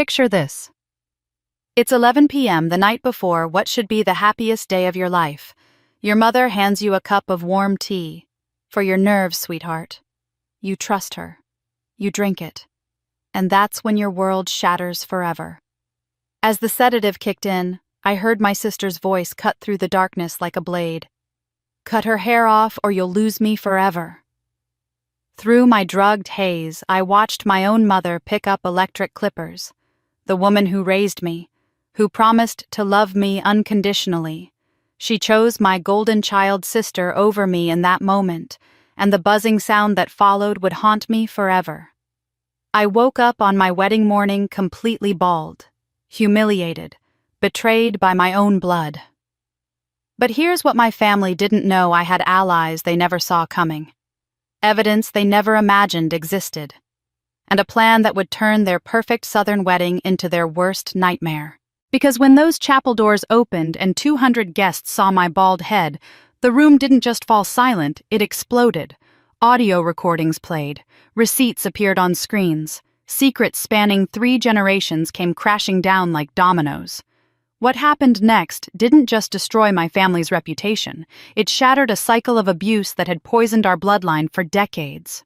Picture this. It's 11 p.m. the night before what should be the happiest day of your life. Your mother hands you a cup of warm tea. For your nerves, sweetheart. You trust her. You drink it. And that's when your world shatters forever. As the sedative kicked in, I heard my sister's voice cut through the darkness like a blade. Cut her hair off or you'll lose me forever. Through my drugged haze, I watched my own mother pick up electric clippers. The woman who raised me, who promised to love me unconditionally. She chose my golden child sister over me in that moment, and the buzzing sound that followed would haunt me forever. I woke up on my wedding morning completely bald, humiliated, betrayed by my own blood. But here's what my family didn't know: I had allies they never saw coming, evidence they never imagined existed, and a plan that would turn their perfect Southern wedding into their worst nightmare. Because when those chapel doors opened and 200 guests saw my bald head, the room didn't just fall silent, it exploded. Audio recordings played, receipts appeared on screens, secrets spanning 3 generations came crashing down like dominoes. What happened next didn't just destroy my family's reputation, it shattered a cycle of abuse that had poisoned our bloodline for decades.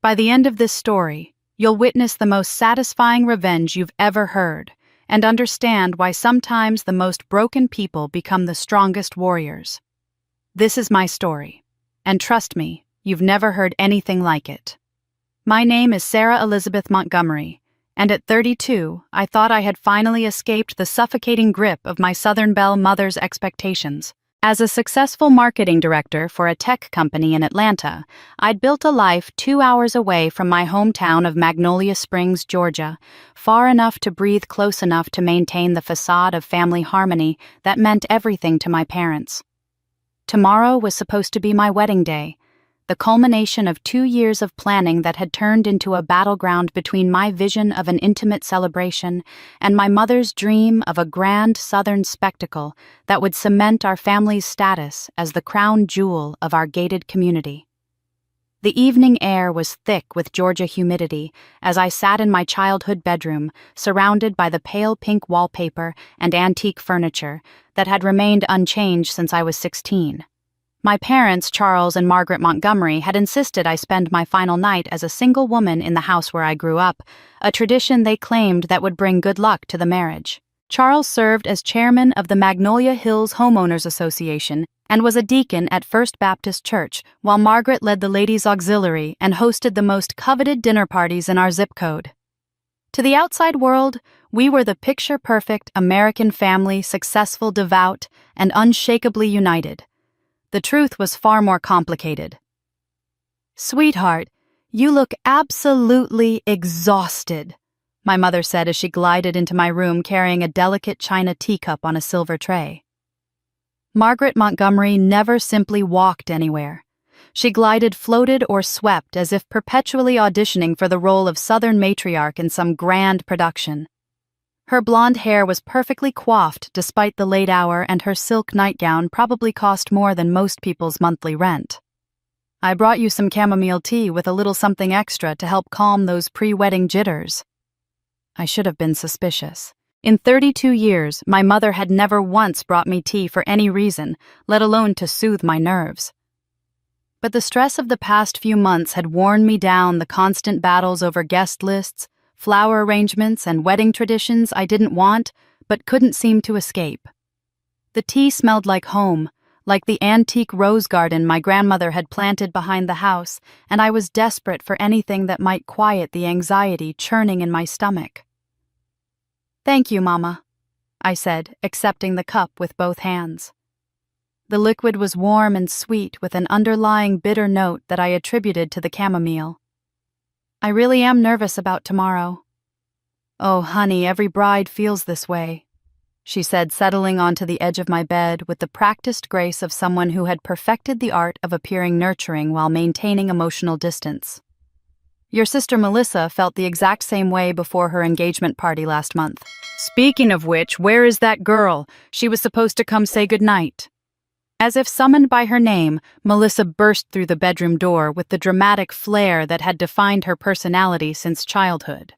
By the end of this story, you'll witness the most satisfying revenge you've ever heard, and understand why sometimes the most broken people become the strongest warriors. This is my story, and trust me, you've never heard anything like it. My name is Sarah Elizabeth Montgomery, and at 32, I thought I had finally escaped the suffocating grip of my Southern Belle mother's expectations. As a successful marketing director for a tech company in Atlanta, I'd built a life 2 hours away from my hometown of Magnolia Springs, Georgia, far enough to breathe, close enough to maintain the facade of family harmony that meant everything to my parents. Tomorrow was supposed to be my wedding day, the culmination of 2 years of planning that had turned into a battleground between my vision of an intimate celebration and my mother's dream of a grand Southern spectacle that would cement our family's status as the crown jewel of our gated community. The evening air was thick with Georgia humidity as I sat in my childhood bedroom, surrounded by the pale pink wallpaper and antique furniture that had remained unchanged since I was 16. My parents, Charles and Margaret Montgomery, had insisted I spend my final night as a single woman in the house where I grew up, a tradition they claimed that would bring good luck to the marriage. Charles served as chairman of the Magnolia Hills Homeowners Association and was a deacon at First Baptist Church, while Margaret led the Ladies' Auxiliary and hosted the most coveted dinner parties in our zip code. To the outside world, we were the picture-perfect American family, successful, devout, and unshakably united. The truth was far more complicated. "Sweetheart, you look absolutely exhausted," my mother said as she glided into my room carrying a delicate china teacup on a silver tray. Margaret Montgomery never simply walked anywhere. She glided, floated, or swept as if perpetually auditioning for the role of Southern matriarch in some grand production. Her blonde hair was perfectly coiffed despite the late hour, and her silk nightgown probably cost more than most people's monthly rent. "I brought you some chamomile tea with a little something extra to help calm those pre-wedding jitters." I should have been suspicious. In 32 years, my mother had never once brought me tea for any reason, let alone to soothe my nerves. But the stress of the past few months had worn me down, the constant battles over guest lists, flower arrangements, and wedding traditions I didn't want but couldn't seem to escape. The tea smelled like home, like the antique rose garden my grandmother had planted behind the house, and I was desperate for anything that might quiet the anxiety churning in my stomach. "Thank you, Mama," I said, accepting the cup with both hands. The liquid was warm and sweet with an underlying bitter note that I attributed to the chamomile. "I really am nervous about tomorrow." "Oh, honey, every bride feels this way," she said, settling onto the edge of my bed with the practiced grace of someone who had perfected the art of appearing nurturing while maintaining emotional distance. "Your sister Melissa felt the exact same way before her engagement party last month. Speaking of which, where is that girl? She was supposed to come say goodnight." As if summoned by her name, Melissa burst through the bedroom door with the dramatic flair that had defined her personality since childhood.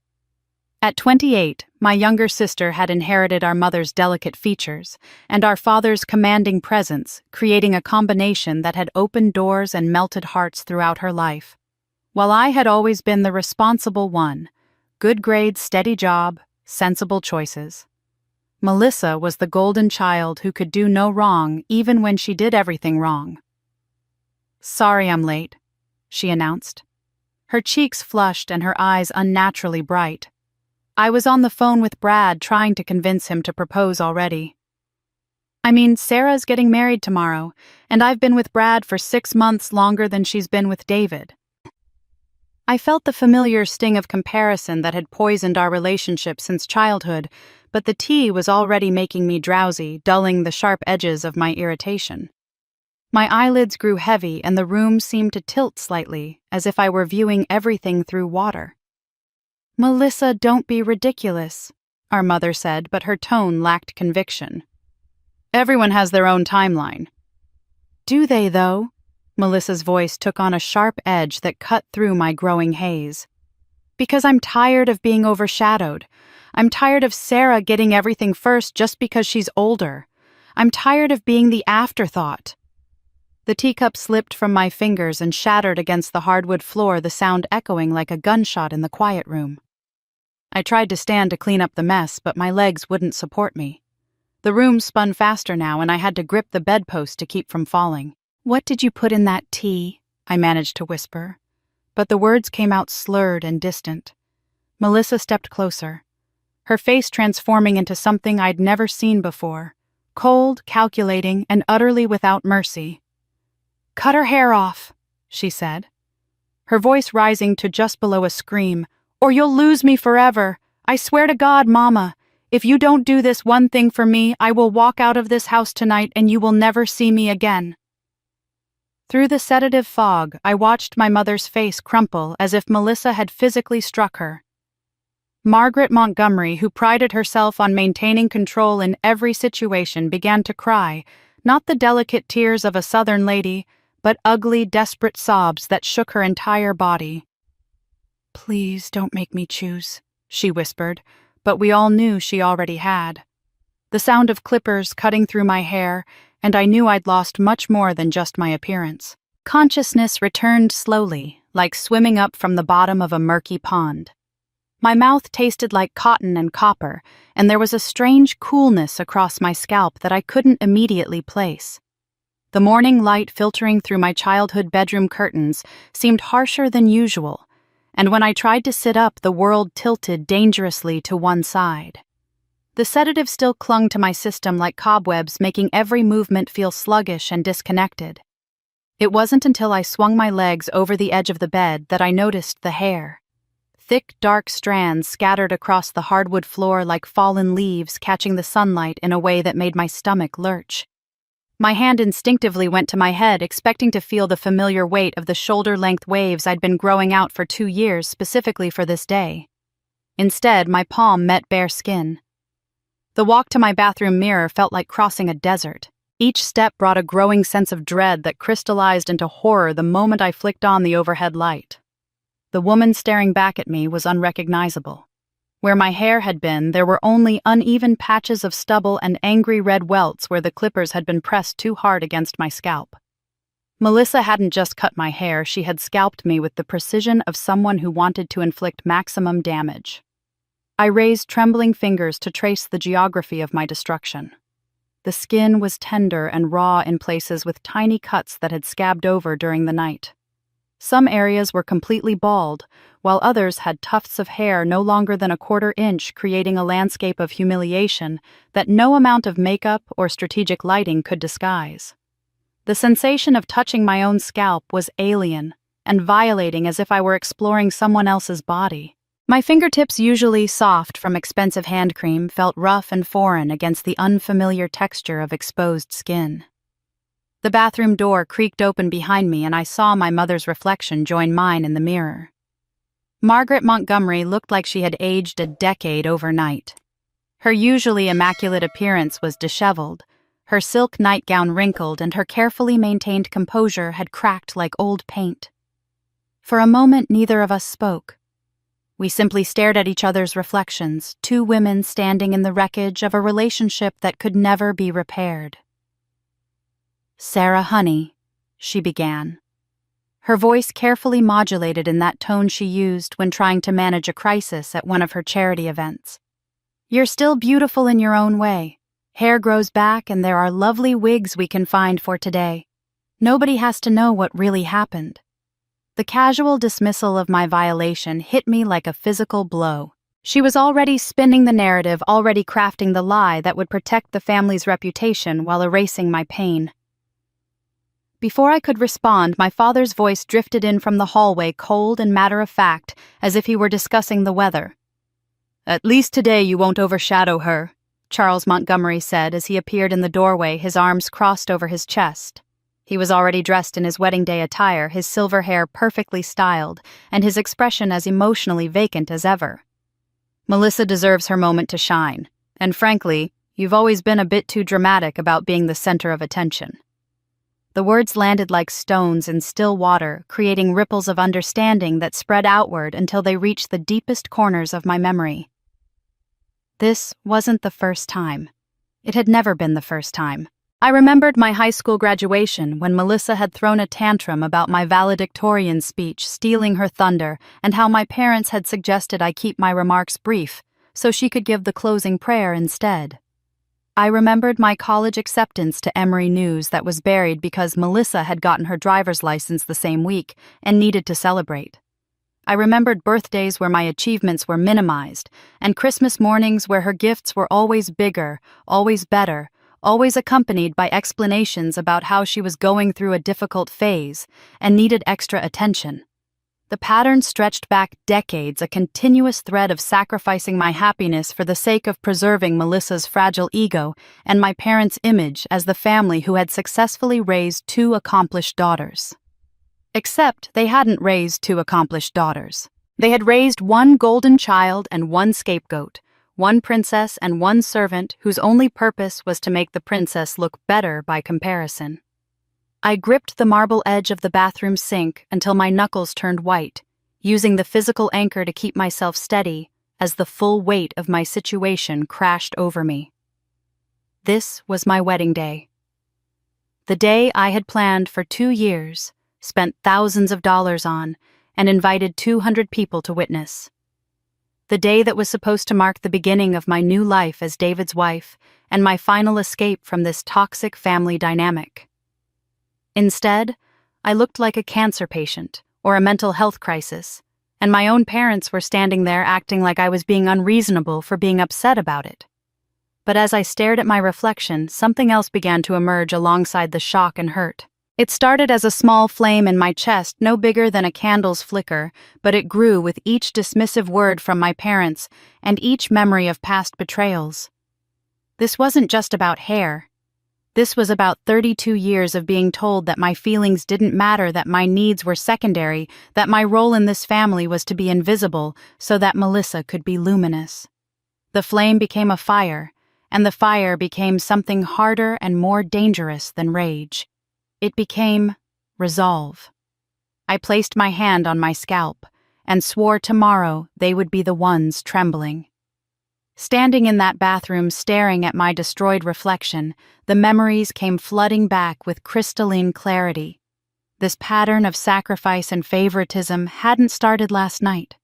At 28, My younger sister had inherited our mother's delicate features and our father's commanding presence, creating a combination that had opened doors and melted hearts throughout her life. While I had always been the responsible one, good grades, steady job, sensible choices, Melissa was the golden child who could do no wrong even when she did everything wrong. "Sorry I'm late," she announced. Her cheeks flushed and her eyes unnaturally bright. "I was on the phone with Brad trying to convince him to propose already. I mean, Sarah's getting married tomorrow, and I've been with Brad for 6 months longer than she's been with David." I felt the familiar sting of comparison that had poisoned our relationship since childhood, but the tea was already making me drowsy, dulling the sharp edges of my irritation. My eyelids grew heavy and the room seemed to tilt slightly, as if I were viewing everything through water. "Melissa, don't be ridiculous," our mother said, but her tone lacked conviction. "Everyone has their own timeline." "Do they, though?" Melissa's voice took on a sharp edge that cut through my growing haze. "Because I'm tired of being overshadowed. I'm tired of Sarah getting everything first just because she's older. I'm tired of being the afterthought." The teacup slipped from my fingers and shattered against the hardwood floor, the sound echoing like a gunshot in the quiet room. I tried to stand to clean up the mess, but my legs wouldn't support me. The room spun faster now, and I had to grip the bedpost to keep from falling. "What did you put in that tea?" I managed to whisper. But the words came out slurred and distant. Melissa stepped closer, her face transforming into something I'd never seen before, cold, calculating, and utterly without mercy. "Cut her hair off," she said, her voice rising to just below a scream. "Or you'll lose me forever. I swear to God, Mama, if you don't do this one thing for me, I will walk out of this house tonight and you will never see me again." Through the sedative fog, I watched my mother's face crumple as if Melissa had physically struck her. Margaret Montgomery, who prided herself on maintaining control in every situation, began to cry, not the delicate tears of a Southern lady, but ugly, desperate sobs that shook her entire body. "Please don't make me choose," she whispered, but we all knew she already had. The sound of clippers cutting through my hair, and I knew I'd lost much more than just my appearance. Consciousness returned slowly, like swimming up from the bottom of a murky pond. My mouth tasted like cotton and copper, and there was a strange coolness across my scalp that I couldn't immediately place. The morning light filtering through my childhood bedroom curtains seemed harsher than usual, and when I tried to sit up, the world tilted dangerously to one side. The sedative still clung to my system like cobwebs, making every movement feel sluggish and disconnected. It wasn't until I swung my legs over the edge of the bed that I noticed the hair. Thick, dark strands scattered across the hardwood floor like fallen leaves catching the sunlight in a way that made my stomach lurch. My hand instinctively went to my head, expecting to feel the familiar weight of the shoulder-length waves I'd been growing out for 2 years specifically for this day. Instead, my palm met bare skin. The walk to my bathroom mirror felt like crossing a desert. Each step brought a growing sense of dread that crystallized into horror the moment I flicked on the overhead light. The woman staring back at me was unrecognizable. Where my hair had been, there were only uneven patches of stubble and angry red welts where the clippers had been pressed too hard against my scalp. Melissa hadn't just cut my hair, she had scalped me with the precision of someone who wanted to inflict maximum damage. I raised trembling fingers to trace the geography of my destruction. The skin was tender and raw in places with tiny cuts that had scabbed over during the night. Some areas were completely bald, while others had tufts of hair no longer than a 1/4 inch, creating a landscape of humiliation that no amount of makeup or strategic lighting could disguise. The sensation of touching my own scalp was alien and violating, as if I were exploring someone else's body. My fingertips, usually soft from expensive hand cream, felt rough and foreign against the unfamiliar texture of exposed skin. The bathroom door creaked open behind me and I saw my mother's reflection join mine in the mirror. Margaret Montgomery looked like she had aged a decade overnight. Her usually immaculate appearance was disheveled, her silk nightgown wrinkled, and her carefully maintained composure had cracked like old paint. For a moment, neither of us spoke. We simply stared at each other's reflections, two women standing in the wreckage of a relationship that could never be repaired. "Sarah, honey," she began, her voice carefully modulated in that tone she used when trying to manage a crisis at one of her charity events. "You're still beautiful in your own way. Hair grows back and there are lovely wigs we can find for today. Nobody has to know what really happened." The casual dismissal of my violation hit me like a physical blow. She was already spinning the narrative, already crafting the lie that would protect the family's reputation while erasing my pain. Before I could respond, my father's voice drifted in from the hallway, cold and matter-of-fact, as if he were discussing the weather. "At least today you won't overshadow her," Charles Montgomery said as he appeared in the doorway, his arms crossed over his chest. He was already dressed in his wedding day attire, his silver hair perfectly styled, and his expression as emotionally vacant as ever. "Melissa deserves her moment to shine, and frankly, you've always been a bit too dramatic about being the center of attention." The words landed like stones in still water, creating ripples of understanding that spread outward until they reached the deepest corners of my memory. This wasn't the first time. It had never been the first time. I remembered my high school graduation when Melissa had thrown a tantrum about my valedictorian speech stealing her thunder and how my parents had suggested I keep my remarks brief so she could give the closing prayer instead. I remembered my college acceptance to Emory News that was buried because Melissa had gotten her driver's license the same week and needed to celebrate. I remembered birthdays where my achievements were minimized, and Christmas mornings where her gifts were always bigger, always better, always accompanied by explanations about how she was going through a difficult phase and needed extra attention. The pattern stretched back decades, a continuous thread of sacrificing my happiness for the sake of preserving Melissa's fragile ego and my parents' image as the family who had successfully raised two accomplished daughters. Except they hadn't raised two accomplished daughters. They had raised one golden child and one scapegoat, one princess and one servant whose only purpose was to make the princess look better by comparison. I gripped the marble edge of the bathroom sink until my knuckles turned white, using the physical anchor to keep myself steady as the full weight of my situation crashed over me. This was my wedding day. The day I had planned for 2 years, spent thousands of dollars on, and invited 200 people to witness. The day that was supposed to mark the beginning of my new life as David's wife and my final escape from this toxic family dynamic. Instead, I looked like a cancer patient or a mental health crisis, and my own parents were standing there acting like I was being unreasonable for being upset about it. But as I stared at my reflection, something else began to emerge alongside the shock and hurt. It started as a small flame in my chest, no bigger than a candle's flicker, but it grew with each dismissive word from my parents and each memory of past betrayals. This wasn't just about hair. This was about 32 years of being told that my feelings didn't matter, that my needs were secondary, that my role in this family was to be invisible so that Melissa could be luminous. The flame became a fire, and the fire became something harder and more dangerous than rage. It became resolve. I placed my hand on my scalp and swore tomorrow they would be the ones trembling. Standing in that bathroom staring at my destroyed reflection, the memories came flooding back with crystalline clarity. This pattern of sacrifice and favoritism hadn't started last night.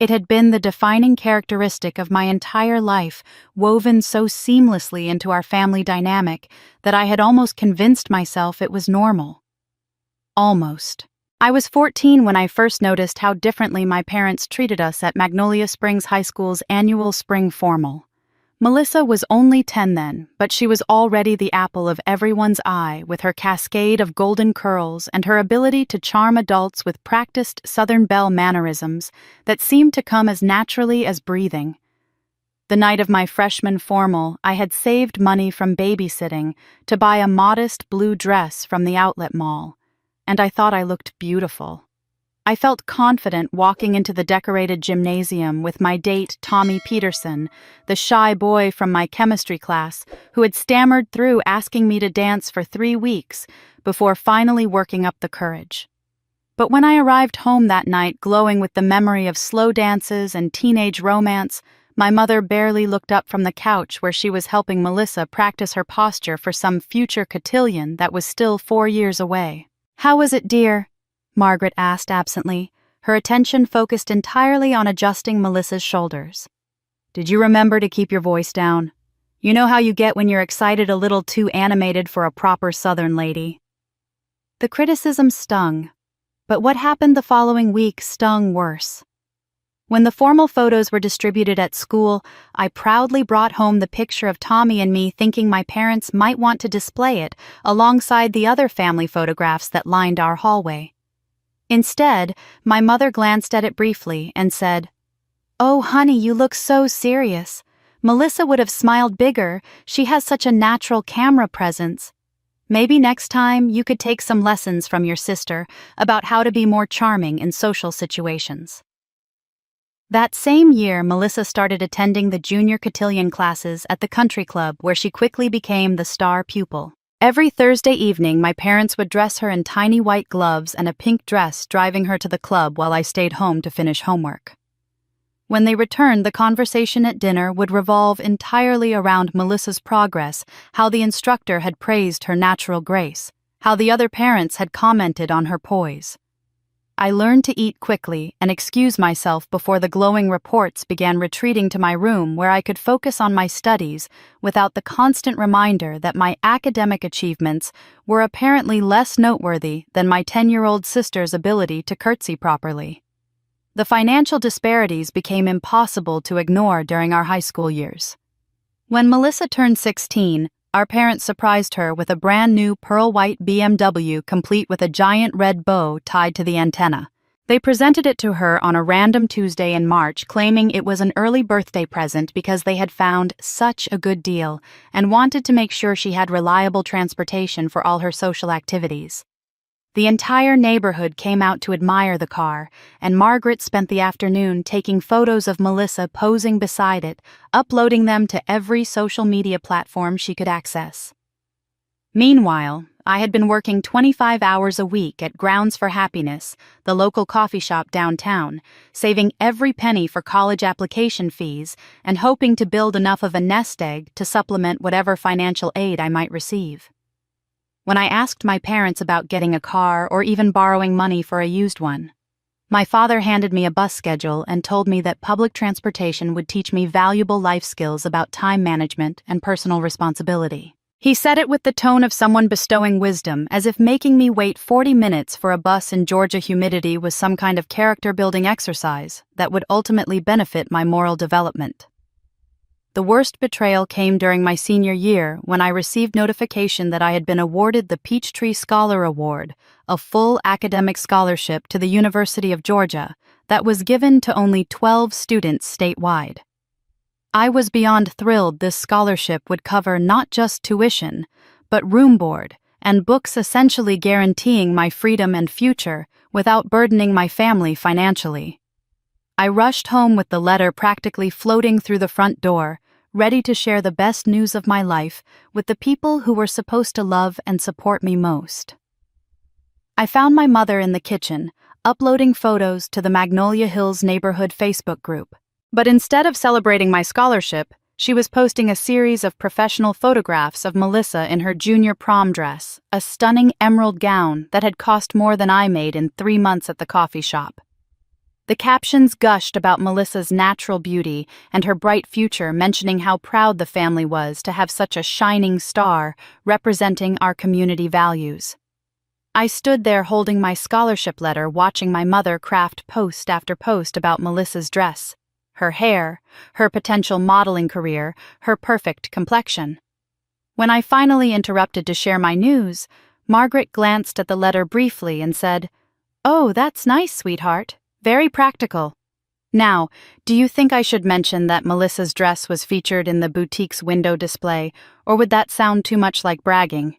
It had been the defining characteristic of my entire life, woven so seamlessly into our family dynamic that I had almost convinced myself it was normal. Almost. I was 14 when I first noticed how differently my parents treated us at Magnolia Springs High School's annual spring formal. Melissa was only 10 then, but she was already the apple of everyone's eye with her cascade of golden curls and her ability to charm adults with practiced Southern Belle mannerisms that seemed to come as naturally as breathing. The night of my freshman formal, I had saved money from babysitting to buy a modest blue dress from the outlet mall, and I thought I looked beautiful. I felt confident walking into the decorated gymnasium with my date Tommy Peterson, the shy boy from my chemistry class who had stammered through asking me to dance for 3 weeks before finally working up the courage. But when I arrived home that night glowing with the memory of slow dances and teenage romance, my mother barely looked up from the couch where she was helping Melissa practice her posture for some future cotillion that was still 4 years away. "How was it, dear?" Margaret asked absently, her attention focused entirely on adjusting Melissa's shoulders. "Did you remember to keep your voice down? You know how you get when you're excited, a little too animated for a proper Southern lady." The criticism stung, but what happened the following week stung worse. When the formal photos were distributed at school, I proudly brought home the picture of Tommy and me, thinking my parents might want to display it alongside the other family photographs that lined our hallway. Instead, my mother glanced at it briefly and said, "Oh, honey, you look so serious. Melissa would have smiled bigger. She has such a natural camera presence. Maybe next time you could take some lessons from your sister about how to be more charming in social situations." That same year, Melissa started attending the junior cotillion classes at the country club, where she quickly became the star pupil. Every Thursday evening, my parents would dress her in tiny white gloves and a pink dress, driving her to the club while I stayed home to finish homework. When they returned, the conversation at dinner would revolve entirely around Melissa's progress, how the instructor had praised her natural grace, how the other parents had commented on her poise. I learned to eat quickly and excuse myself before the glowing reports began, retreating to my room where I could focus on my studies without the constant reminder that my academic achievements were apparently less noteworthy than my 10-year-old sister's ability to curtsy properly. The financial disparities became impossible to ignore during our high school years. When Melissa turned 16, our parents surprised her with a brand new pearl-white BMW complete with a giant red bow tied to the antenna. They presented it to her on a random Tuesday in March, claiming it was an early birthday present because they had found such a good deal and wanted to make sure she had reliable transportation for all her social activities. The entire neighborhood came out to admire the car, and Margaret spent the afternoon taking photos of Melissa posing beside it, uploading them to every social media platform she could access. Meanwhile, I had been working 25 hours a week at Grounds for Happiness, the local coffee shop downtown, saving every penny for college application fees and hoping to build enough of a nest egg to supplement whatever financial aid I might receive. When I asked my parents about getting a car or even borrowing money for a used one, my father handed me a bus schedule and told me that public transportation would teach me valuable life skills about time management and personal responsibility. He said it with the tone of someone bestowing wisdom, as if making me wait 40 minutes for a bus in Georgia humidity was some kind of character-building exercise that would ultimately benefit my moral development. The worst betrayal came during my senior year when I received notification that I had been awarded the Peachtree Scholar Award, a full academic scholarship to the University of Georgia that was given to only 12 students statewide. I was beyond thrilled this scholarship would cover not just tuition, but room board and books, essentially guaranteeing my freedom and future without burdening my family financially. I rushed home with the letter practically floating through the front door, ready to share the best news of my life with the people who were supposed to love and support me most. I found my mother in the kitchen, uploading photos to the Magnolia Hills neighborhood Facebook group. But instead of celebrating my scholarship, she was posting a series of professional photographs of Melissa in her junior prom dress, a stunning emerald gown that had cost more than I made in 3 months at the coffee shop. The captions gushed about Melissa's natural beauty and her bright future, mentioning how proud the family was to have such a shining star representing our community values. I stood there holding my scholarship letter, watching my mother craft post after post about Melissa's dress, her hair, her potential modeling career, her perfect complexion. When I finally interrupted to share my news, Margaret glanced at the letter briefly and said, "Oh, that's nice, sweetheart. Very practical. Now, do you think I should mention that Melissa's dress was featured in the boutique's window display, or would that sound too much like bragging?"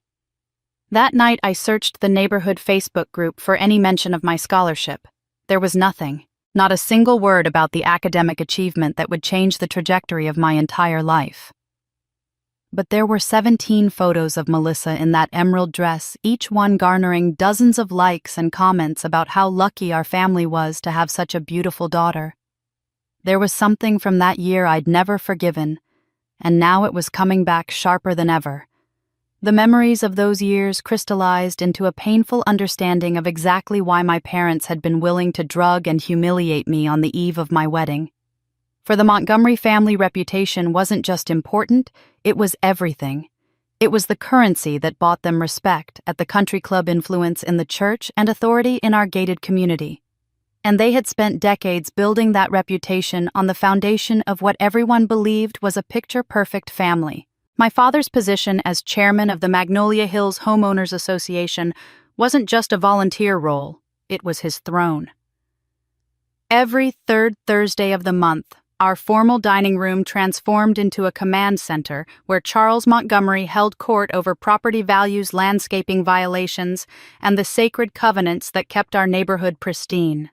That night I searched the neighborhood Facebook group for any mention of my scholarship. There was nothing, not a single word about the academic achievement that would change the trajectory of my entire life. But there were 17 photos of Melissa in that emerald dress, each one garnering dozens of likes and comments about how lucky our family was to have such a beautiful daughter. There was something from that year I'd never forgiven, and now it was coming back sharper than ever. The memories of those years crystallized into a painful understanding of exactly why my parents had been willing to drug and humiliate me on the eve of my wedding. For the Montgomery family reputation wasn't just important, it was everything. It was the currency that bought them respect at the country club, influence in the church, and authority in our gated community. And they had spent decades building that reputation on the foundation of what everyone believed was a picture-perfect family. My father's position as chairman of the Magnolia Hills Homeowners Association wasn't just a volunteer role, it was his throne. Every third Thursday of the month, our formal dining room transformed into a command center where Charles Montgomery held court over property values, landscaping violations, and the sacred covenants that kept our neighborhood pristine.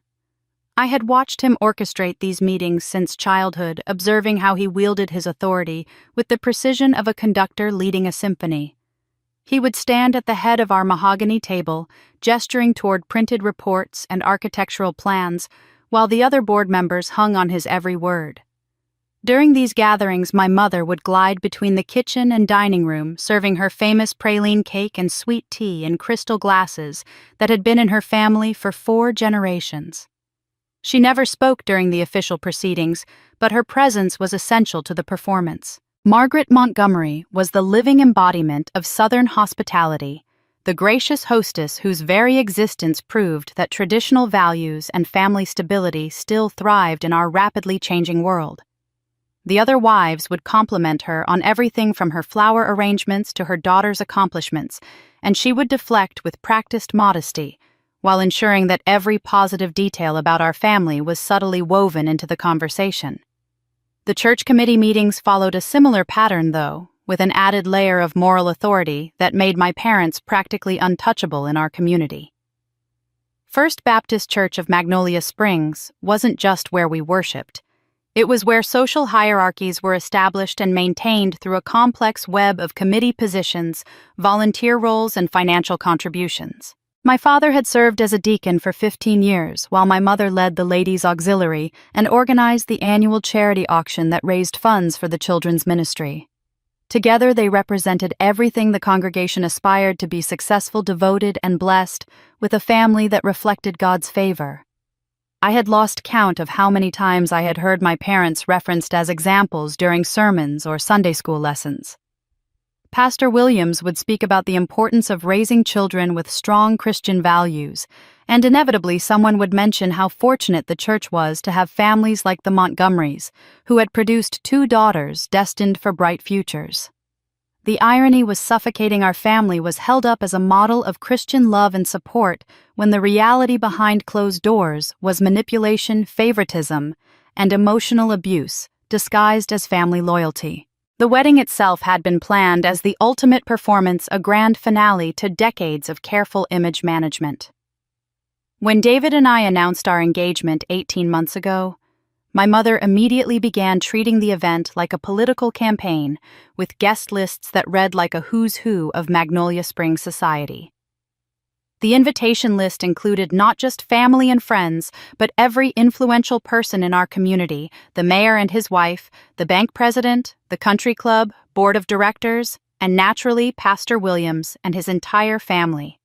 I had watched him orchestrate these meetings since childhood, observing how he wielded his authority with the precision of a conductor leading a symphony. He would stand at the head of our mahogany table, gesturing toward printed reports and architectural plans, while the other board members hung on his every word. During these gatherings, my mother would glide between the kitchen and dining room, serving her famous praline cake and sweet tea in crystal glasses that had been in her family for 4 generations. She never spoke during the official proceedings, but her presence was essential to the performance. Margaret Montgomery was the living embodiment of Southern hospitality, the gracious hostess whose very existence proved that traditional values and family stability still thrived in our rapidly changing world. The other wives would compliment her on everything from her flower arrangements to her daughter's accomplishments, and she would deflect with practiced modesty, while ensuring that every positive detail about our family was subtly woven into the conversation. The church committee meetings followed a similar pattern, though, with an added layer of moral authority that made my parents practically untouchable in our community. First Baptist Church of Magnolia Springs wasn't just where we worshiped. It was where social hierarchies were established and maintained through a complex web of committee positions, volunteer roles, and financial contributions. My father had served as a deacon for 15 years, while my mother led the Ladies' Auxiliary and organized the annual charity auction that raised funds for the children's ministry. Together, they represented everything the congregation aspired to be: successful, devoted, and blessed, with a family that reflected God's favor. I had lost count of how many times I had heard my parents referenced as examples during sermons or Sunday school lessons. Pastor Williams would speak about the importance of raising children with strong Christian values, and inevitably someone would mention how fortunate the church was to have families like the Montgomerys, who had produced 2 daughters destined for bright futures. The irony was suffocating. Our family was held up as a model of Christian love and support when the reality behind closed doors was manipulation, favoritism, and emotional abuse disguised as family loyalty. The wedding itself had been planned as the ultimate performance, a grand finale to decades of careful image management. When David and I announced our engagement 18 months ago, my mother immediately began treating the event like a political campaign, with guest lists that read like a who's who of Magnolia Springs society. The invitation list included not just family and friends, but every influential person in our community: the mayor and his wife, the bank president, the country club, board of directors, and naturally Pastor Williams and his entire family.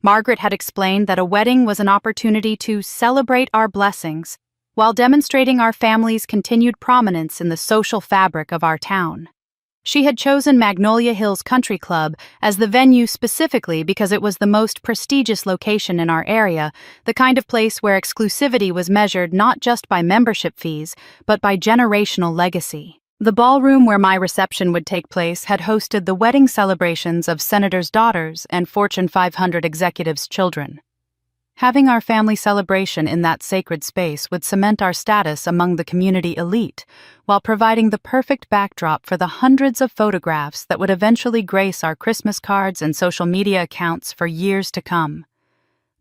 Margaret had explained that a wedding was an opportunity to celebrate our blessings, while demonstrating our family's continued prominence in the social fabric of our town. She had chosen Magnolia Hills Country Club as the venue specifically because it was the most prestigious location in our area, the kind of place where exclusivity was measured not just by membership fees, but by generational legacy. The ballroom where my reception would take place had hosted the wedding celebrations of senators' daughters and Fortune 500 executives' children. Having our family celebration in that sacred space would cement our status among the community elite, while providing the perfect backdrop for the hundreds of photographs that would eventually grace our Christmas cards and social media accounts for years to come.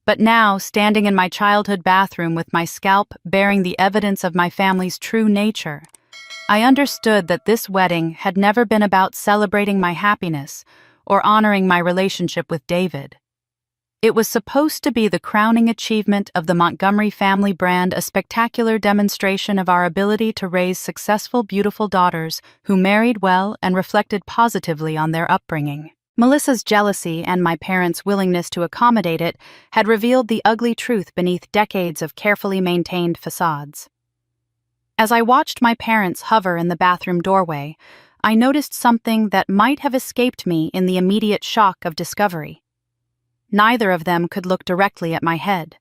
But now, standing in my childhood bathroom with my scalp bearing the evidence of my family's true nature, I understood that this wedding had never been about celebrating my happiness or honoring my relationship with David. It was supposed to be the crowning achievement of the Montgomery family brand, a spectacular demonstration of our ability to raise successful, beautiful daughters who married well and reflected positively on their upbringing. Melissa's jealousy and my parents' willingness to accommodate it had revealed the ugly truth beneath decades of carefully maintained facades. As I watched my parents hover in the bathroom doorway, I noticed something that might have escaped me in the immediate shock of discovery. Neither of them could look directly at my head.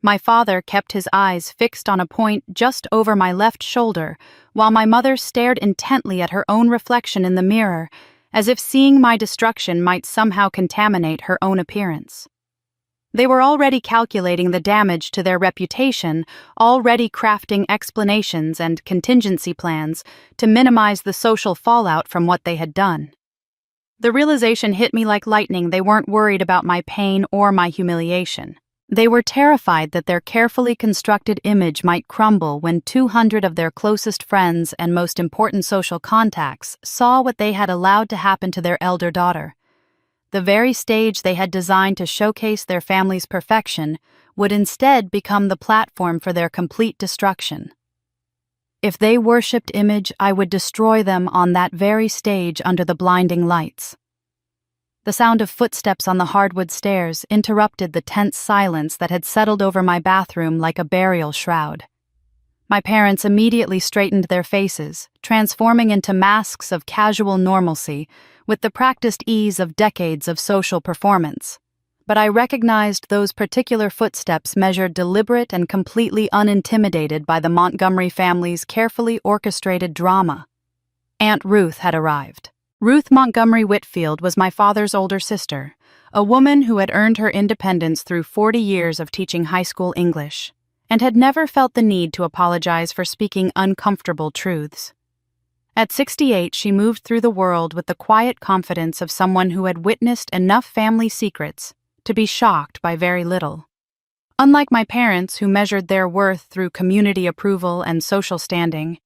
My father kept his eyes fixed on a point just over my left shoulder, while my mother stared intently at her own reflection in the mirror, as if seeing my destruction might somehow contaminate her own appearance. They were already calculating the damage to their reputation, already crafting explanations and contingency plans to minimize the social fallout from what they had done. The realization hit me like lightning. They weren't worried about my pain or my humiliation. They were terrified that their carefully constructed image might crumble when 200 of their closest friends and most important social contacts saw what they had allowed to happen to their elder daughter. The very stage they had designed to showcase their family's perfection would instead become the platform for their complete destruction. If they worshipped image, I would destroy them on that very stage under the blinding lights. The sound of footsteps on the hardwood stairs interrupted the tense silence that had settled over my bathroom like a burial shroud. My parents immediately straightened their faces, transforming into masks of casual normalcy with the practiced ease of decades of social performance. But I recognized those particular footsteps measured deliberate and completely unintimidated by the Montgomery family's carefully orchestrated drama. Aunt Ruth had arrived. Ruth Montgomery Whitfield was my father's older sister, a woman who had earned her independence through 40 years of teaching high school English, and had never felt the need to apologize for speaking uncomfortable truths. At 68, she moved through the world with the quiet confidence of someone who had witnessed enough family secrets to be shocked by very little. Unlike my parents, who measured their worth through community approval and social standing,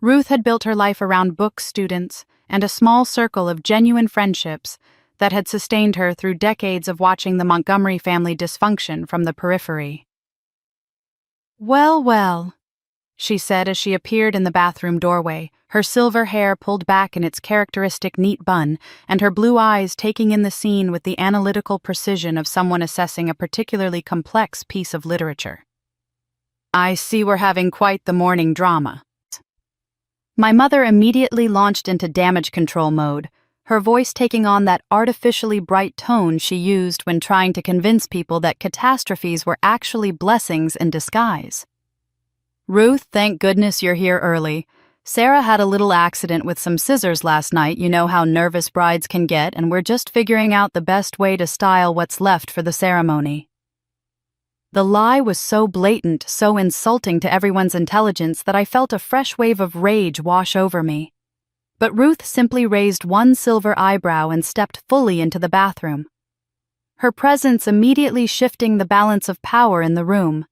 Ruth had built her life around books, students, and a small circle of genuine friendships that had sustained her through decades of watching the Montgomery family dysfunction from the periphery. "Well, well," she said as she appeared in the bathroom doorway, her silver hair pulled back in its characteristic neat bun, and her blue eyes taking in the scene with the analytical precision of someone assessing a particularly complex piece of literature. "I see we're having quite the morning drama." My mother immediately launched into damage control mode, her voice taking on that artificially bright tone she used when trying to convince people that catastrophes were actually blessings in disguise. "Ruth, thank goodness you're here early. Sarah had a little accident with some scissors last night. You know how nervous brides can get, and we're just figuring out the best way to style what's left for the ceremony." The lie was so blatant, so insulting to everyone's intelligence that I felt a fresh wave of rage wash over me. But Ruth simply raised one silver eyebrow and stepped fully into the bathroom, her presence immediately shifting the balance of power in the room.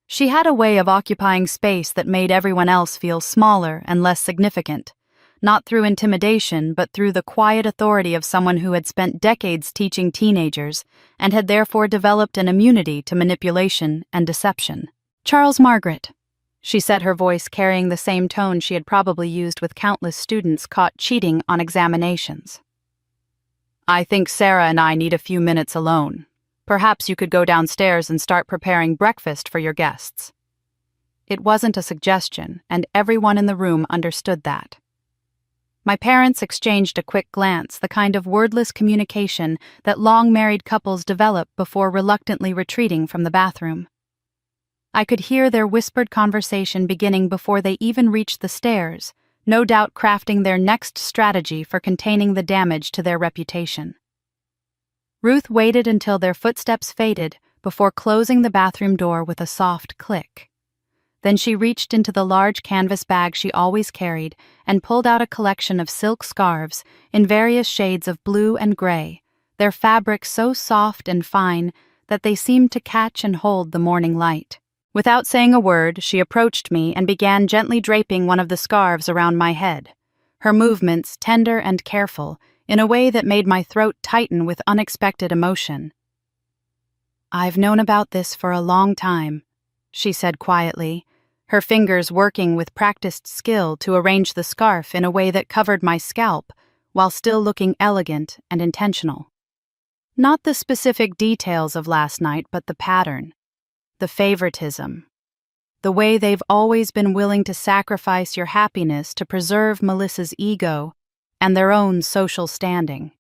She had a way of occupying space that made everyone else feel smaller and less significant, not through intimidation but through the quiet authority of someone who had spent decades teaching teenagers and had therefore developed an immunity to manipulation and deception. "Charles Margaret," she said, her voice carrying the same tone she had probably used with countless students caught cheating on examinations. "I think Sarah and I need a few minutes alone. Perhaps you could go downstairs and start preparing breakfast for your guests." It wasn't a suggestion, and everyone in the room understood that. My parents exchanged a quick glance, the kind of wordless communication that long-married couples develop before reluctantly retreating from the bathroom. I could hear their whispered conversation beginning before they even reached the stairs, no doubt crafting their next strategy for containing the damage to their reputation. Ruth waited until their footsteps faded before closing the bathroom door with a soft click. Then she reached into the large canvas bag she always carried and pulled out a collection of silk scarves in various shades of blue and gray, their fabric so soft and fine that they seemed to catch and hold the morning light. Without saying a word, she approached me and began gently draping one of the scarves around my head, her movements tender and careful, in a way that made my throat tighten with unexpected emotion. "I've known about this for a long time," she said quietly, her fingers working with practiced skill to arrange the scarf in a way that covered my scalp while still looking elegant and intentional. Not the specific details of last night, but the pattern, the favoritism, the way they've always been willing to sacrifice your happiness to preserve Melissa's ego and their own social standing.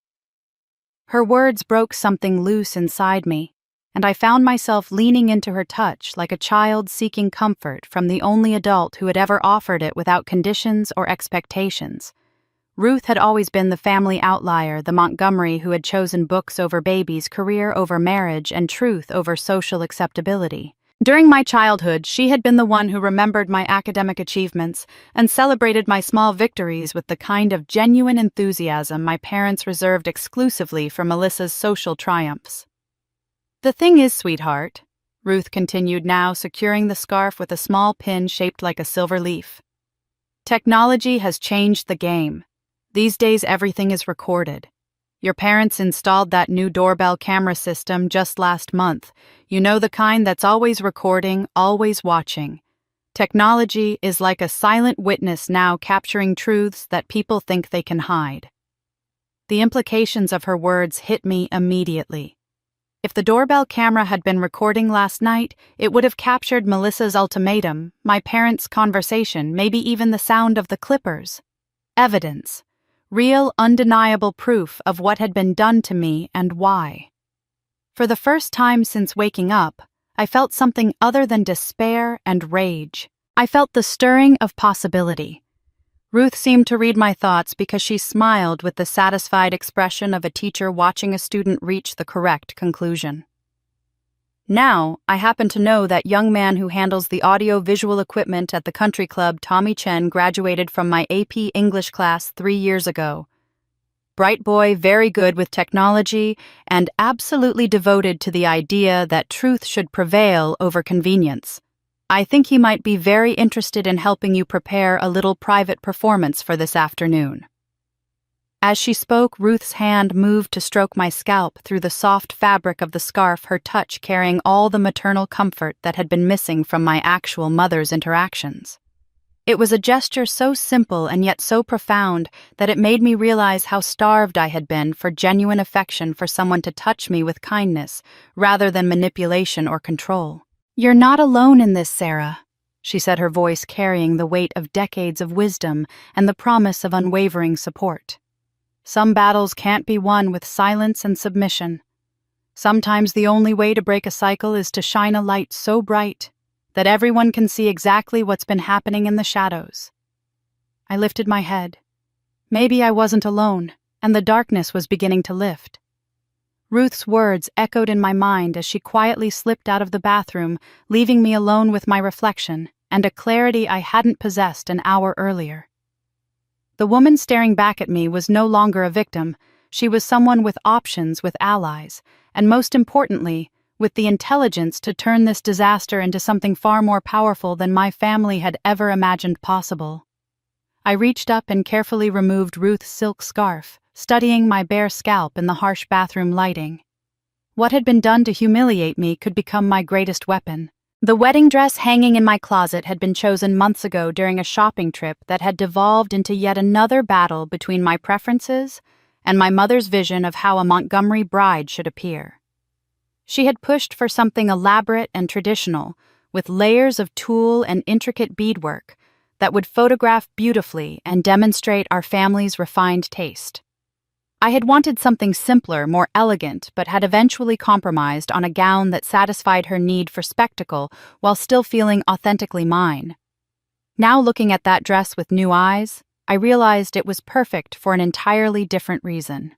Her words broke something loose inside me, and I found myself leaning into her touch like a child seeking comfort from the only adult who had ever offered it without conditions or expectations. Ruth had always been the family outlier, the Montgomery who had chosen books over babies, career over marriage, and truth over social acceptability. During my childhood, she had been the one who remembered my academic achievements and celebrated my small victories with the kind of genuine enthusiasm my parents reserved exclusively for Melissa's social triumphs. "The thing is, sweetheart," Ruth continued, now securing the scarf with a small pin shaped like a silver leaf, "technology has changed the game. These days everything is recorded. Your parents installed that new doorbell camera system just last month. You know, the kind that's always recording, always watching. Technology is like a silent witness now, capturing truths that people think they can hide." The implications of her words hit me immediately. If the doorbell camera had been recording last night, it would have captured Melissa's ultimatum, my parents' conversation, maybe even the sound of the clippers. Evidence. Real, undeniable proof of what had been done to me and why. For the first time since waking up, I felt something other than despair and rage. I felt the stirring of possibility. Ruth seemed to read my thoughts because she smiled with the satisfied expression of a teacher watching a student reach the correct conclusion. "Now, I happen to know that young man who handles the audio-visual equipment at the country club, Tommy Chen, graduated from my AP English class 3 years ago. Bright boy, very good with technology, and absolutely devoted to the idea that truth should prevail over convenience. I think he might be very interested in helping you prepare a little private performance for this afternoon." As she spoke, Ruth's hand moved to stroke my scalp through the soft fabric of the scarf, her touch carrying all the maternal comfort that had been missing from my actual mother's interactions. It was a gesture so simple and yet so profound that it made me realize how starved I had been for genuine affection, for someone to touch me with kindness rather than manipulation or control. "You're not alone in this, Sarah," she said, her voice carrying the weight of decades of wisdom and the promise of unwavering support. "Some battles can't be won with silence and submission. Sometimes the only way to break a cycle is to shine a light so bright that everyone can see exactly what's been happening in the shadows." I lifted my head. Maybe I wasn't alone, and the darkness was beginning to lift. Ruth's words echoed in my mind as she quietly slipped out of the bathroom, leaving me alone with my reflection and a clarity I hadn't possessed an hour earlier. The woman staring back at me was no longer a victim. She was someone with options, with allies, and most importantly, with the intelligence to turn this disaster into something far more powerful than my family had ever imagined possible. I reached up and carefully removed Ruth's silk scarf, studying my bare scalp in the harsh bathroom lighting. What had been done to humiliate me could become my greatest weapon. The wedding dress hanging in my closet had been chosen months ago during a shopping trip that had devolved into yet another battle between my preferences and my mother's vision of how a Montgomery bride should appear. She had pushed for something elaborate and traditional, with layers of tulle and intricate beadwork that would photograph beautifully and demonstrate our family's refined taste. I had wanted something simpler, more elegant, but had eventually compromised on a gown that satisfied her need for spectacle while still feeling authentically mine. Now, looking at that dress with new eyes, I realized it was perfect for an entirely different reason.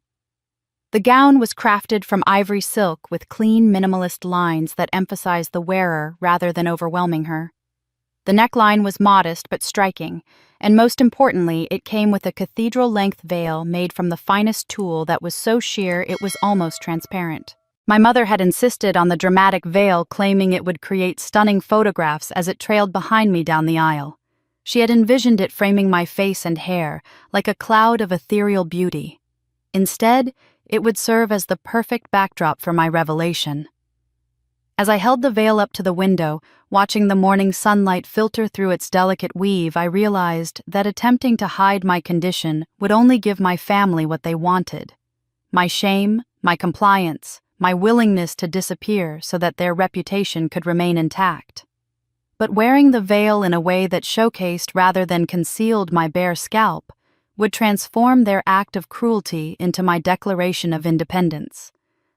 The gown was crafted from ivory silk with clean, minimalist lines that emphasized the wearer rather than overwhelming her. The neckline was modest but striking, and most importantly, it came with a cathedral-length veil made from the finest tulle that was so sheer it was almost transparent. My mother had insisted on the dramatic veil, claiming it would create stunning photographs as it trailed behind me down the aisle. She had envisioned it framing my face and hair, like a cloud of ethereal beauty. Instead, it would serve as the perfect backdrop for my revelation. As I held the veil up to the window, watching the morning sunlight filter through its delicate weave, I realized that attempting to hide my condition would only give my family what they wanted. My shame, my compliance, my willingness to disappear so that their reputation could remain intact. But wearing the veil in a way that showcased rather than concealed my bare scalp would transform their act of cruelty into my declaration of independence.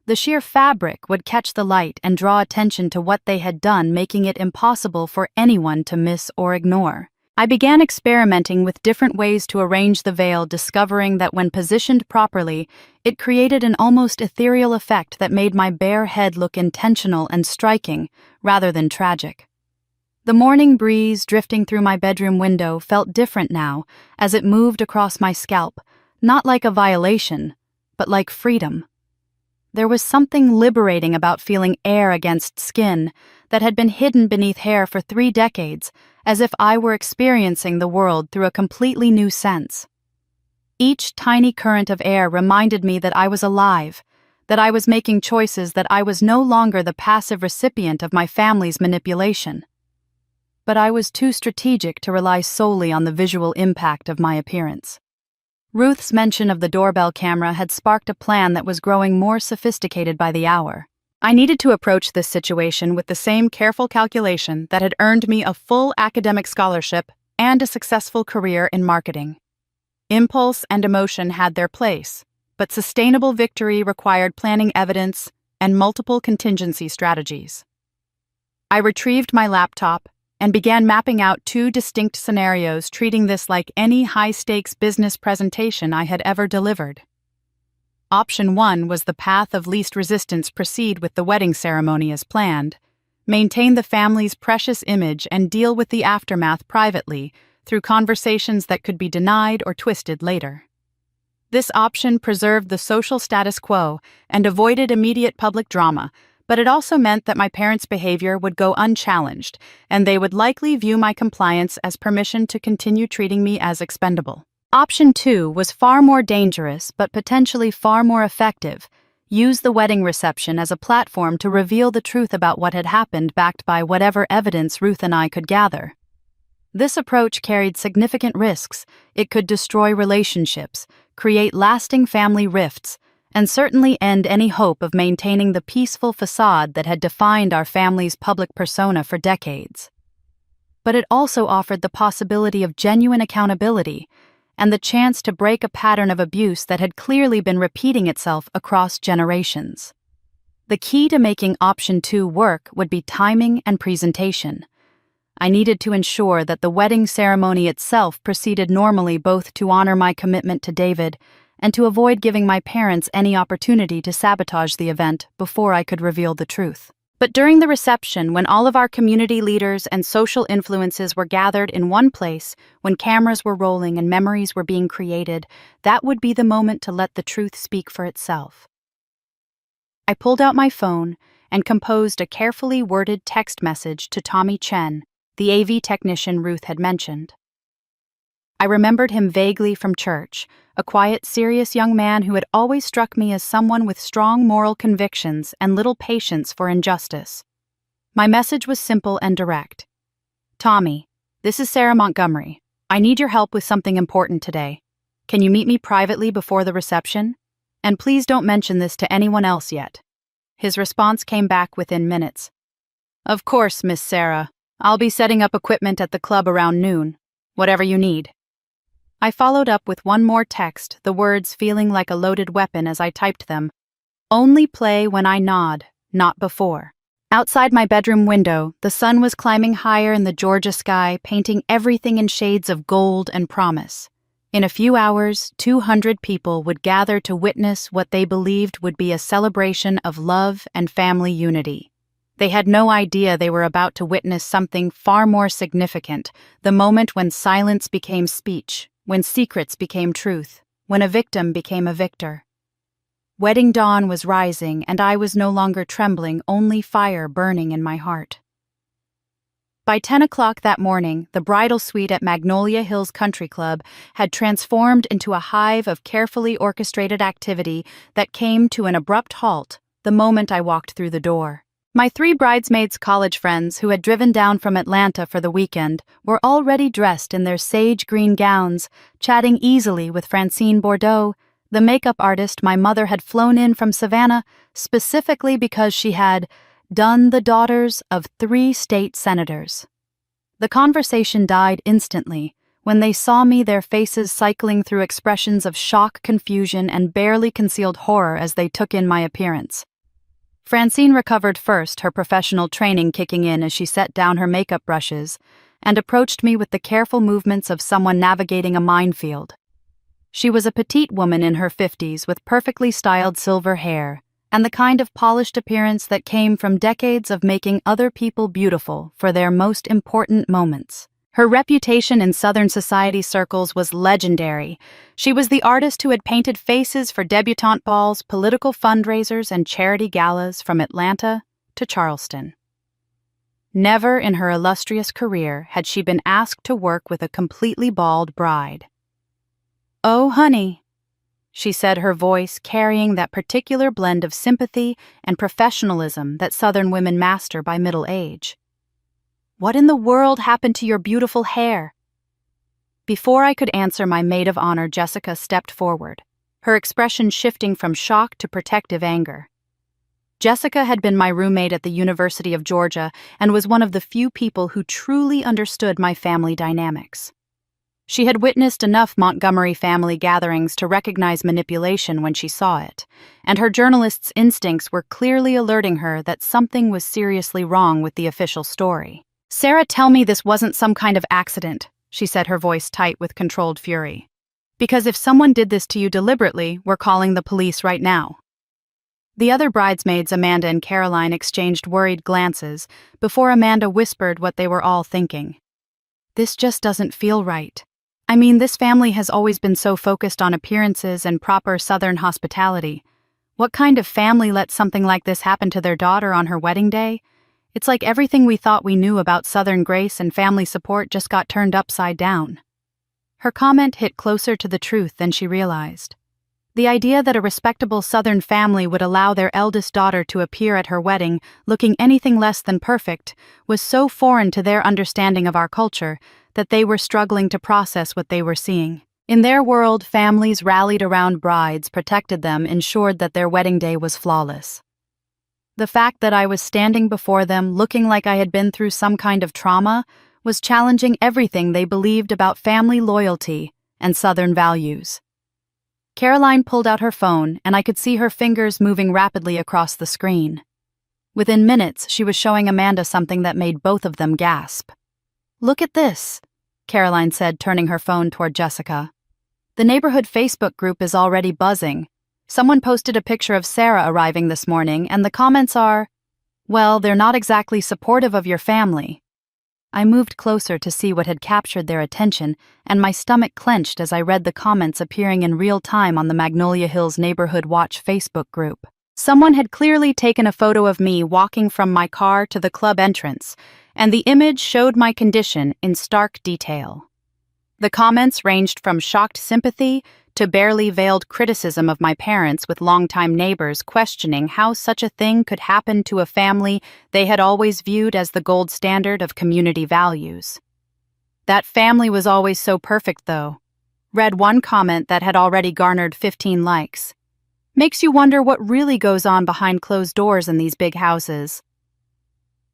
The sheer fabric would catch the light and draw attention to what they had done, making it impossible for anyone to miss or ignore. I began experimenting with different ways to arrange the veil, discovering that when positioned properly, it created an almost ethereal effect that made my bare head look intentional and striking, rather than tragic. The morning breeze drifting through my bedroom window felt different now, as it moved across my scalp, not like a violation, but like freedom. There was something liberating about feeling air against skin that had been hidden beneath hair for 3 decades, as if I were experiencing the world through a completely new sense. Each tiny current of air reminded me that I was alive, that I was making choices, that I was no longer the passive recipient of my family's manipulation. But I was too strategic to rely solely on the visual impact of my appearance. Ruth's mention of the doorbell camera had sparked a plan that was growing more sophisticated by the hour. I needed to approach this situation with the same careful calculation that had earned me a full academic scholarship and a successful career in marketing. Impulse and emotion had their place, but sustainable victory required planning evidence and multiple contingency strategies. I retrieved my laptop and began mapping out 2 distinct scenarios, treating this like any high-stakes business presentation I had ever delivered. Option 1 was the path of least resistance: proceed with the wedding ceremony as planned, maintain the family's precious image, and deal with the aftermath privately through conversations that could be denied or twisted later. This option preserved the social status quo and avoided immediate public drama, but it also meant that my parents' behavior would go unchallenged, and they would likely view my compliance as permission to continue treating me as expendable. Option 2 was far more dangerous, but potentially far more effective. Use the wedding reception as a platform to reveal the truth about what had happened, backed by whatever evidence Ruth and I could gather. This approach carried significant risks. It could destroy relationships, create lasting family rifts, and certainly end any hope of maintaining the peaceful facade that had defined our family's public persona for decades. But it also offered the possibility of genuine accountability and the chance to break a pattern of abuse that had clearly been repeating itself across generations. The key to making option 2 work would be timing and presentation. I needed to ensure that the wedding ceremony itself proceeded normally, both to honor my commitment to David and to avoid giving my parents any opportunity to sabotage the event before I could reveal the truth. But during the reception, when all of our community leaders and social influences were gathered in one place, when cameras were rolling and memories were being created, that would be the moment to let the truth speak for itself. I pulled out my phone and composed a carefully worded text message to Tommy Chen, the AV technician Ruth had mentioned. I remembered him vaguely from church, a quiet, serious young man who had always struck me as someone with strong moral convictions and little patience for injustice. My message was simple and direct. Tommy, this is Sarah Montgomery. I need your help with something important today. Can you meet me privately before the reception? And please don't mention this to anyone else yet. His response came back within minutes. Of course, Miss Sarah. I'll be setting up equipment at the club around noon. Whatever you need. I followed up with one more text, the words feeling like a loaded weapon as I typed them. Only play when I nod, not before. Outside my bedroom window, the sun was climbing higher in the Georgia sky, painting everything in shades of gold and promise. In a few hours, 200 people would gather to witness what they believed would be a celebration of love and family unity. They had no idea they were about to witness something far more significant, the moment when silence became speech, when secrets became truth, when a victim became a victor. Wedding dawn was rising, and I was no longer trembling, only fire burning in my heart. By 10 o'clock that morning, the bridal suite at Magnolia Hills Country Club had transformed into a hive of carefully orchestrated activity that came to an abrupt halt the moment I walked through the door. My 3 bridesmaids' college friends who had driven down from Atlanta for the weekend were already dressed in their sage green gowns, chatting easily with Francine Bordeaux, the makeup artist my mother had flown in from Savannah specifically because she had done the daughters of 3 state senators. The conversation died instantly. When they saw me, their faces cycling through expressions of shock, confusion, and barely concealed horror as they took in my appearance. Francine recovered first, her professional training kicking in as she set down her makeup brushes, and approached me with the careful movements of someone navigating a minefield. She was a petite woman in her 50s with perfectly styled silver hair, and the kind of polished appearance that came from decades of making other people beautiful for their most important moments. Her reputation in Southern society circles was legendary. She was the artist who had painted faces for debutante balls, political fundraisers, and charity galas from Atlanta to Charleston. Never in her illustrious career had she been asked to work with a completely bald bride. "Oh, honey," she said, her voice carrying that particular blend of sympathy and professionalism that Southern women master by middle age. "What in the world happened to your beautiful hair?" Before I could answer, my maid of honor, Jessica, stepped forward, her expression shifting from shock to protective anger. Jessica had been my roommate at the University of Georgia and was one of the few people who truly understood my family dynamics. She had witnessed enough Montgomery family gatherings to recognize manipulation when she saw it, and her journalist's instincts were clearly alerting her that something was seriously wrong with the official story. "Sarah, tell me this wasn't some kind of accident," she said, her voice tight with controlled fury. "Because if someone did this to you deliberately, we're calling the police right now." The other bridesmaids, Amanda and Caroline, exchanged worried glances before Amanda whispered what they were all thinking. "This just doesn't feel right. I mean, this family has always been so focused on appearances and proper Southern hospitality. What kind of family lets something like this happen to their daughter on her wedding day? It's like everything we thought we knew about Southern grace and family support just got turned upside down." Her comment hit closer to the truth than she realized. The idea that a respectable Southern family would allow their eldest daughter to appear at her wedding looking anything less than perfect was so foreign to their understanding of our culture that they were struggling to process what they were seeing. In their world, families rallied around brides, protected them, ensured that their wedding day was flawless. The fact that I was standing before them looking like I had been through some kind of trauma was challenging everything they believed about family loyalty and Southern values. Caroline pulled out her phone, and I could see her fingers moving rapidly across the screen. Within minutes, she was showing Amanda something that made both of them gasp. "Look at this," Caroline said, turning her phone toward Jessica. "The neighborhood Facebook group is already buzzing. Someone posted a picture of Sarah arriving this morning, and the comments are, 'Well, they're not exactly supportive of your family.'" I moved closer to see what had captured their attention, and my stomach clenched as I read the comments appearing in real time on the Magnolia Hills Neighborhood Watch Facebook group. Someone had clearly taken a photo of me walking from my car to the club entrance, and the image showed my condition in stark detail. The comments ranged from shocked sympathy to barely veiled criticism of my parents, with longtime neighbors questioning how such a thing could happen to a family they had always viewed as the gold standard of community values. "That family was always so perfect, though," read one comment that had already garnered 15 likes. "Makes you wonder what really goes on behind closed doors in these big houses."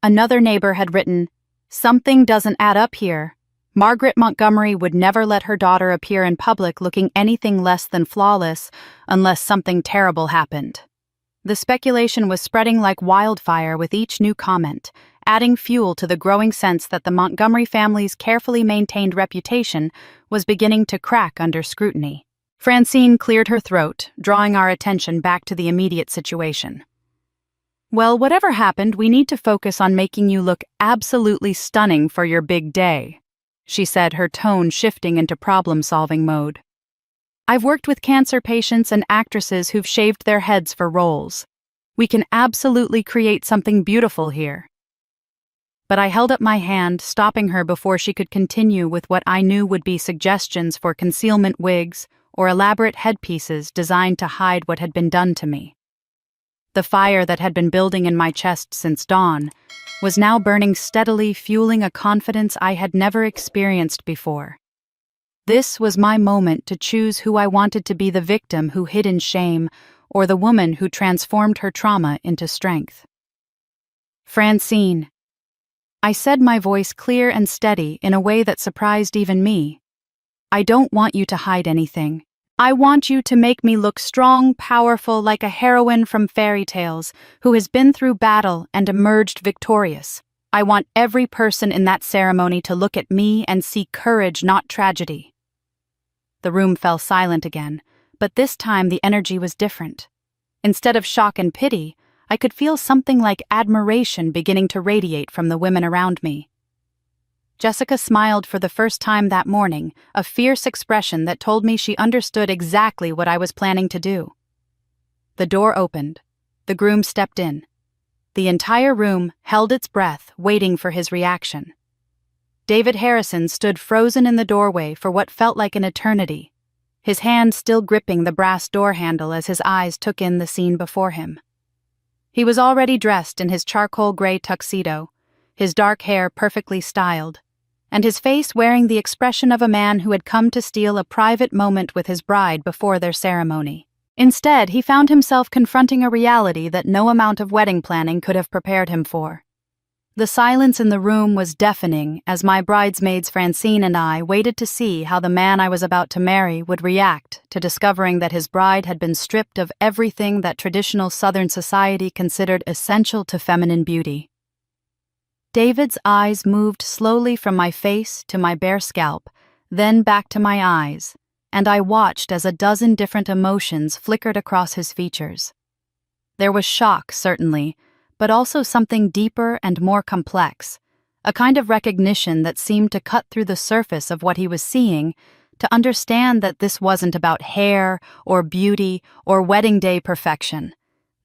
Another neighbor had written, "Something doesn't add up here. Margaret Montgomery would never let her daughter appear in public looking anything less than flawless unless something terrible happened." The speculation was spreading like wildfire with each new comment, adding fuel to the growing sense that the Montgomery family's carefully maintained reputation was beginning to crack under scrutiny. Francine cleared her throat, drawing our attention back to the immediate situation. "Well, whatever happened, we need to focus on making you look absolutely stunning for your big day," she said, her tone shifting into problem-solving mode. I've worked with cancer patients and actresses who've shaved their heads for roles. We can absolutely create something beautiful here. But I held up my hand, stopping her before she could continue with what I knew would be suggestions for concealment wigs or elaborate headpieces designed to hide what had been done to me. The fire that had been building in my chest since dawn was now burning steadily, fueling a confidence I had never experienced before. This was my moment to choose who I wanted to be: the victim who hid in shame, or the woman who transformed her trauma into strength. "Francine," I said, my voice clear and steady in a way that surprised even me. "I don't want you to hide anything. I want you to make me look strong, powerful, like a heroine from fairy tales who has been through battle and emerged victorious. I want every person in that ceremony to look at me and see courage, not tragedy." The room fell silent again, but this time the energy was different. Instead of shock and pity, I could feel something like admiration beginning to radiate from the women around me. Jessica smiled for the first time that morning, a fierce expression that told me she understood exactly what I was planning to do. The door opened. The groom stepped in. The entire room held its breath, waiting for his reaction. David Harrison stood frozen in the doorway for what felt like an eternity, his hand still gripping the brass door handle as his eyes took in the scene before him. He was already dressed in his charcoal gray tuxedo, his dark hair perfectly styled, and his face wearing the expression of a man who had come to steal a private moment with his bride before their ceremony. Instead, he found himself confronting a reality that no amount of wedding planning could have prepared him for. The silence in the room was deafening as my bridesmaids Francine and I waited to see how the man I was about to marry would react to discovering that his bride had been stripped of everything that traditional Southern society considered essential to feminine beauty. David's eyes moved slowly from my face to my bare scalp, then back to my eyes, and I watched as a dozen different emotions flickered across his features. There was shock, certainly, but also something deeper and more complex, a kind of recognition that seemed to cut through the surface of what he was seeing, to understand that this wasn't about hair or beauty or wedding day perfection.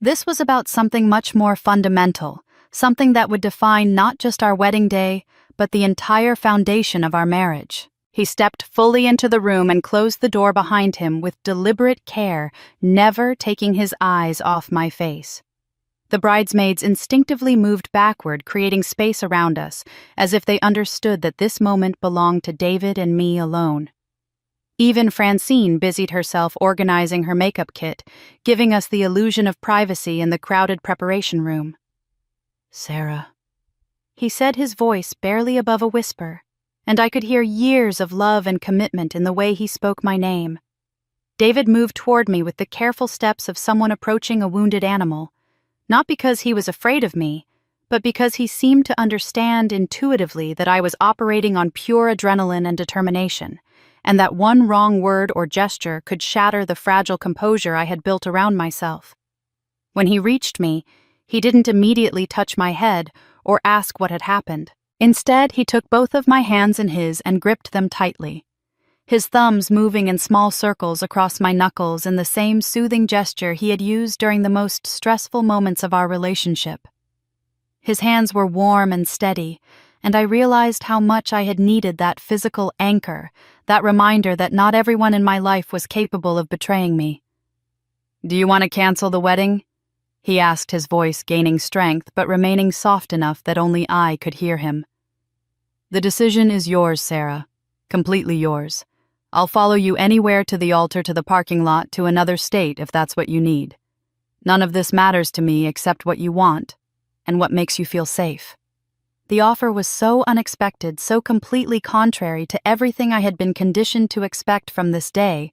This was about something much more fundamental, something that would define not just our wedding day, but the entire foundation of our marriage. He stepped fully into the room and closed the door behind him with deliberate care, never taking his eyes off my face. The bridesmaids instinctively moved backward, creating space around us, as if they understood that this moment belonged to David and me alone. Even Francine busied herself organizing her makeup kit, giving us the illusion of privacy in the crowded preparation room. "Sarah," he said, his voice barely above a whisper, and I could hear years of love and commitment in the way he spoke my name. David moved toward me with the careful steps of someone approaching a wounded animal, not because he was afraid of me, but because he seemed to understand intuitively that I was operating on pure adrenaline and determination, and that one wrong word or gesture could shatter the fragile composure I had built around myself. When he reached me, he didn't immediately touch my head or ask what had happened. Instead, he took both of my hands in his and gripped them tightly, his thumbs moving in small circles across my knuckles in the same soothing gesture he had used during the most stressful moments of our relationship. His hands were warm and steady, and I realized how much I had needed that physical anchor, that reminder that not everyone in my life was capable of betraying me. "Do you want to cancel the wedding?" he asked, his voice gaining strength but remaining soft enough that only I could hear him. "The decision is yours, Sarah. Completely yours. I'll follow you anywhere, to the altar, to the parking lot, to another state if that's what you need. None of this matters to me except what you want and what makes you feel safe." The offer was so unexpected, so completely contrary to everything I had been conditioned to expect from this day,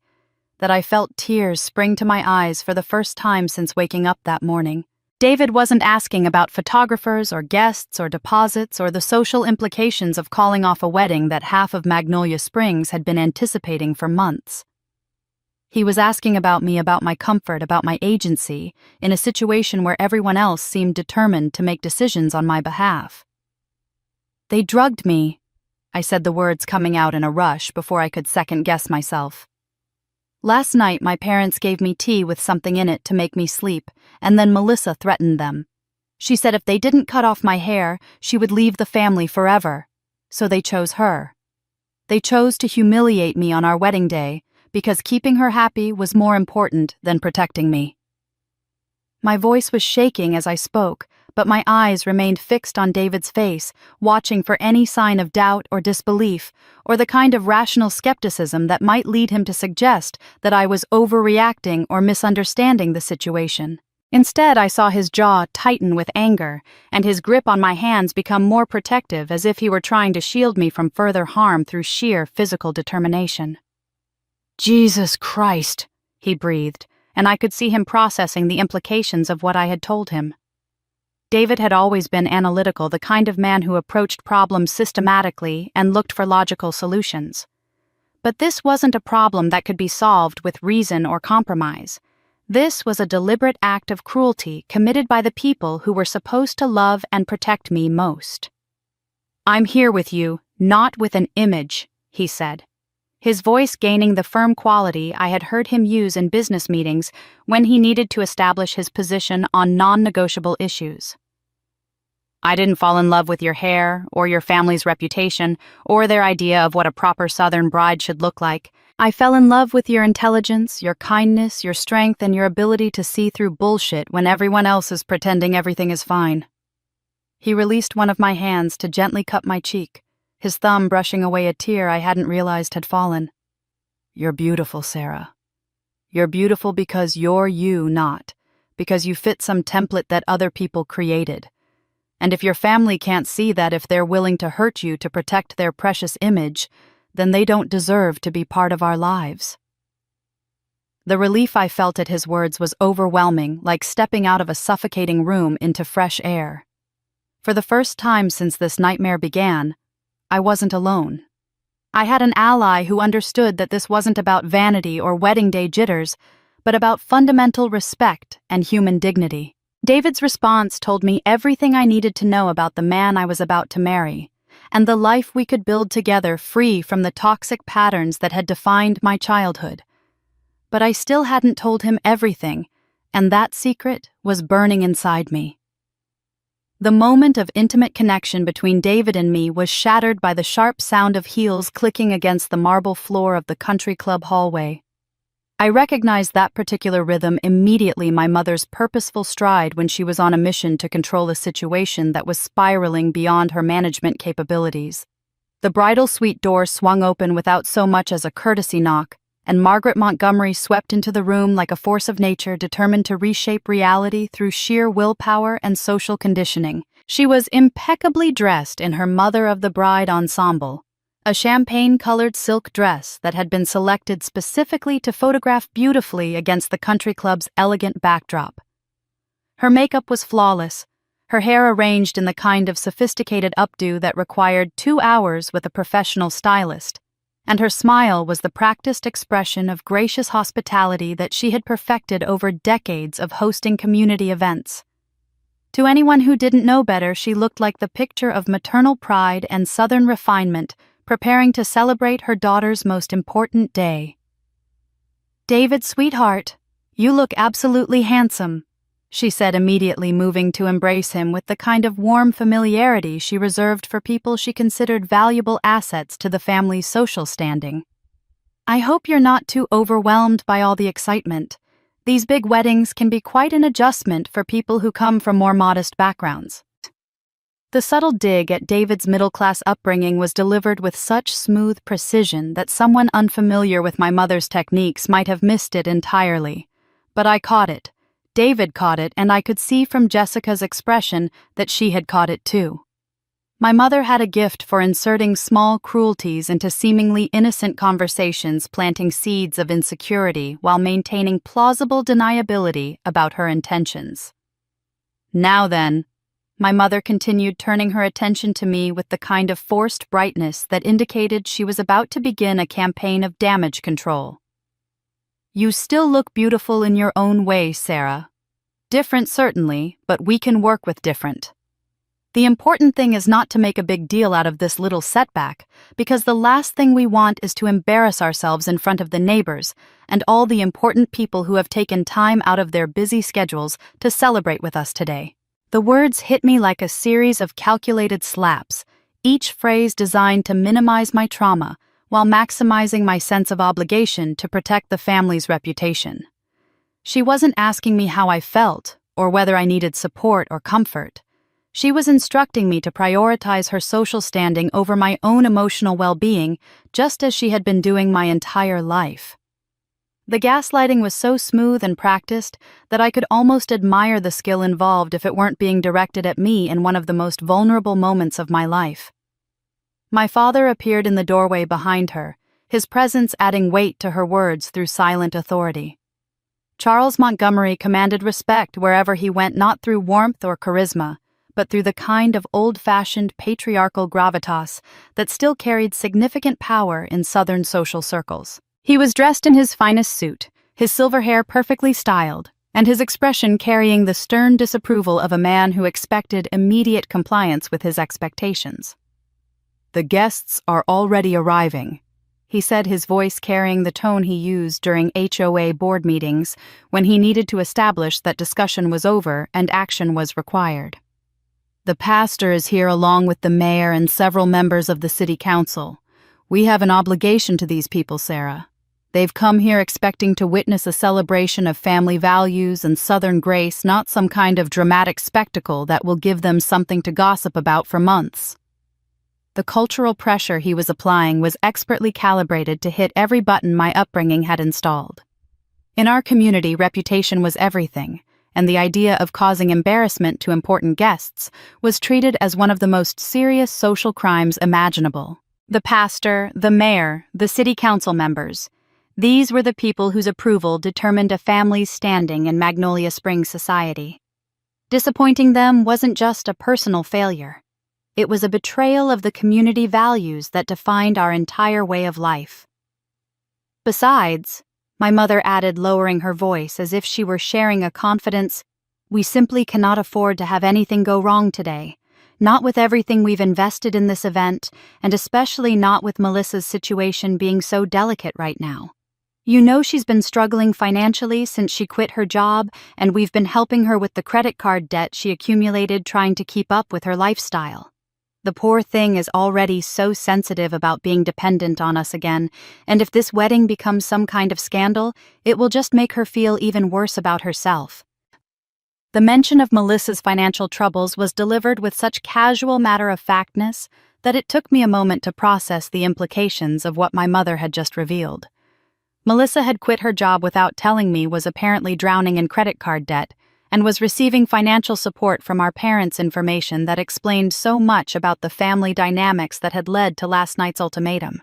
that I felt tears spring to my eyes for the first time since waking up that morning. David wasn't asking about photographers or guests or deposits or the social implications of calling off a wedding that half of Magnolia Springs had been anticipating for months. He was asking about me, about my comfort, about my agency, in a situation where everyone else seemed determined to make decisions on my behalf. "They drugged me," I said, the words coming out in a rush before I could second-guess myself. Last night my parents gave me tea with something in it to make me sleep, and then Melissa threatened them. She said if they didn't cut off my hair, she would leave the family forever. So they chose her. They chose to humiliate me on our wedding day because keeping her happy was more important than protecting me. My voice was shaking as I spoke, but my eyes remained fixed on David's face, watching for any sign of doubt or disbelief, or the kind of rational skepticism that might lead him to suggest that I was overreacting or misunderstanding the situation. Instead, I saw his jaw tighten with anger, and his grip on my hands become more protective, as if he were trying to shield me from further harm through sheer physical determination. "Jesus Christ," he breathed, and I could see him processing the implications of what I had told him. David had always been analytical, the kind of man who approached problems systematically and looked for logical solutions. But this wasn't a problem that could be solved with reason or compromise. This was a deliberate act of cruelty committed by the people who were supposed to love and protect me most. "I'm here with you, not with an image," he said, his voice gaining the firm quality I had heard him use in business meetings when he needed to establish his position on non-negotiable issues. "I didn't fall in love with your hair, or your family's reputation, or their idea of what a proper Southern bride should look like. I fell in love with your intelligence, your kindness, your strength, and your ability to see through bullshit when everyone else is pretending everything is fine." He released one of my hands to gently cup my cheek, his thumb brushing away a tear I hadn't realized had fallen. "You're beautiful, Sarah. You're beautiful because you're you, not because you fit some template that other people created. And if your family can't see that, if they're willing to hurt you to protect their precious image, then they don't deserve to be part of our lives." The relief I felt at his words was overwhelming, like stepping out of a suffocating room into fresh air. For the first time since this nightmare began, I wasn't alone. I had an ally who understood that this wasn't about vanity or wedding day jitters, but about fundamental respect and human dignity. David's response told me everything I needed to know about the man I was about to marry, and the life we could build together free from the toxic patterns that had defined my childhood. But I still hadn't told him everything, and that secret was burning inside me. The moment of intimate connection between David and me was shattered by the sharp sound of heels clicking against the marble floor of the country club hallway. I recognized that particular rhythm immediately, my mother's purposeful stride when she was on a mission to control a situation that was spiraling beyond her management capabilities. The bridal suite door swung open without so much as a courtesy knock, and Margaret Montgomery swept into the room like a force of nature determined to reshape reality through sheer willpower and social conditioning. She was impeccably dressed in her Mother of the Bride ensemble, a champagne-colored silk dress that had been selected specifically to photograph beautifully against the country club's elegant backdrop. Her makeup was flawless, her hair arranged in the kind of sophisticated updo that required 2 hours with a professional stylist, and her smile was the practiced expression of gracious hospitality that she had perfected over decades of hosting community events. To anyone who didn't know better, she looked like the picture of maternal pride and Southern refinement, preparing to celebrate her daughter's most important day. "David, sweetheart, you look absolutely handsome," she said, immediately moving to embrace him with the kind of warm familiarity she reserved for people she considered valuable assets to the family's social standing. "I hope you're not too overwhelmed by all the excitement. These big weddings can be quite an adjustment for people who come from more modest backgrounds." The subtle dig at David's middle-class upbringing was delivered with such smooth precision that someone unfamiliar with my mother's techniques might have missed it entirely. But I caught it. David caught it, and I could see from Jessica's expression that she had caught it too. My mother had a gift for inserting small cruelties into seemingly innocent conversations, planting seeds of insecurity while maintaining plausible deniability about her intentions. "Now then," my mother continued, turning her attention to me with the kind of forced brightness that indicated she was about to begin a campaign of damage control. "You still look beautiful in your own way, Sarah. Different, certainly, but we can work with different. The important thing is not to make a big deal out of this little setback, because the last thing we want is to embarrass ourselves in front of the neighbors and all the important people who have taken time out of their busy schedules to celebrate with us today. The words hit me like a series of calculated slaps, each phrase designed to minimize my trauma while maximizing my sense of obligation to protect the family's reputation. She wasn't asking me how I felt or whether I needed support or comfort. She was instructing me to prioritize her social standing over my own emotional well-being, just as she had been doing my entire life. The gaslighting was so smooth and practiced that I could almost admire the skill involved if it weren't being directed at me in one of the most vulnerable moments of my life. My father appeared in the doorway behind her, his presence adding weight to her words through silent authority. Charles Montgomery commanded respect wherever he went, not through warmth or charisma, but through the kind of old-fashioned patriarchal gravitas that still carried significant power in Southern social circles. He was dressed in his finest suit, his silver hair perfectly styled, and his expression carrying the stern disapproval of a man who expected immediate compliance with his expectations. "The guests are already arriving," he said, his voice carrying the tone he used during HOA board meetings when he needed to establish that discussion was over and action was required. "The pastor is here along with the mayor and several members of the city council. We have an obligation to these people, Sarah. They've come here expecting to witness a celebration of family values and Southern grace, not some kind of dramatic spectacle that will give them something to gossip about for months." The cultural pressure he was applying was expertly calibrated to hit every button my upbringing had installed. In our community, reputation was everything, and the idea of causing embarrassment to important guests was treated as one of the most serious social crimes imaginable. The pastor, the mayor, the city council members, these were the people whose approval determined a family's standing in Magnolia Springs society. Disappointing them wasn't just a personal failure. It was a betrayal of the community values that defined our entire way of life. Besides, my mother added, lowering her voice as if she were sharing a confidence, "We simply cannot afford to have anything go wrong today, not with everything we've invested in this event, and especially not with Melissa's situation being so delicate right now. You know she's been struggling financially since she quit her job, and we've been helping her with the credit card debt she accumulated trying to keep up with her lifestyle. The poor thing is already so sensitive about being dependent on us again, and if this wedding becomes some kind of scandal, it will just make her feel even worse about herself." The mention of Melissa's financial troubles was delivered with such casual matter-of-factness that it took me a moment to process the implications of what my mother had just revealed. Melissa had quit her job without telling me, was apparently drowning in credit card debt, and was receiving financial support from our parents' information that explained so much about the family dynamics that had led to last night's ultimatum.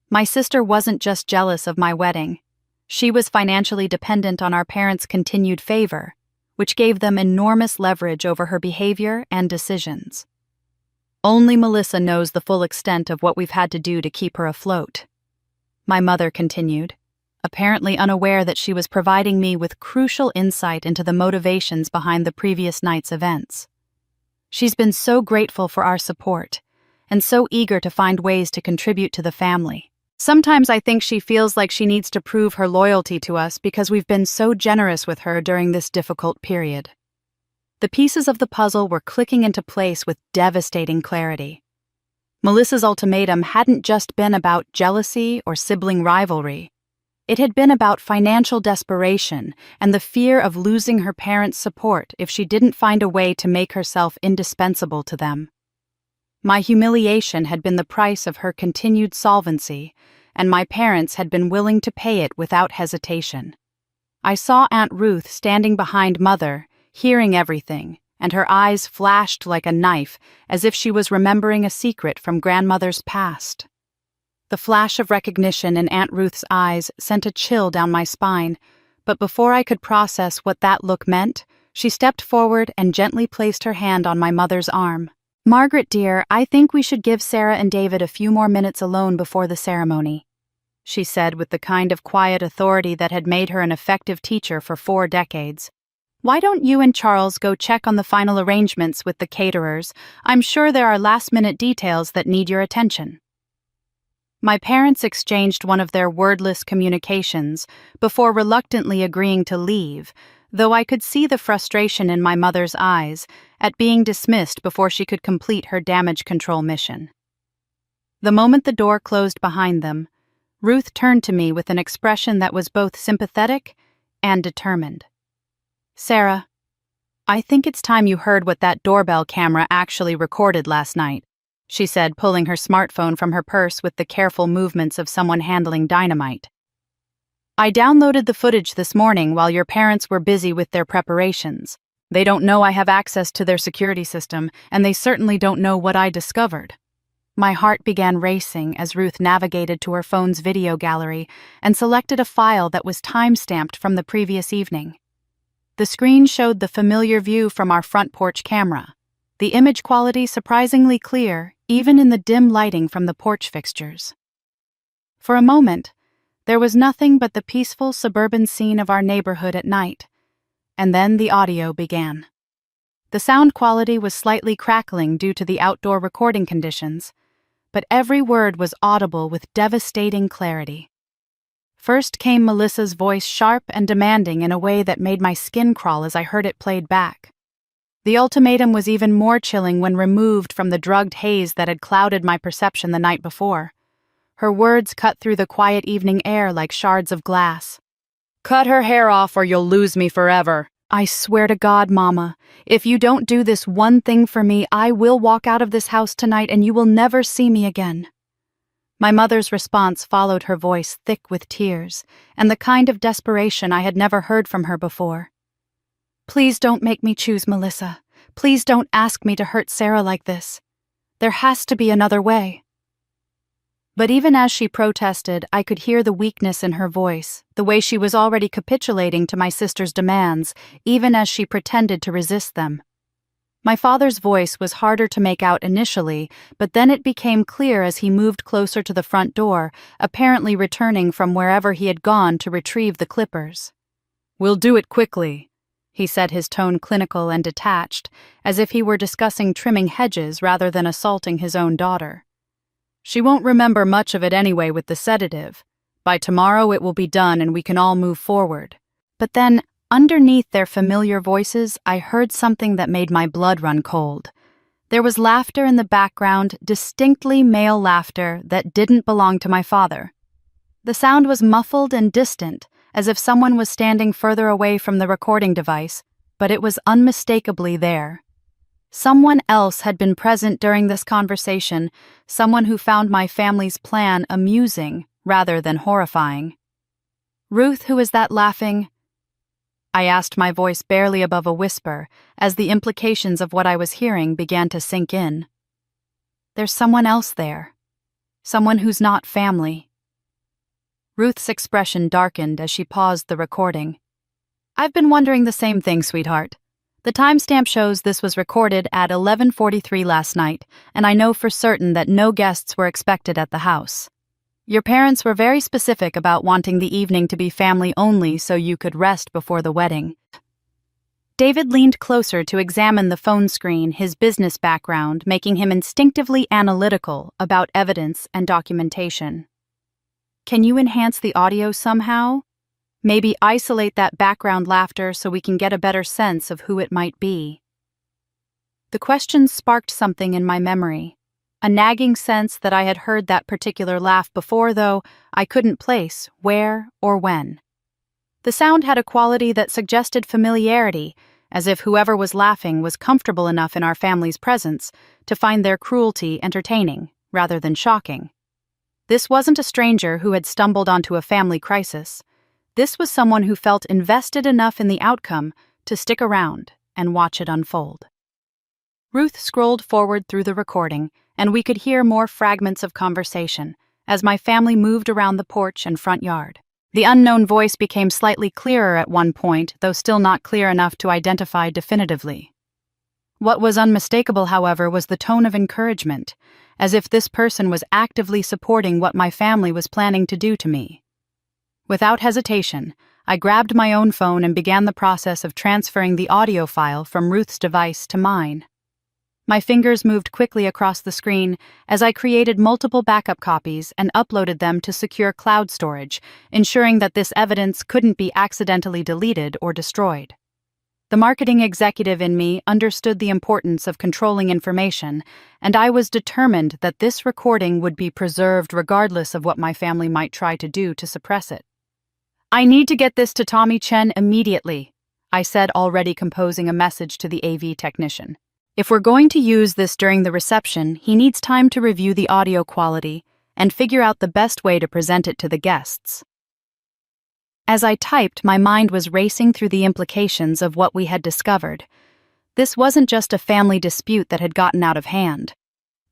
My sister wasn't just jealous of my wedding. She was financially dependent on our parents' continued favor, which gave them enormous leverage over her behavior and decisions. "Only Melissa knows the full extent of what we've had to do to keep her afloat," my mother continued, apparently unaware that she was providing me with crucial insight into the motivations behind the previous night's events. "She's been so grateful for our support, and so eager to find ways to contribute to the family. Sometimes I think she feels like she needs to prove her loyalty to us because we've been so generous with her during this difficult period." The pieces of the puzzle were clicking into place with devastating clarity. Melissa's ultimatum hadn't just been about jealousy or sibling rivalry. It had been about financial desperation and the fear of losing her parents' support if she didn't find a way to make herself indispensable to them. My humiliation had been the price of her continued solvency, and my parents had been willing to pay it without hesitation. I saw Aunt Ruth standing behind Mother, hearing everything, and her eyes flashed like a knife as if she was remembering a secret from grandmother's past. The flash of recognition in Aunt Ruth's eyes sent a chill down my spine, but before I could process what that look meant, she stepped forward and gently placed her hand on my mother's arm. "Margaret, dear, I think we should give Sarah and David a few more minutes alone before the ceremony," she said with the kind of quiet authority that had made her an effective teacher for 4 decades. Why don't you and Charles go check on the final arrangements with the caterers? I'm sure there are last-minute details that need your attention." My parents exchanged one of their wordless communications before reluctantly agreeing to leave, though I could see the frustration in my mother's eyes at being dismissed before she could complete her damage control mission. The moment the door closed behind them, Ruth turned to me with an expression that was both sympathetic and determined. "Sarah, I think it's time you heard what that doorbell camera actually recorded last night," she said, pulling her smartphone from her purse with the careful movements of someone handling dynamite. "I downloaded the footage this morning while your parents were busy with their preparations. They don't know I have access to their security system, and they certainly don't know what I discovered." My heart began racing as Ruth navigated to her phone's video gallery and selected a file that was time-stamped from the previous evening. The screen showed the familiar view from our front porch camera, the image quality surprisingly clear even in the dim lighting from the porch fixtures. For a moment, there was nothing but the peaceful suburban scene of our neighborhood at night, and then the audio began. The sound quality was slightly crackling due to the outdoor recording conditions, but every word was audible with devastating clarity. First came Melissa's voice, sharp and demanding in a way that made my skin crawl as I heard it played back. The ultimatum was even more chilling when removed from the drugged haze that had clouded my perception the night before. Her words cut through the quiet evening air like shards of glass. "Cut her hair off or you'll lose me forever. I swear to God, Mama, if you don't do this one thing for me, I will walk out of this house tonight and you will never see me again." My mother's response followed her voice thick with tears and the kind of desperation I had never heard from her before. "Please don't make me choose, Melissa. Please don't ask me to hurt Sarah like this. There has to be another way." But even as she protested, I could hear the weakness in her voice, the way she was already capitulating to my sister's demands, even as she pretended to resist them. My father's voice was harder to make out initially, but then it became clear as he moved closer to the front door, apparently returning from wherever he had gone to retrieve the clippers. "We'll do it quickly," he said, his tone clinical and detached, as if he were discussing trimming hedges rather than assaulting his own daughter. "She won't remember much of it anyway with the sedative. By tomorrow it will be done and we can all move forward." But then, underneath their familiar voices, I heard something that made my blood run cold. There was laughter in the background, distinctly male laughter that didn't belong to my father. The sound was muffled and distant, as if someone was standing further away from the recording device, but it was unmistakably there. Someone else had been present during this conversation, someone who found my family's plan amusing rather than horrifying. "Ruth, who is that laughing?" I asked, my voice barely above a whisper, as the implications of what I was hearing began to sink in. "There's someone else there. Someone who's not family." Ruth's expression darkened as she paused the recording. "I've been wondering the same thing, sweetheart. The timestamp shows this was recorded at 11:43 last night, and I know for certain that no guests were expected at the house. Your parents were very specific about wanting the evening to be family only so you could rest before the wedding." David leaned closer to examine the phone screen, his business background making him instinctively analytical about evidence and documentation. "Can you enhance the audio somehow? Maybe isolate that background laughter so we can get a better sense of who it might be." The question sparked something in my memory. A nagging sense that I had heard that particular laugh before, though I couldn't place where or when. The sound had a quality that suggested familiarity, as if whoever was laughing was comfortable enough in our family's presence to find their cruelty entertaining, rather than shocking. This wasn't a stranger who had stumbled onto a family crisis. This was someone who felt invested enough in the outcome to stick around and watch it unfold. Ruth scrolled forward through the recording, and we could hear more fragments of conversation as my family moved around the porch and front yard. The unknown voice became slightly clearer at one point, though still not clear enough to identify definitively. What was unmistakable, however, was the tone of encouragement, as if this person was actively supporting what my family was planning to do to me. Without hesitation, I grabbed my own phone and began the process of transferring the audio file from Ruth's device to mine. My fingers moved quickly across the screen as I created multiple backup copies and uploaded them to secure cloud storage, ensuring that this evidence couldn't be accidentally deleted or destroyed. The marketing executive in me understood the importance of controlling information, and I was determined that this recording would be preserved regardless of what my family might try to do to suppress it. "I need to get this to Tommy Chen immediately," I said, already composing a message to the AV technician. "If we're going to use this during the reception, he needs time to review the audio quality and figure out the best way to present it to the guests." As I typed, my mind was racing through the implications of what we had discovered. This wasn't just a family dispute that had gotten out of hand.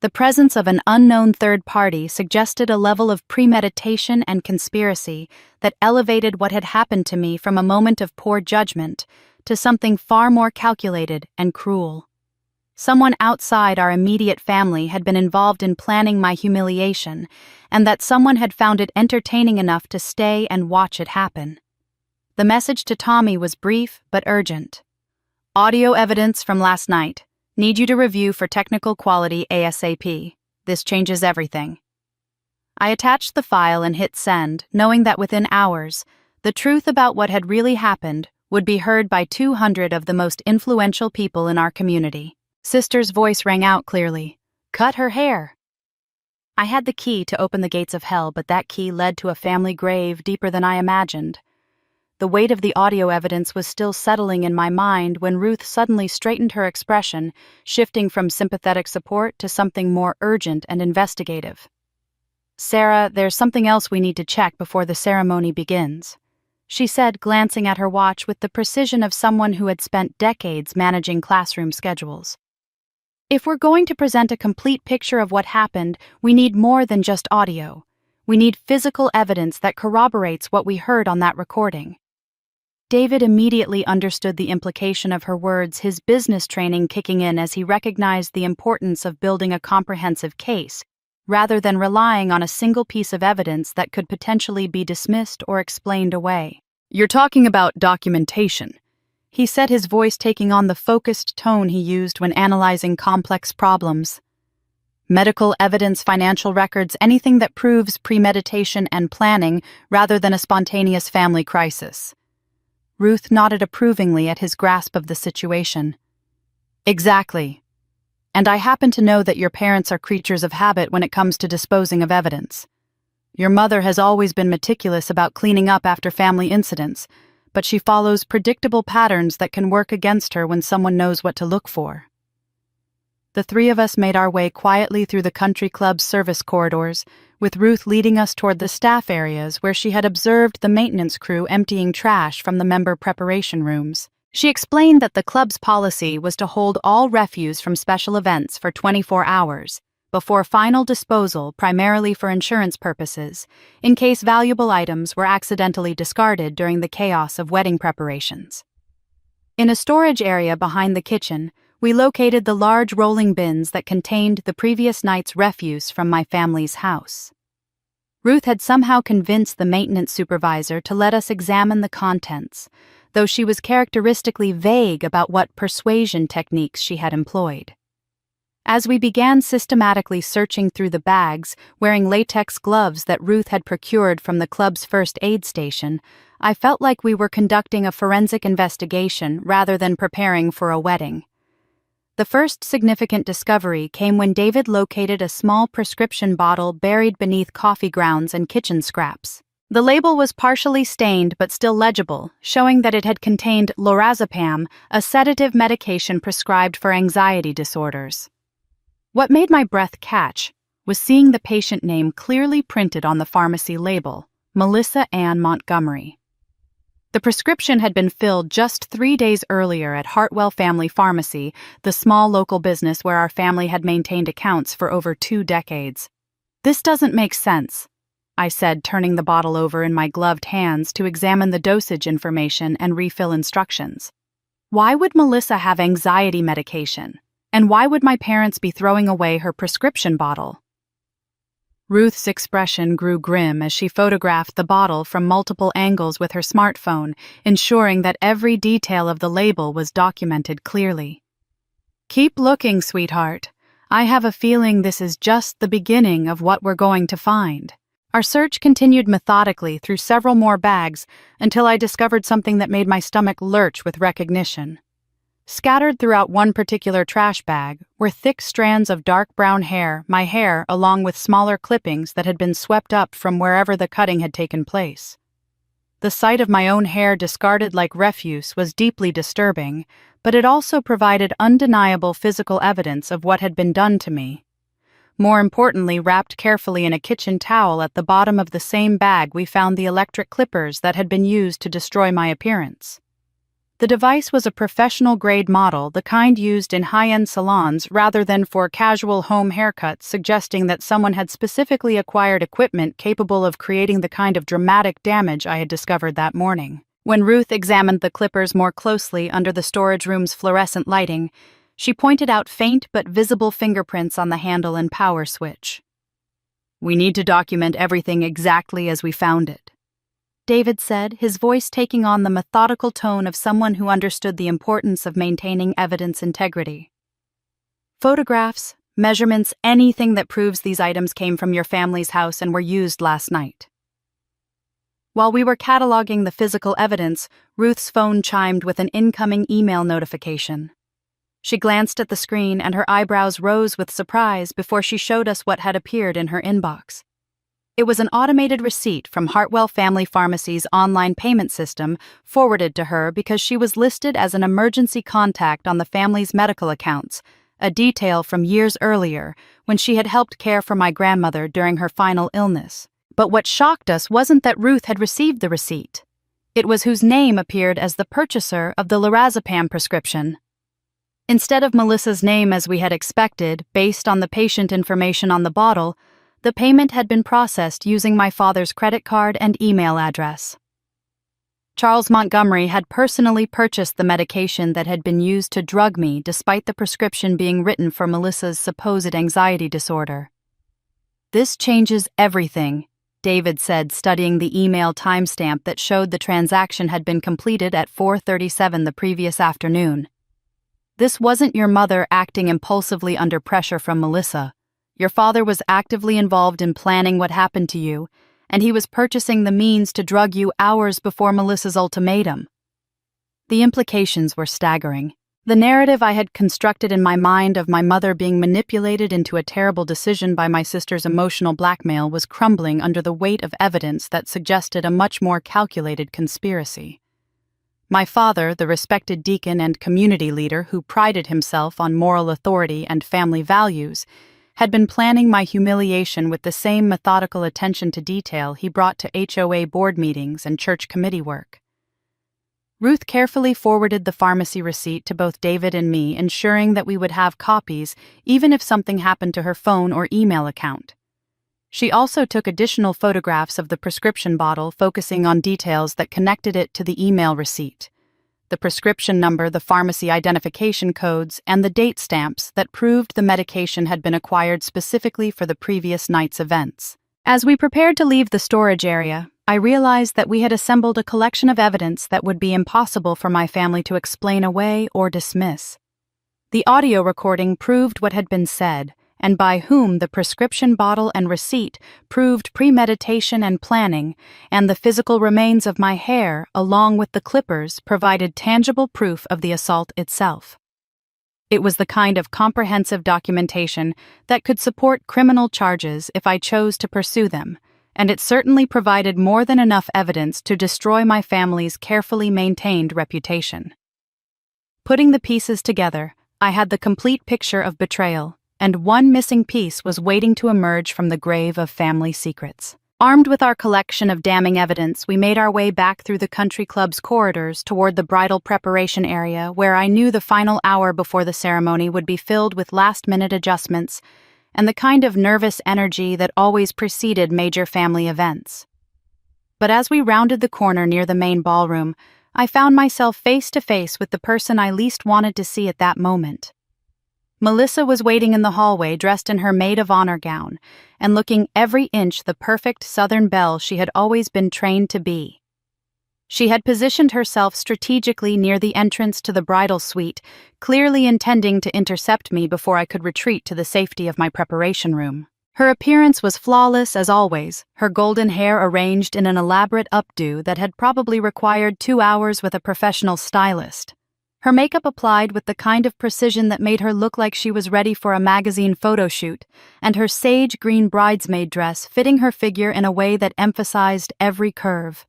The presence of an unknown third party suggested a level of premeditation and conspiracy that elevated what had happened to me from a moment of poor judgment to something far more calculated and cruel. Someone outside our immediate family had been involved in planning my humiliation, and that someone had found it entertaining enough to stay and watch it happen. The message to Tommy was brief but urgent. "Audio evidence from last night. Need you to review for technical quality ASAP. This changes everything." I attached the file and hit send, knowing that within hours, the truth about what had really happened would be heard by 200 of the most influential people in our community. Sister's voice rang out clearly. "Cut her hair." I had the key to open the gates of hell, but that key led to a family grave deeper than I imagined. The weight of the audio evidence was still settling in my mind when Ruth suddenly straightened her expression, shifting from sympathetic support to something more urgent and investigative. "Sarah, there's something else we need to check before the ceremony begins," she said, glancing at her watch with the precision of someone who had spent decades managing classroom schedules. "If we're going to present a complete picture of what happened, we need more than just audio. We need physical evidence that corroborates what we heard on that recording." David immediately understood the implication of her words, his business training kicking in as he recognized the importance of building a comprehensive case, rather than relying on a single piece of evidence that could potentially be dismissed or explained away. "You're talking about documentation," he said, his voice taking on the focused tone he used when analyzing complex problems. "Medical evidence, financial records, anything that proves premeditation and planning rather than a spontaneous family crisis." Ruth nodded approvingly at his grasp of the situation. "Exactly. And I happen to know that your parents are creatures of habit when it comes to disposing of evidence. Your mother has always been meticulous about cleaning up after family incidents, but she follows predictable patterns that can work against her when someone knows what to look for." The three of us made our way quietly through the country club's service corridors, with Ruth leading us toward the staff areas where she had observed the maintenance crew emptying trash from the member preparation rooms. She explained that the club's policy was to hold all refuse from special events for 24 hours, before final disposal primarily for insurance purposes, in case valuable items were accidentally discarded during the chaos of wedding preparations. In a storage area behind the kitchen, we located the large rolling bins that contained the previous night's refuse from my family's house. Ruth had somehow convinced the maintenance supervisor to let us examine the contents, though she was characteristically vague about what persuasion techniques she had employed. As we began systematically searching through the bags, wearing latex gloves that Ruth had procured from the club's first aid station, I felt like we were conducting a forensic investigation rather than preparing for a wedding. The first significant discovery came when David located a small prescription bottle buried beneath coffee grounds and kitchen scraps. The label was partially stained but still legible, showing that it had contained lorazepam, a sedative medication prescribed for anxiety disorders. What made my breath catch was seeing the patient name clearly printed on the pharmacy label, Melissa Ann Montgomery. The prescription had been filled just 3 days earlier at Hartwell Family Pharmacy, the small local business where our family had maintained accounts for over 2 decades. "This doesn't make sense," I said, turning the bottle over in my gloved hands to examine the dosage information and refill instructions. "Why would Melissa have anxiety medication? And why would my parents be throwing away her prescription bottle?" Ruth's expression grew grim as she photographed the bottle from multiple angles with her smartphone, ensuring that every detail of the label was documented clearly. "Keep looking, sweetheart. I have a feeling this is just the beginning of what we're going to find." Our search continued methodically through several more bags until I discovered something that made my stomach lurch with recognition. Scattered throughout one particular trash bag were thick strands of dark brown hair, my hair, along with smaller clippings that had been swept up from wherever the cutting had taken place. The sight of my own hair discarded like refuse was deeply disturbing, but it also provided undeniable physical evidence of what had been done to me. More importantly, wrapped carefully in a kitchen towel at the bottom of the same bag, we found the electric clippers that had been used to destroy my appearance. The device was a professional-grade model, the kind used in high-end salons rather than for casual home haircuts, suggesting that someone had specifically acquired equipment capable of creating the kind of dramatic damage I had discovered that morning. When Ruth examined the clippers more closely under the storage room's fluorescent lighting, she pointed out faint but visible fingerprints on the handle and power switch. "We need to document everything exactly as we found it," David said, his voice taking on the methodical tone of someone who understood the importance of maintaining evidence integrity. "Photographs, measurements, anything that proves these items came from your family's house and were used last night." While we were cataloging the physical evidence, Ruth's phone chimed with an incoming email notification. She glanced at the screen and her eyebrows rose with surprise before she showed us what had appeared in her inbox. It was an automated receipt from Hartwell Family Pharmacy's online payment system forwarded to her because she was listed as an emergency contact on the family's medical accounts, a detail from years earlier when she had helped care for my grandmother during her final illness. But what shocked us wasn't that Ruth had received the receipt. It was whose name appeared as the purchaser of the lorazepam prescription. Instead of Melissa's name as we had expected, based on the patient information on the bottle, the payment had been processed using my father's credit card and email address. Charles Montgomery had personally purchased the medication that had been used to drug me despite the prescription being written for Melissa's supposed anxiety disorder. "This changes everything," David said, studying the email timestamp that showed the transaction had been completed at 4:37 the previous afternoon. "This wasn't your mother acting impulsively under pressure from Melissa. Your father was actively involved in planning what happened to you, and he was purchasing the means to drug you hours before Melissa's ultimatum." The implications were staggering. The narrative I had constructed in my mind of my mother being manipulated into a terrible decision by my sister's emotional blackmail was crumbling under the weight of evidence that suggested a much more calculated conspiracy. My father, the respected deacon and community leader who prided himself on moral authority and family values, had been planning my humiliation with the same methodical attention to detail he brought to HOA board meetings and church committee work. Ruth carefully forwarded the pharmacy receipt to both David and me, ensuring that we would have copies even if something happened to her phone or email account. She also took additional photographs of the prescription bottle, focusing on details that connected it to the email receipt: the prescription number, the pharmacy identification codes, and the date stamps that proved the medication had been acquired specifically for the previous night's events. As we prepared to leave the storage area, I realized that we had assembled a collection of evidence that would be impossible for my family to explain away or dismiss. The audio recording proved what had been said, and by whom the prescription bottle and receipt proved premeditation and planning, and the physical remains of my hair, along with the clippers, provided tangible proof of the assault itself. It was the kind of comprehensive documentation that could support criminal charges if I chose to pursue them, and it certainly provided more than enough evidence to destroy my family's carefully maintained reputation. Putting the pieces together, I had the complete picture of betrayal, and one missing piece was waiting to emerge from the grave of family secrets. Armed with our collection of damning evidence, we made our way back through the country club's corridors toward the bridal preparation area, where I knew the final hour before the ceremony would be filled with last-minute adjustments and the kind of nervous energy that always preceded major family events. But as we rounded the corner near the main ballroom, I found myself face to face with the person I least wanted to see at that moment. Melissa was waiting in the hallway dressed in her maid of honor gown and looking every inch the perfect Southern belle she had always been trained to be. She had positioned herself strategically near the entrance to the bridal suite, clearly intending to intercept me before I could retreat to the safety of my preparation room. Her appearance was flawless as always, her golden hair arranged in an elaborate updo that had probably required 2 hours with a professional stylist. Her makeup applied with the kind of precision that made her look like she was ready for a magazine photo shoot, and her sage green bridesmaid dress fitting her figure in a way that emphasized every curve.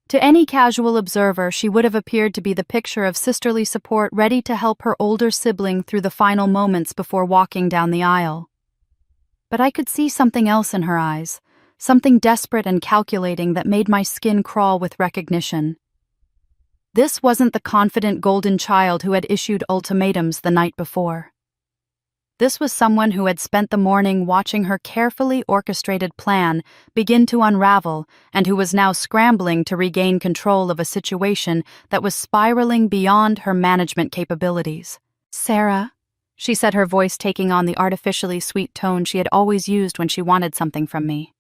To any casual observer, she would have appeared to be the picture of sisterly support ready to help her older sibling through the final moments before walking down the aisle. But I could see something else in her eyes, something desperate and calculating that made my skin crawl with recognition. This wasn't the confident golden child who had issued ultimatums the night before. This was someone who had spent the morning watching her carefully orchestrated plan begin to unravel and who was now scrambling to regain control of a situation that was spiraling beyond her management capabilities. "Sarah," she said, her voice taking on the artificially sweet tone she had always used when she wanted something from me.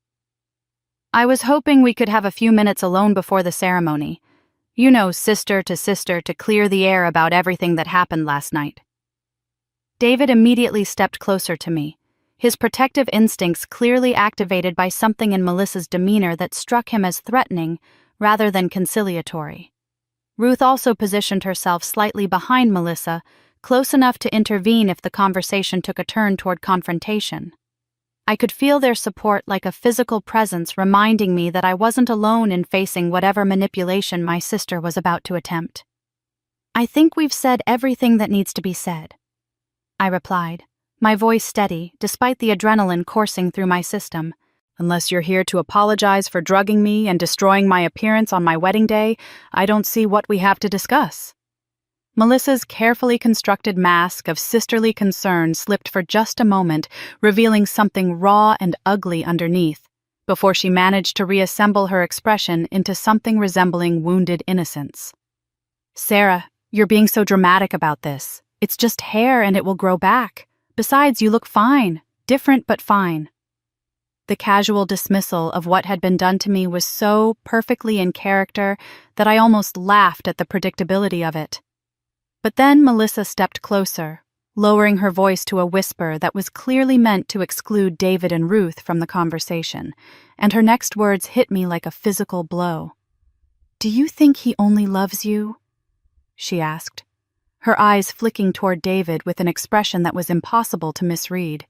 "I was hoping we could have a few minutes alone before the ceremony. You know, sister to clear the air about everything that happened last night." David immediately stepped closer to me, his protective instincts clearly activated by something in Melissa's demeanor that struck him as threatening rather than conciliatory. Ruth also positioned herself slightly behind Melissa, close enough to intervene if the conversation took a turn toward confrontation. I could feel their support like a physical presence reminding me that I wasn't alone in facing whatever manipulation my sister was about to attempt. "I think we've said everything that needs to be said," I replied, my voice steady despite the adrenaline coursing through my system. "Unless you're here to apologize for drugging me and destroying my appearance on my wedding day, I don't see what we have to discuss." Melissa's carefully constructed mask of sisterly concern slipped for just a moment, revealing something raw and ugly underneath, before she managed to reassemble her expression into something resembling wounded innocence. "Sarah, you're being so dramatic about this. It's just hair and it will grow back. Besides, you look fine. Different but fine." The casual dismissal of what had been done to me was so perfectly in character that I almost laughed at the predictability of it. But then Melissa stepped closer, lowering her voice to a whisper that was clearly meant to exclude David and Ruth from the conversation, and her next words hit me like a physical blow. "Do you think he only loves you?" she asked, her eyes flicking toward David with an expression that was impossible to misread.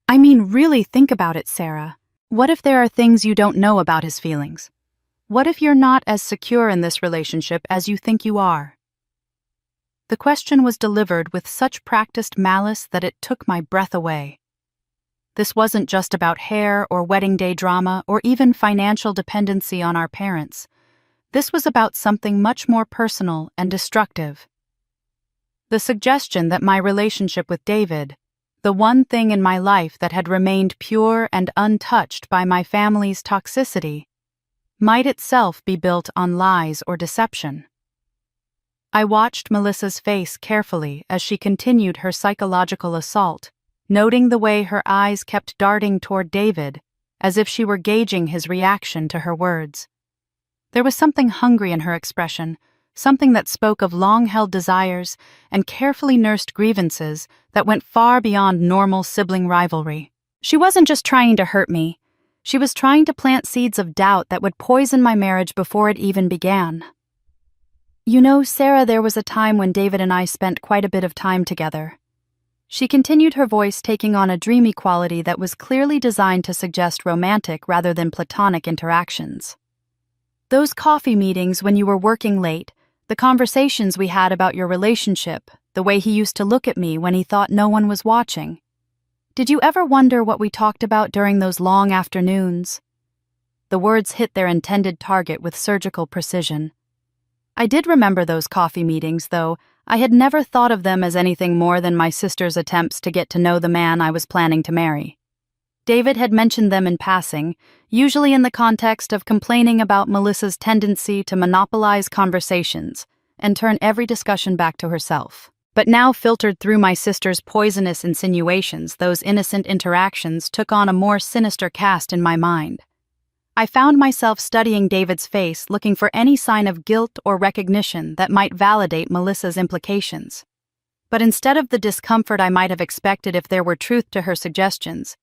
"I mean, really think about it, Sarah. What if there are things you don't know about his feelings? What if you're not as secure in this relationship as you think you are?" The question was delivered with such practiced malice that it took my breath away. This wasn't just about hair or wedding day drama or even financial dependency on our parents. This was about something much more personal and destructive. The suggestion that my relationship with David, the one thing in my life that had remained pure and untouched by my family's toxicity, might itself be built on lies or deception. I watched Melissa's face carefully as she continued her psychological assault, noting the way her eyes kept darting toward David, as if she were gauging his reaction to her words. There was something hungry in her expression, something that spoke of long-held desires and carefully nursed grievances that went far beyond normal sibling rivalry. She wasn't just trying to hurt me. She was trying to plant seeds of doubt that would poison my marriage before it even began. "You know, Sarah, there was a time when David and I spent quite a bit of time together." She continued, her voice taking on a dreamy quality that was clearly designed to suggest romantic rather than platonic interactions. "Those coffee meetings when you were working late, the conversations we had about your relationship, the way he used to look at me when he thought no one was watching. Did you ever wonder what we talked about during those long afternoons?" The words hit their intended target with surgical precision. I did remember those coffee meetings, though I had never thought of them as anything more than my sister's attempts to get to know the man I was planning to marry. David had mentioned them in passing, usually in the context of complaining about Melissa's tendency to monopolize conversations and turn every discussion back to herself. But now, filtered through my sister's poisonous insinuations, those innocent interactions took on a more sinister cast in my mind. I found myself studying David's face, looking for any sign of guilt or recognition that might validate Melissa's implications. But instead of the discomfort I might have expected if there were truth to her suggestions,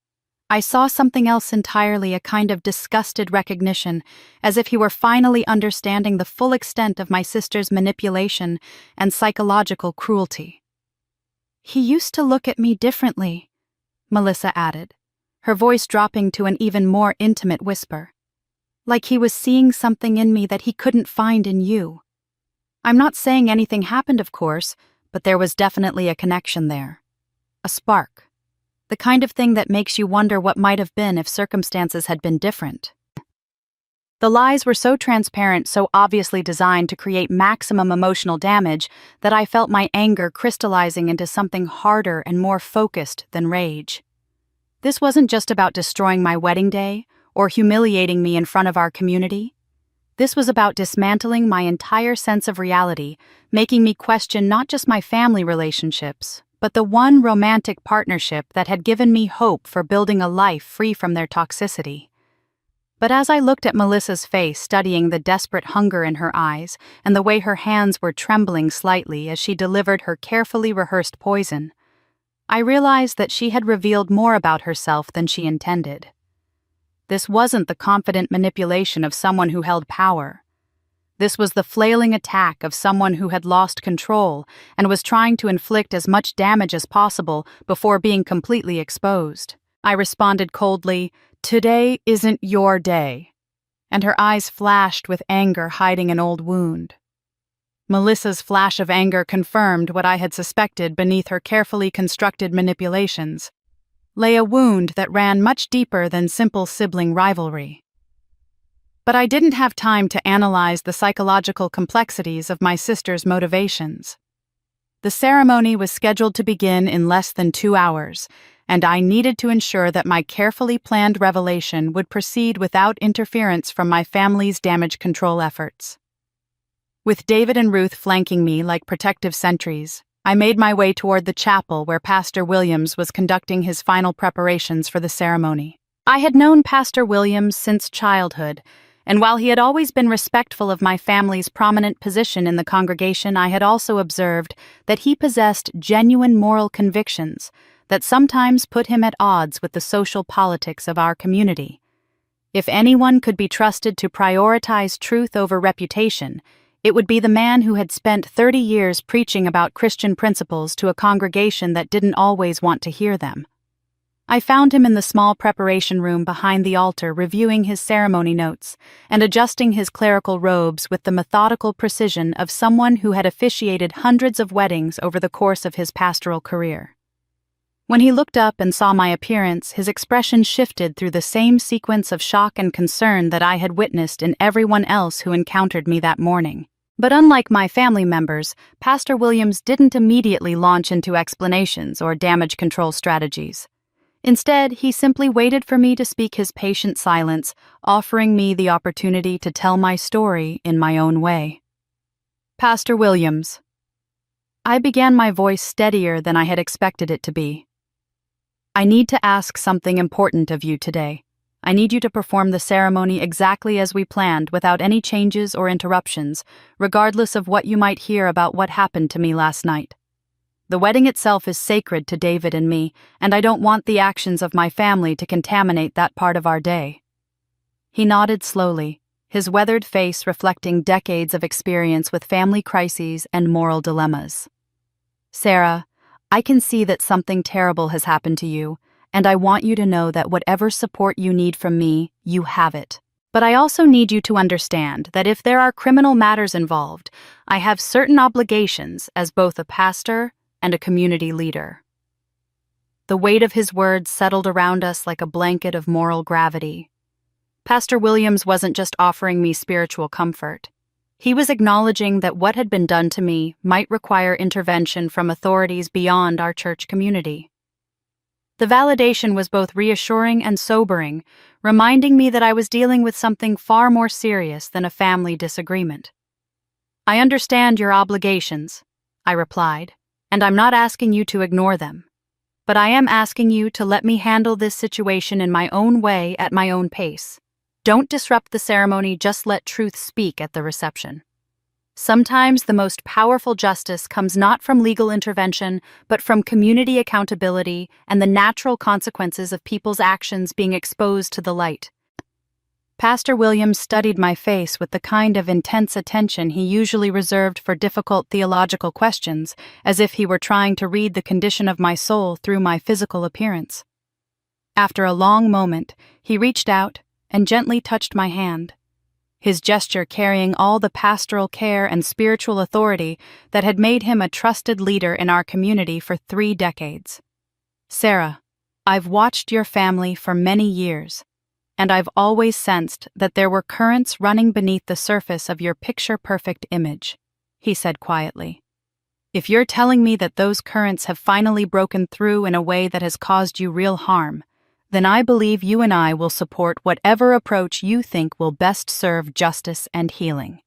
I saw something else entirely, a kind of disgusted recognition, as if he were finally understanding the full extent of my sister's manipulation and psychological cruelty. "He used to look at me differently," Melissa added, her voice dropping to an even more intimate whisper. "Like he was seeing something in me that he couldn't find in you. I'm not saying anything happened, of course, but there was definitely a connection there. A spark. The kind of thing that makes you wonder what might have been if circumstances had been different." The lies were so transparent, so obviously designed to create maximum emotional damage, that I felt my anger crystallizing into something harder and more focused than rage. This wasn't just about destroying my wedding day or humiliating me in front of our community. This was about dismantling my entire sense of reality, making me question not just my family relationships, but the one romantic partnership that had given me hope for building a life free from their toxicity. But as I looked at Melissa's face, studying the desperate hunger in her eyes and the way her hands were trembling slightly as she delivered her carefully rehearsed poison, I realized that she had revealed more about herself than she intended. This wasn't the confident manipulation of someone who held power. This was the flailing attack of someone who had lost control and was trying to inflict as much damage as possible before being completely exposed. I responded coldly, "Today isn't your day," and her eyes flashed with anger, hiding an old wound. Melissa's flash of anger confirmed what I had suspected beneath her carefully constructed manipulations. Lay a wound that ran much deeper than simple sibling rivalry. But I didn't have time to analyze the psychological complexities of my sister's motivations. The ceremony was scheduled to begin in less than 2 hours, and I needed to ensure that my carefully planned revelation would proceed without interference from my family's damage control efforts. With David and Ruth flanking me like protective sentries, I made my way toward the chapel where Pastor Williams was conducting his final preparations for the ceremony. I had known Pastor Williams since childhood, and while he had always been respectful of my family's prominent position in the congregation, I had also observed that he possessed genuine moral convictions that sometimes put him at odds with the social politics of our community. If anyone could be trusted to prioritize truth over reputation, it would be the man who had spent 30 years preaching about Christian principles to a congregation that didn't always want to hear them. I found him in the small preparation room behind the altar, reviewing his ceremony notes and adjusting his clerical robes with the methodical precision of someone who had officiated hundreds of weddings over the course of his pastoral career. When he looked up and saw my appearance, his expression shifted through the same sequence of shock and concern that I had witnessed in everyone else who encountered me that morning. But unlike my family members, Pastor Williams didn't immediately launch into explanations or damage control strategies. Instead, he simply waited for me to speak his patient silence, offering me the opportunity to tell my story in my own way. "Pastor Williams." I began, my voice steadier than I had expected it to be. "I need to ask something important of you today. I need you to perform the ceremony exactly as we planned, without any changes or interruptions, regardless of what you might hear about what happened to me last night. The wedding itself is sacred to David and me, and I don't want the actions of my family to contaminate that part of our day." He nodded slowly, his weathered face reflecting decades of experience with family crises and moral dilemmas. "Sarah, I can see that something terrible has happened to you, and I want you to know that whatever support you need from me, you have it. But I also need you to understand that if there are criminal matters involved, I have certain obligations as both a pastor and a community leader." The weight of his words settled around us like a blanket of moral gravity. Pastor Williams wasn't just offering me spiritual comfort. He was acknowledging that what had been done to me might require intervention from authorities beyond our church community. The validation was both reassuring and sobering, reminding me that I was dealing with something far more serious than a family disagreement. "I understand your obligations," I replied, and I'm not asking you to ignore them. But I am asking you to let me handle this situation in my own way at my own pace. Don't disrupt the ceremony, just let truth speak at the reception. Sometimes the most powerful justice comes not from legal intervention, but from community accountability and the natural consequences of people's actions being exposed to the light. Pastor Williams studied my face with the kind of intense attention he usually reserved for difficult theological questions, as if he were trying to read the condition of my soul through my physical appearance. After a long moment, he reached out and gently touched my hand, his gesture carrying all the pastoral care and spiritual authority that had made him a trusted leader in our community for 3 decades. Sarah, I've watched your family for many years, and I've always sensed that there were currents running beneath the surface of your picture-perfect image, he said quietly. If you're telling me that those currents have finally broken through in a way that has caused you real harm, then I believe you and I will support whatever approach you think will best serve justice and healing.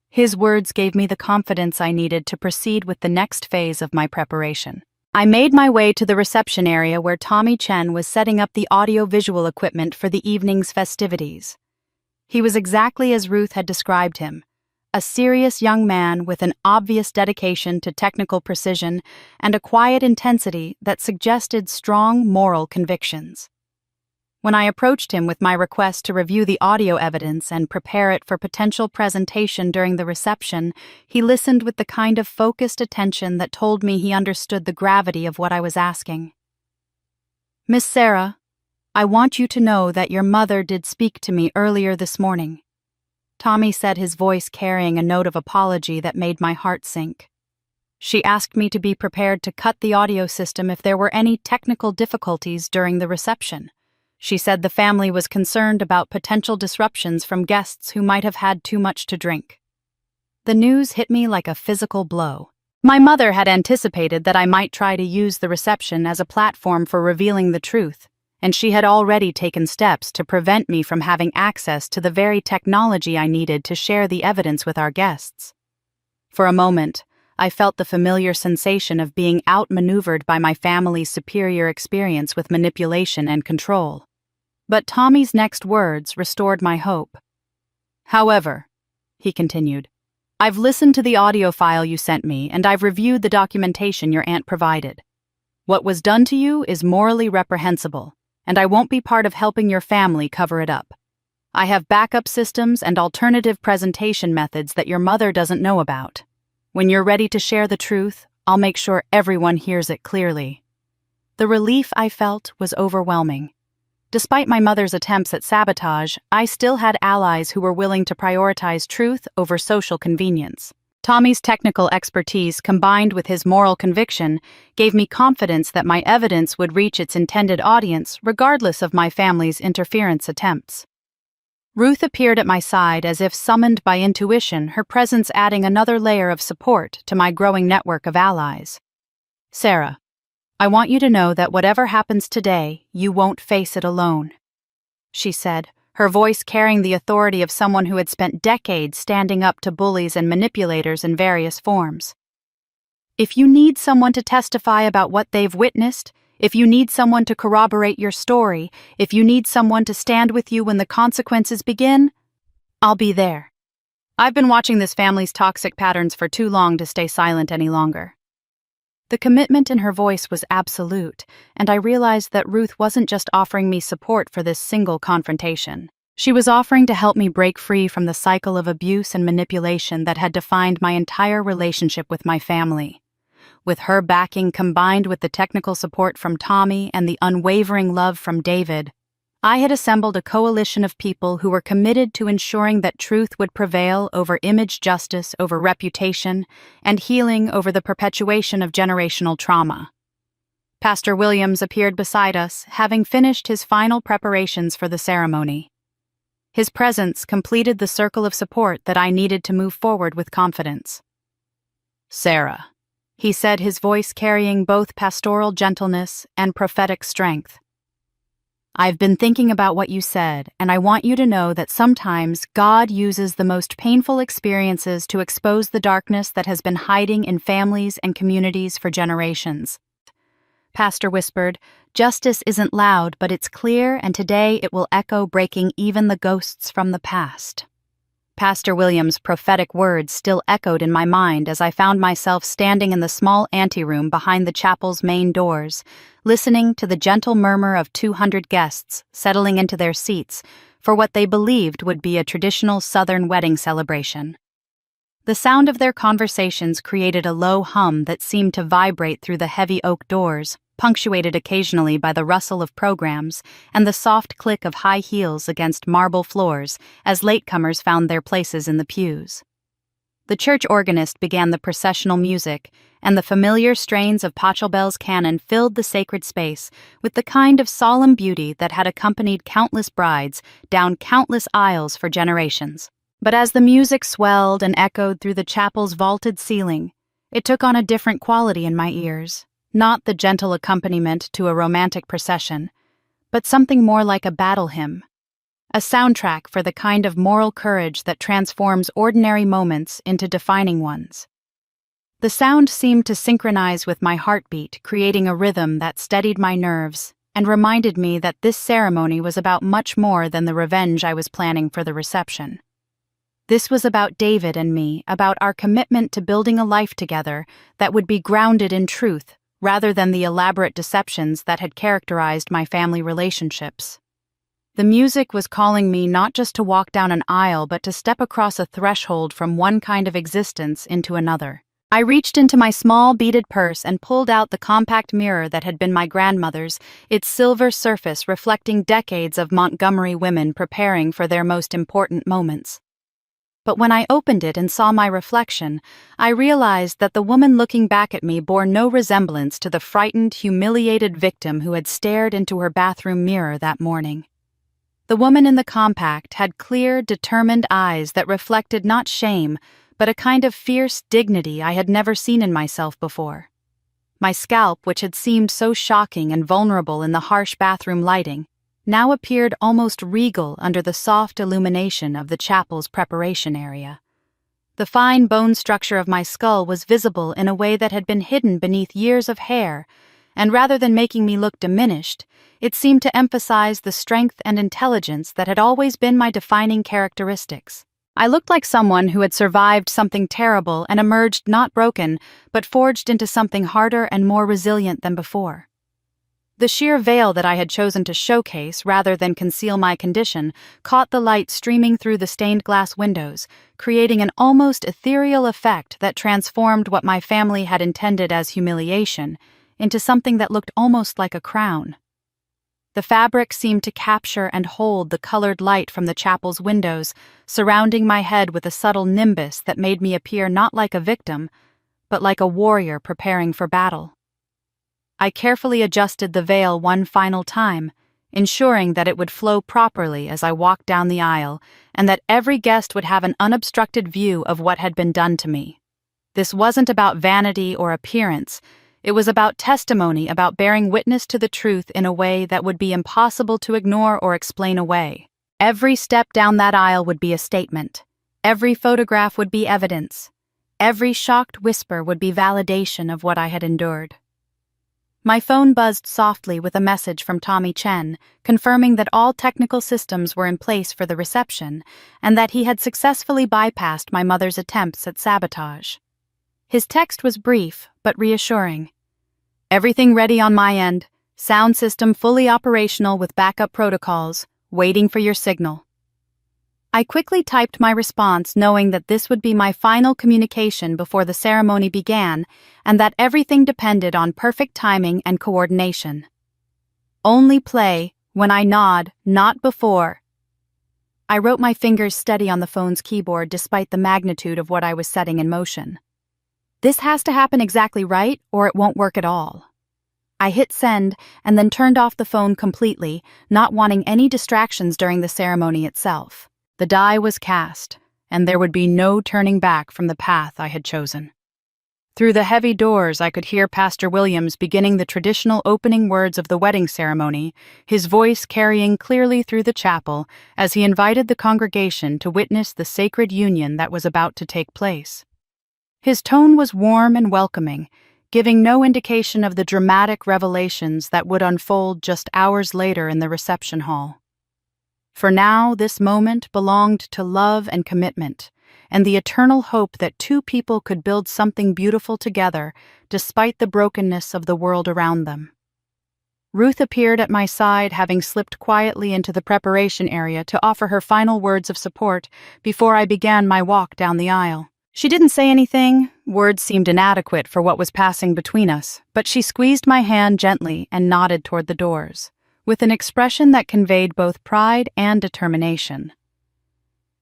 His words gave me the confidence I needed to proceed with the next phase of my preparation. I made my way to the reception area where Tommy Chen was setting up the audio-visual equipment for the evening's festivities. He was exactly as Ruth had described him, a serious young man with an obvious dedication to technical precision and a quiet intensity that suggested strong moral convictions. When I approached him with my request to review the audio evidence and prepare it for potential presentation during the reception, he listened with the kind of focused attention that told me he understood the gravity of what I was asking. Miss Sarah, I want you to know that your mother did speak to me earlier this morning. Tommy said, his voice carrying a note of apology that made my heart sink. She asked me to be prepared to cut the audio system if there were any technical difficulties during the reception. She said the family was concerned about potential disruptions from guests who might have had too much to drink. The news hit me like a physical blow. My mother had anticipated that I might try to use the reception as a platform for revealing the truth, and she had already taken steps to prevent me from having access to the very technology I needed to share the evidence with our guests. For a moment, I felt the familiar sensation of being outmaneuvered by my family's superior experience with manipulation and control. But Tommy's next words restored my hope. However, he continued, I've listened to the audio file you sent me, and I've reviewed the documentation your aunt provided. What was done to you is morally reprehensible, and I won't be part of helping your family cover it up. I have backup systems and alternative presentation methods that your mother doesn't know about. When you're ready to share the truth, I'll make sure everyone hears it clearly. The relief I felt was overwhelming. Despite my mother's attempts at sabotage, I still had allies who were willing to prioritize truth over social convenience. Tommy's technical expertise combined with his moral conviction gave me confidence that my evidence would reach its intended audience regardless of my family's interference attempts. Ruth appeared at my side as if summoned by intuition, her presence adding another layer of support to my growing network of allies. Sarah, I want you to know that whatever happens today, you won't face it alone, she said, her voice carrying the authority of someone who had spent decades standing up to bullies and manipulators in various forms. If you need someone to testify about what they've witnessed, if you need someone to corroborate your story, if you need someone to stand with you when the consequences begin, I'll be there. I've been watching this family's toxic patterns for too long to stay silent any longer. The commitment in her voice was absolute, and I realized that Ruth wasn't just offering me support for this single confrontation. She was offering to help me break free from the cycle of abuse and manipulation that had defined my entire relationship with my family. With her backing combined with the technical support from Tommy and the unwavering love from David, I had assembled a coalition of people who were committed to ensuring that truth would prevail over image justice, over reputation, and healing over the perpetuation of generational trauma. Pastor Williams appeared beside us, having finished his final preparations for the ceremony. His presence completed the circle of support that I needed to move forward with confidence. Sarah, he said, his voice carrying both pastoral gentleness and prophetic strength. I've been thinking about what you said, and I want you to know that sometimes God uses the most painful experiences to expose the darkness that has been hiding in families and communities for generations. Pastor whispered, "Justice isn't loud, but it's clear, and today it will echo, breaking even the ghosts from the past." Pastor William's prophetic words still echoed in my mind as I found myself standing in the small anteroom behind the chapel's main doors, listening to the gentle murmur of 200 guests settling into their seats for what they believed would be a traditional Southern wedding celebration. The sound of their conversations created a low hum that seemed to vibrate through the heavy oak doors, punctuated occasionally by the rustle of programs and the soft click of high heels against marble floors as latecomers found their places in the pews. The church organist began the processional music, and the familiar strains of Pachelbel's canon filled the sacred space with the kind of solemn beauty that had accompanied countless brides down countless aisles for generations. But as the music swelled and echoed through the chapel's vaulted ceiling, it took on a different quality in my ears. Not the gentle accompaniment to a romantic procession, but something more like a battle hymn, a soundtrack for the kind of moral courage that transforms ordinary moments into defining ones. The sound seemed to synchronize with my heartbeat, creating a rhythm that steadied my nerves and reminded me that this ceremony was about much more than the revenge I was planning for the reception. This was about David and me, about our commitment to building a life together that would be grounded in truth, rather than the elaborate deceptions that had characterized my family relationships. The music was calling me not just to walk down an aisle, but to step across a threshold from one kind of existence into another. I reached into my small beaded purse and pulled out the compact mirror that had been my grandmother's, its silver surface reflecting decades of Montgomery women preparing for their most important moments. But when I opened it and saw my reflection, I realized that the woman looking back at me bore no resemblance to the frightened, humiliated victim who had stared into her bathroom mirror that morning. The woman in the compact had clear, determined eyes that reflected not shame, but a kind of fierce dignity I had never seen in myself before. My scalp, which had seemed so shocking and vulnerable in the harsh bathroom lighting, now appeared almost regal under the soft illumination of the chapel's preparation area. The fine bone structure of my skull was visible in a way that had been hidden beneath years of hair, and rather than making me look diminished, it seemed to emphasize the strength and intelligence that had always been my defining characteristics. I looked like someone who had survived something terrible and emerged not broken, but forged into something harder and more resilient than before. The sheer veil that I had chosen to showcase rather than conceal my condition caught the light streaming through the stained glass windows, creating an almost ethereal effect that transformed what my family had intended as humiliation into something that looked almost like a crown. The fabric seemed to capture and hold the colored light from the chapel's windows, surrounding my head with a subtle nimbus that made me appear not like a victim, but like a warrior preparing for battle. I carefully adjusted the veil one final time, ensuring that it would flow properly as I walked down the aisle, and that every guest would have an unobstructed view of what had been done to me. This wasn't about vanity or appearance. It was about testimony, about bearing witness to the truth in a way that would be impossible to ignore or explain away. Every step down that aisle would be a statement. Every photograph would be evidence. Every shocked whisper would be validation of what I had endured. My phone buzzed softly with a message from Tommy Chen, confirming that all technical systems were in place for the reception, and that he had successfully bypassed my mother's attempts at sabotage. His text was brief, but reassuring. "Everything ready on my end. Sound system fully operational with backup protocols. Waiting for your signal." I quickly typed my response, knowing that this would be my final communication before the ceremony began, and that everything depended on perfect timing and coordination. "Only play when I nod, not before." I wrote my fingers steady on the phone's keyboard despite the magnitude of what I was setting in motion. This has to happen exactly right, or it won't work at all. I hit send and then turned off the phone completely, not wanting any distractions during the ceremony itself. The die was cast, and there would be no turning back from the path I had chosen. Through the heavy doors, I could hear Pastor Williams beginning the traditional opening words of the wedding ceremony, his voice carrying clearly through the chapel as he invited the congregation to witness the sacred union that was about to take place. His tone was warm and welcoming, giving no indication of the dramatic revelations that would unfold just hours later in the reception hall. For now, this moment belonged to love and commitment, and the eternal hope that two people could build something beautiful together despite the brokenness of the world around them. Ruth appeared at my side, having slipped quietly into the preparation area to offer her final words of support before I began my walk down the aisle. She didn't say anything, words seemed inadequate for what was passing between us, but she squeezed my hand gently and nodded toward the doors, with an expression that conveyed both pride and determination.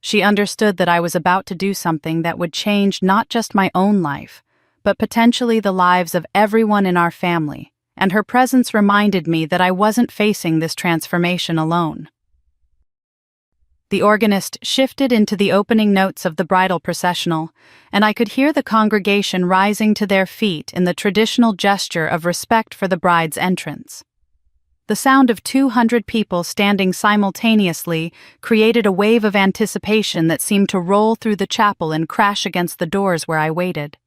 She understood that I was about to do something that would change not just my own life, but potentially the lives of everyone in our family, and her presence reminded me that I wasn't facing this transformation alone. The organist shifted into the opening notes of the bridal processional, and I could hear the congregation rising to their feet in the traditional gesture of respect for the bride's entrance. The sound of 200 people standing simultaneously created a wave of anticipation that seemed to roll through the chapel and crash against the doors where I waited.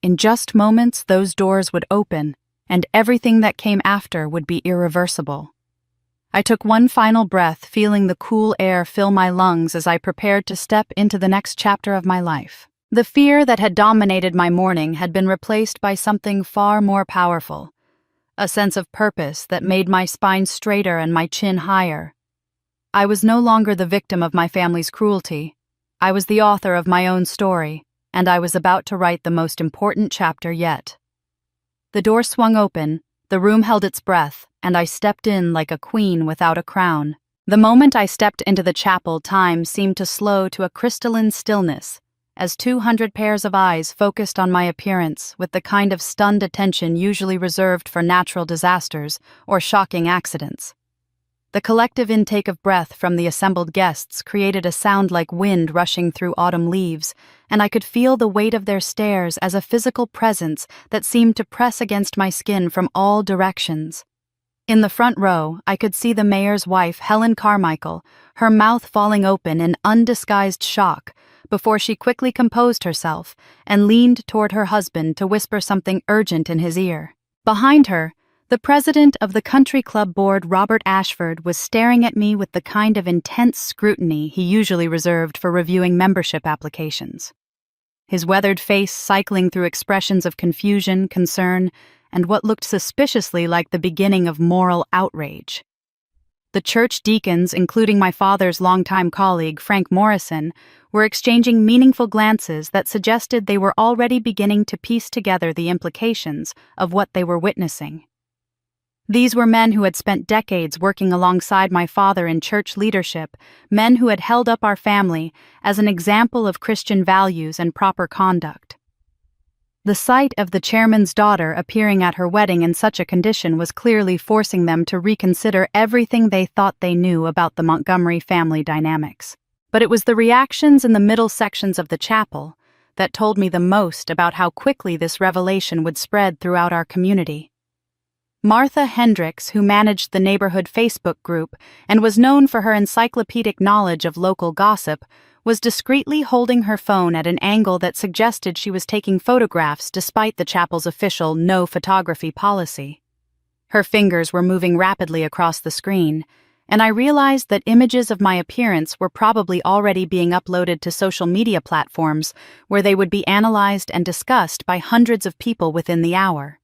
In just moments, those doors would open, and everything that came after would be irreversible. I took one final breath, feeling the cool air fill my lungs as I prepared to step into the next chapter of my life. The fear that had dominated my morning had been replaced by something far more powerful. A sense of purpose that made my spine straighter and my chin higher. I was no longer the victim of my family's cruelty. I was the author of my own story, and I was about to write the most important chapter yet. The door swung open, the room held its breath, and I stepped in like a queen without a crown. The moment I stepped into the chapel, time seemed to slow to a crystalline stillness, as 200 pairs of eyes focused on my appearance with the kind of stunned attention usually reserved for natural disasters or shocking accidents. The collective intake of breath from the assembled guests created a sound like wind rushing through autumn leaves, and I could feel the weight of their stares as a physical presence that seemed to press against my skin from all directions. In the front row, I could see the mayor's wife, Helen Carmichael, her mouth falling open in undisguised shock, before she quickly composed herself and leaned toward her husband to whisper something urgent in his ear. Behind her, the president of the country club board, Robert Ashford, was staring at me with the kind of intense scrutiny he usually reserved for reviewing membership applications. His weathered face cycling through expressions of confusion, concern, and what looked suspiciously like the beginning of moral outrage. The church deacons, including my father's longtime colleague, Frank Morrison, were exchanging meaningful glances that suggested they were already beginning to piece together the implications of what they were witnessing. These were men who had spent decades working alongside my father in church leadership, men who had held up our family as an example of Christian values and proper conduct. The sight of the chairman's daughter appearing at her wedding in such a condition was clearly forcing them to reconsider everything they thought they knew about the Montgomery family dynamics. But it was the reactions in the middle sections of the chapel that told me the most about how quickly this revelation would spread throughout our community. Martha Hendricks, who managed the neighborhood Facebook group and was known for her encyclopedic knowledge of local gossip, was discreetly holding her phone at an angle that suggested she was taking photographs despite the chapel's official no photography policy. Her fingers were moving rapidly across the screen, and I realized that images of my appearance were probably already being uploaded to social media platforms where they would be analyzed and discussed by hundreds of people within the hour.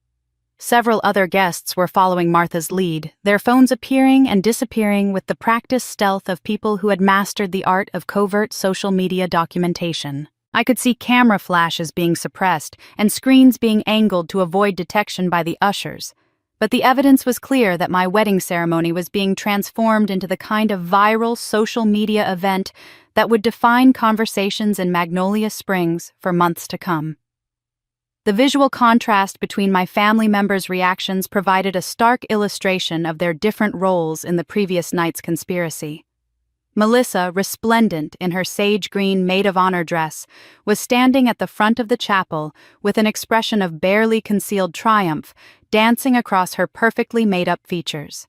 Several other guests were following Martha's lead, their phones appearing and disappearing with the practiced stealth of people who had mastered the art of covert social media documentation. I could see camera flashes being suppressed and screens being angled to avoid detection by the ushers, but the evidence was clear that my wedding ceremony was being transformed into the kind of viral social media event that would define conversations in Magnolia Springs for months to come. The visual contrast between my family members' reactions provided a stark illustration of their different roles in the previous night's conspiracy. Melissa, resplendent in her sage-green maid-of-honor dress, was standing at the front of the chapel with an expression of barely concealed triumph dancing across her perfectly made-up features.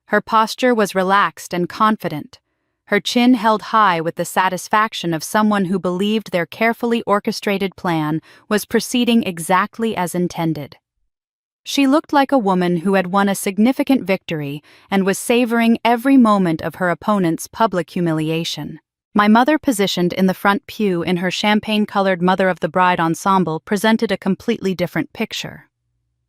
Her posture was relaxed and confident, her chin held high with the satisfaction of someone who believed their carefully orchestrated plan was proceeding exactly as intended. She looked like a woman who had won a significant victory and was savoring every moment of her opponent's public humiliation. My mother, positioned in the front pew in her champagne-colored Mother of the Bride ensemble, presented a completely different picture.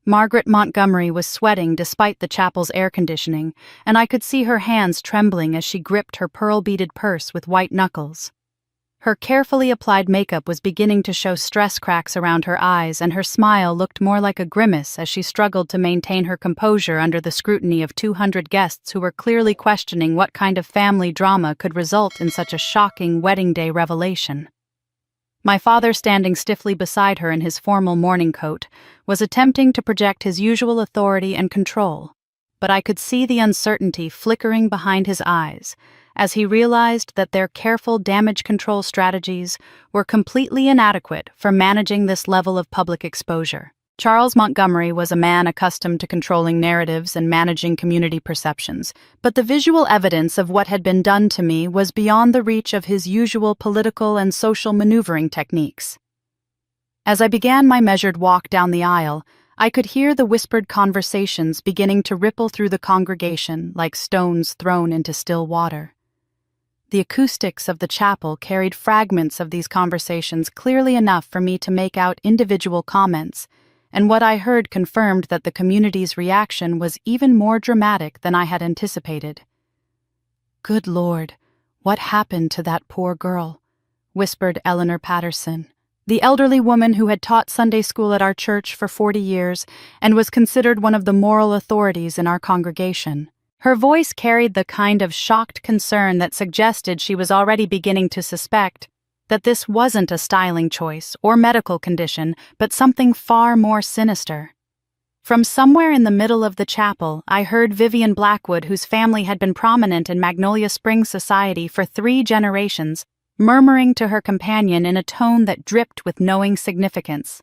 Margaret Montgomery was sweating despite the chapel's air conditioning, and I could see her hands trembling as she gripped her pearl-beaded purse with white knuckles. Her carefully applied makeup was beginning to show stress cracks around her eyes, and her smile looked more like a grimace as she struggled to maintain her composure under the scrutiny of 200 guests who were clearly questioning what kind of family drama could result in such a shocking wedding day revelation. My father, standing stiffly beside her in his formal morning coat, was attempting to project his usual authority and control, but I could see the uncertainty flickering behind his eyes as he realized that their careful damage control strategies were completely inadequate for managing this level of public exposure. Charles Montgomery was a man accustomed to controlling narratives and managing community perceptions, but the visual evidence of what had been done to me was beyond the reach of his usual political and social maneuvering techniques. As I began my measured walk down the aisle, I could hear the whispered conversations beginning to ripple through the congregation like stones thrown into still water. The acoustics of the chapel carried fragments of these conversations clearly enough for me to make out individual comments, and what I heard confirmed that the community's reaction was even more dramatic than I had anticipated. "Good Lord, what happened to that poor girl?" whispered Eleanor Patterson, the elderly woman who had taught Sunday school at our church for 40 years and was considered one of the moral authorities in our congregation. Her voice carried the kind of shocked concern that suggested she was already beginning to suspect that this wasn't a styling choice or medical condition, but something far more sinister. From somewhere in the middle of the chapel, I heard Vivian Blackwood, whose family had been prominent in Magnolia Springs society for 3 generations, murmuring to her companion in a tone that dripped with knowing significance.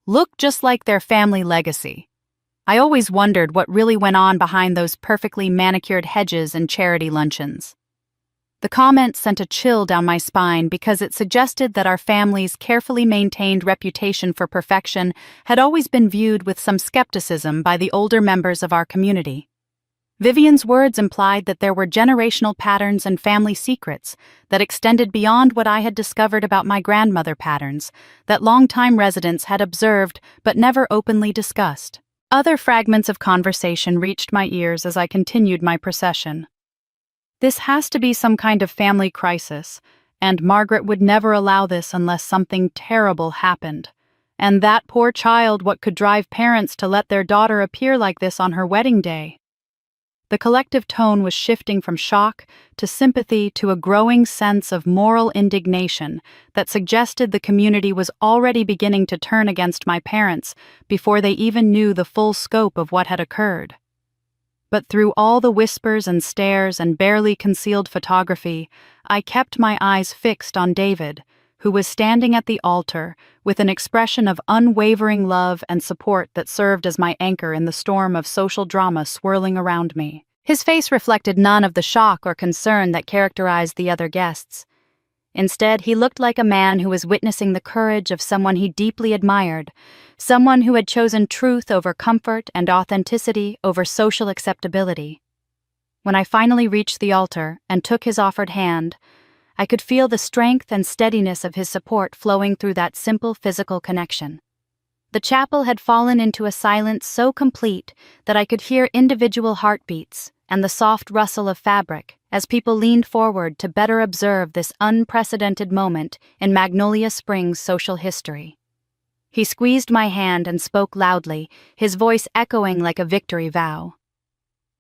"Look just like their family legacy." I always wondered what really went on behind those perfectly manicured hedges and charity luncheons. The comment sent a chill down my spine because it suggested that our family's carefully maintained reputation for perfection had always been viewed with some skepticism by the older members of our community. Vivian's words implied that there were generational patterns and family secrets that extended beyond what I had discovered about my grandmother patterns that longtime residents had observed but never openly discussed. Other fragments of conversation reached my ears as I continued my procession. "This has to be some kind of family crisis, and Margaret would never allow this unless something terrible happened. And that poor child, what could drive parents to let their daughter appear like this on her wedding day?" The collective tone was shifting from shock to sympathy to a growing sense of moral indignation that suggested the community was already beginning to turn against my parents before they even knew the full scope of what had occurred. But through all the whispers and stares and barely concealed photography, I kept my eyes fixed on David, who was standing at the altar with an expression of unwavering love and support that served as my anchor in the storm of social drama swirling around me. His face reflected none of the shock or concern that characterized the other guests. Instead, he looked like a man who was witnessing the courage of someone he deeply admired, someone who had chosen truth over comfort and authenticity over social acceptability. When I finally reached the altar and took his offered hand, I could feel the strength and steadiness of his support flowing through that simple physical connection. The chapel had fallen into a silence so complete that I could hear individual heartbeats and the soft rustle of fabric as people leaned forward to better observe this unprecedented moment in Magnolia Springs' social history. He squeezed my hand and spoke loudly, his voice echoing like a victory vow.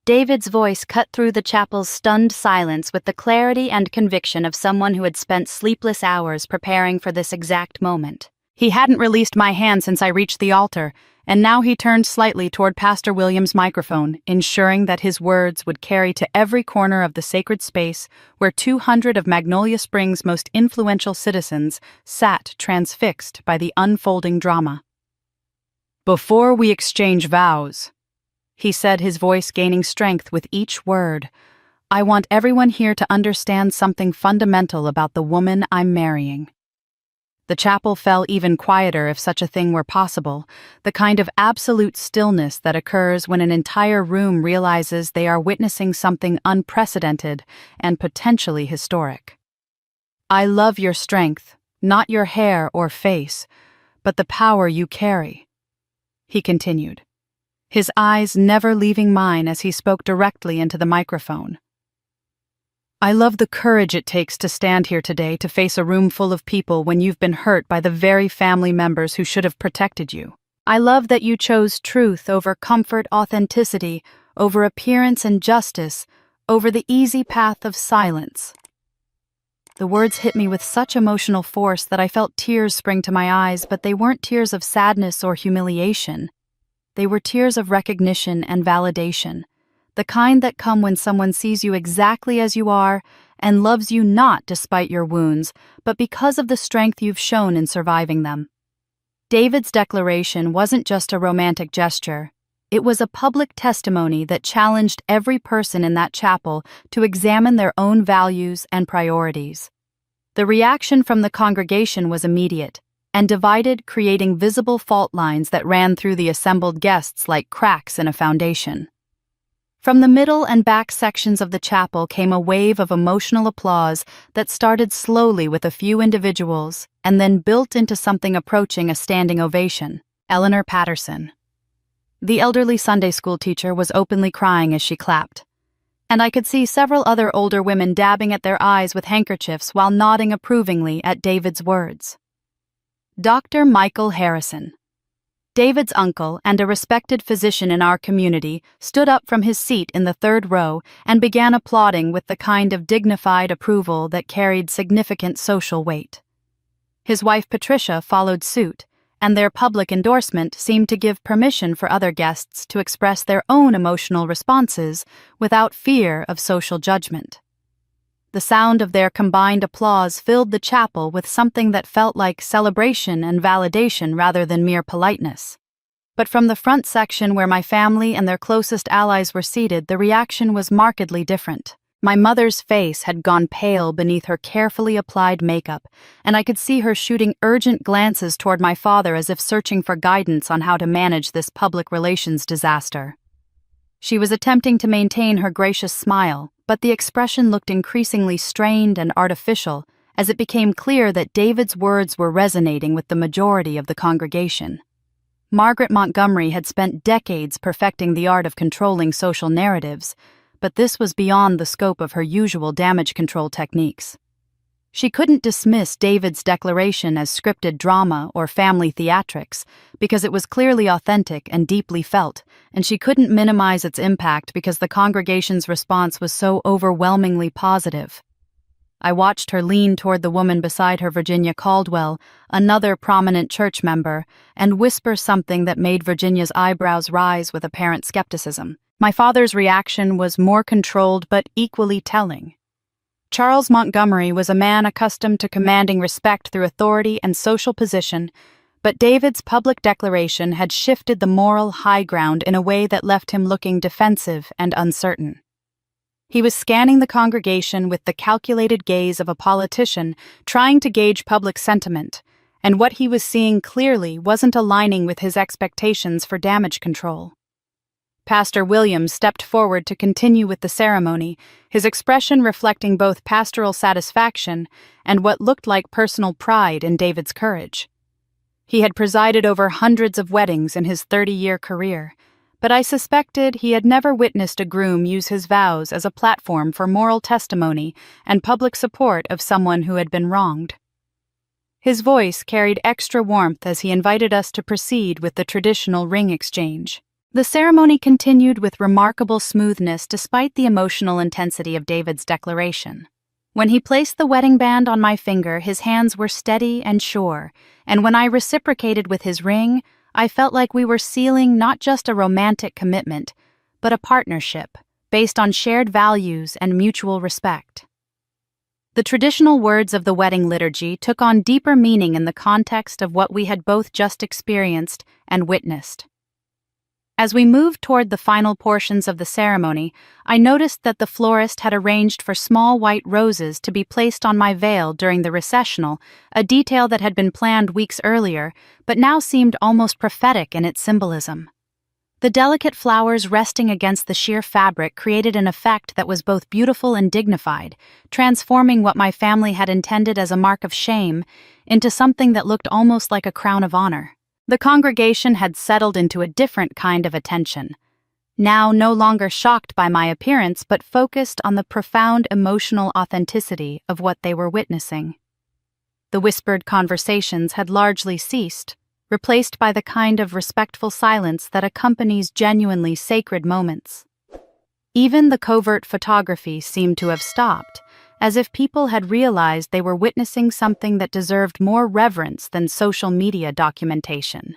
David's voice cut through the chapel's stunned silence with the clarity and conviction of someone who had spent sleepless hours preparing for this exact moment. He hadn't released my hand since I reached the altar, and now he turned slightly toward Pastor William's microphone, ensuring that his words would carry to every corner of the sacred space where 200 of Magnolia Springs' most influential citizens sat transfixed by the unfolding drama. "Before we exchange vows," he said, his voice gaining strength with each word, "I want everyone here to understand something fundamental about the woman I'm marrying." The chapel fell even quieter, if such a thing were possible, the kind of absolute stillness that occurs when an entire room realizes they are witnessing something unprecedented and potentially historic. "I love your strength, not your hair or face, but the power you carry," he continued, his eyes never leaving mine as he spoke directly into the microphone. "I love the courage it takes to stand here today to face a room full of people when you've been hurt by the very family members who should have protected you. I love that you chose truth over comfort, authenticity, over appearance and justice, over the easy path of silence." The words hit me with such emotional force that I felt tears spring to my eyes, but they weren't tears of sadness or humiliation. They were tears of recognition and validation. The kind that come when someone sees you exactly as you are and loves you not despite your wounds, but because of the strength you've shown in surviving them. David's declaration wasn't just a romantic gesture. It was a public testimony that challenged every person in that chapel to examine their own values and priorities. The reaction from the congregation was immediate and divided, creating visible fault lines that ran through the assembled guests like cracks in a foundation. From the middle and back sections of the chapel came a wave of emotional applause that started slowly with a few individuals and then built into something approaching a standing ovation. Eleanor Patterson, the elderly Sunday school teacher, was openly crying as she clapped, and I could see several other older women dabbing at their eyes with handkerchiefs while nodding approvingly at David's words. Dr. Michael Harrison, David's uncle and a respected physician in our community, stood up from his seat in the third row and began applauding with the kind of dignified approval that carried significant social weight. His wife Patricia followed suit, and their public endorsement seemed to give permission for other guests to express their own emotional responses without fear of social judgment. The sound of their combined applause filled the chapel with something that felt like celebration and validation rather than mere politeness. But from the front section where my family and their closest allies were seated, the reaction was markedly different. My mother's face had gone pale beneath her carefully applied makeup, and I could see her shooting urgent glances toward my father as if searching for guidance on how to manage this public relations disaster. She was attempting to maintain her gracious smile, but the expression looked increasingly strained and artificial as it became clear that David's words were resonating with the majority of the congregation. Margaret Montgomery had spent decades perfecting the art of controlling social narratives, but this was beyond the scope of her usual damage control techniques. She couldn't dismiss David's declaration as scripted drama or family theatrics because it was clearly authentic and deeply felt, and she couldn't minimize its impact because the congregation's response was so overwhelmingly positive. I watched her lean toward the woman beside her, Virginia Caldwell, another prominent church member, and whisper something that made Virginia's eyebrows rise with apparent skepticism. My father's reaction was more controlled but equally telling. Charles Montgomery was a man accustomed to commanding respect through authority and social position, but David's public declaration had shifted the moral high ground in a way that left him looking defensive and uncertain. He was scanning the congregation with the calculated gaze of a politician trying to gauge public sentiment, and what he was seeing clearly wasn't aligning with his expectations for damage control. Pastor Williams stepped forward to continue with the ceremony, his expression reflecting both pastoral satisfaction and what looked like personal pride in David's courage. He had presided over hundreds of weddings in his 30-year career, but I suspected he had never witnessed a groom use his vows as a platform for moral testimony and public support of someone who had been wronged. His voice carried extra warmth as he invited us to proceed with the traditional ring exchange. The ceremony continued with remarkable smoothness despite the emotional intensity of David's declaration. When he placed the wedding band on my finger, his hands were steady and sure, and when I reciprocated with his ring, I felt like we were sealing not just a romantic commitment, but a partnership based on shared values and mutual respect. The traditional words of the wedding liturgy took on deeper meaning in the context of what we had both just experienced and witnessed. As we moved toward the final portions of the ceremony, I noticed that the florist had arranged for small white roses to be placed on my veil during the recessional, a detail that had been planned weeks earlier, but now seemed almost prophetic in its symbolism. The delicate flowers resting against the sheer fabric created an effect that was both beautiful and dignified, transforming what my family had intended as a mark of shame into something that looked almost like a crown of honor. The congregation had settled into a different kind of attention, now no longer shocked by my appearance but focused on the profound emotional authenticity of what they were witnessing. The whispered conversations had largely ceased, replaced by the kind of respectful silence that accompanies genuinely sacred moments. Even the covert photography seemed to have stopped, as if people had realized they were witnessing something that deserved more reverence than social media documentation.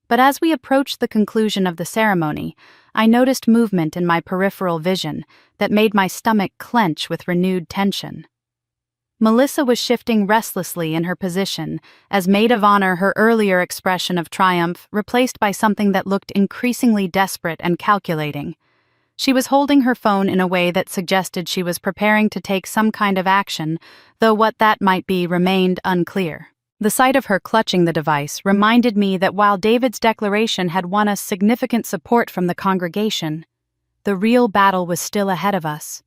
But as we approached the conclusion of the ceremony, I noticed movement in my peripheral vision that made my stomach clench with renewed tension. Melissa was shifting restlessly in her position, as maid of honor, her earlier expression of triumph replaced by something that looked increasingly desperate and calculating. She was holding her phone in a way that suggested she was preparing to take some kind of action, though what that might be remained unclear. The sight of her clutching the device reminded me that while David's declaration had won us significant support from the congregation, the real battle was still ahead of us.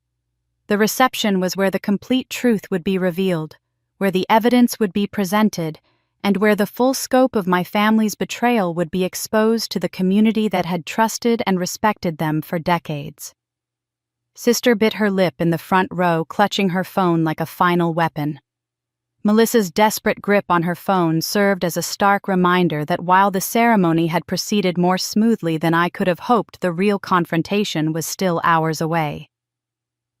The reception was where the complete truth would be revealed, where the evidence would be presented, and where the full scope of my family's betrayal would be exposed to the community that had trusted and respected them for decades. Sister bit her lip in the front row, clutching her phone like a final weapon. Melissa's desperate grip on her phone served as a stark reminder that while the ceremony had proceeded more smoothly than I could have hoped, the real confrontation was still hours away.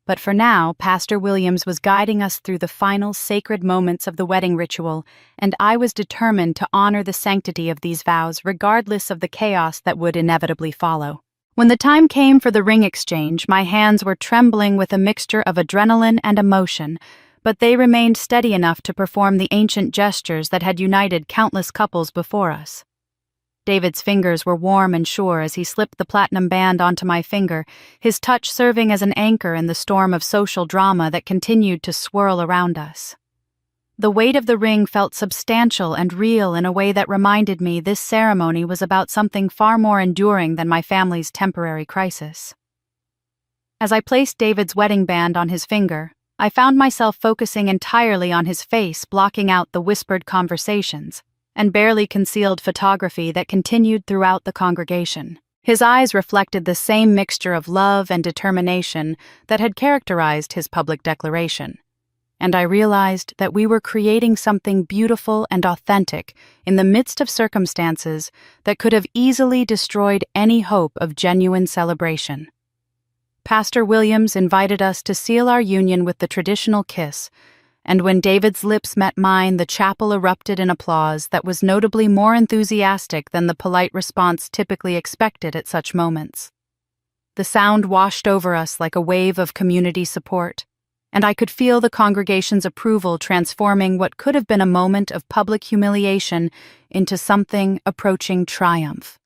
But for now, Pastor Williams was guiding us through the final sacred moments of the wedding ritual, and I was determined to honor the sanctity of these vows regardless of the chaos that would inevitably follow. When the time came for the ring exchange, my hands were trembling with a mixture of adrenaline and emotion, but they remained steady enough to perform the ancient gestures that had united countless couples before us. David's fingers were warm and sure as he slipped the platinum band onto my finger, his touch serving as an anchor in the storm of social drama that continued to swirl around us. The weight of the ring felt substantial and real in a way that reminded me this ceremony was about something far more enduring than my family's temporary crisis. As I placed David's wedding band on his finger, I found myself focusing entirely on his face, blocking out the whispered conversations and barely concealed photography that continued throughout the congregation. His eyes reflected the same mixture of love and determination that had characterized his public declaration, and I realized that we were creating something beautiful and authentic in the midst of circumstances that could have easily destroyed any hope of genuine celebration. Pastor Williams invited us to seal our union with the traditional kiss, and when David's lips met mine, the chapel erupted in applause that was notably more enthusiastic than the polite response typically expected at such moments. The sound washed over us like a wave of community support, and I could feel the congregation's approval transforming what could have been a moment of public humiliation into something approaching triumph.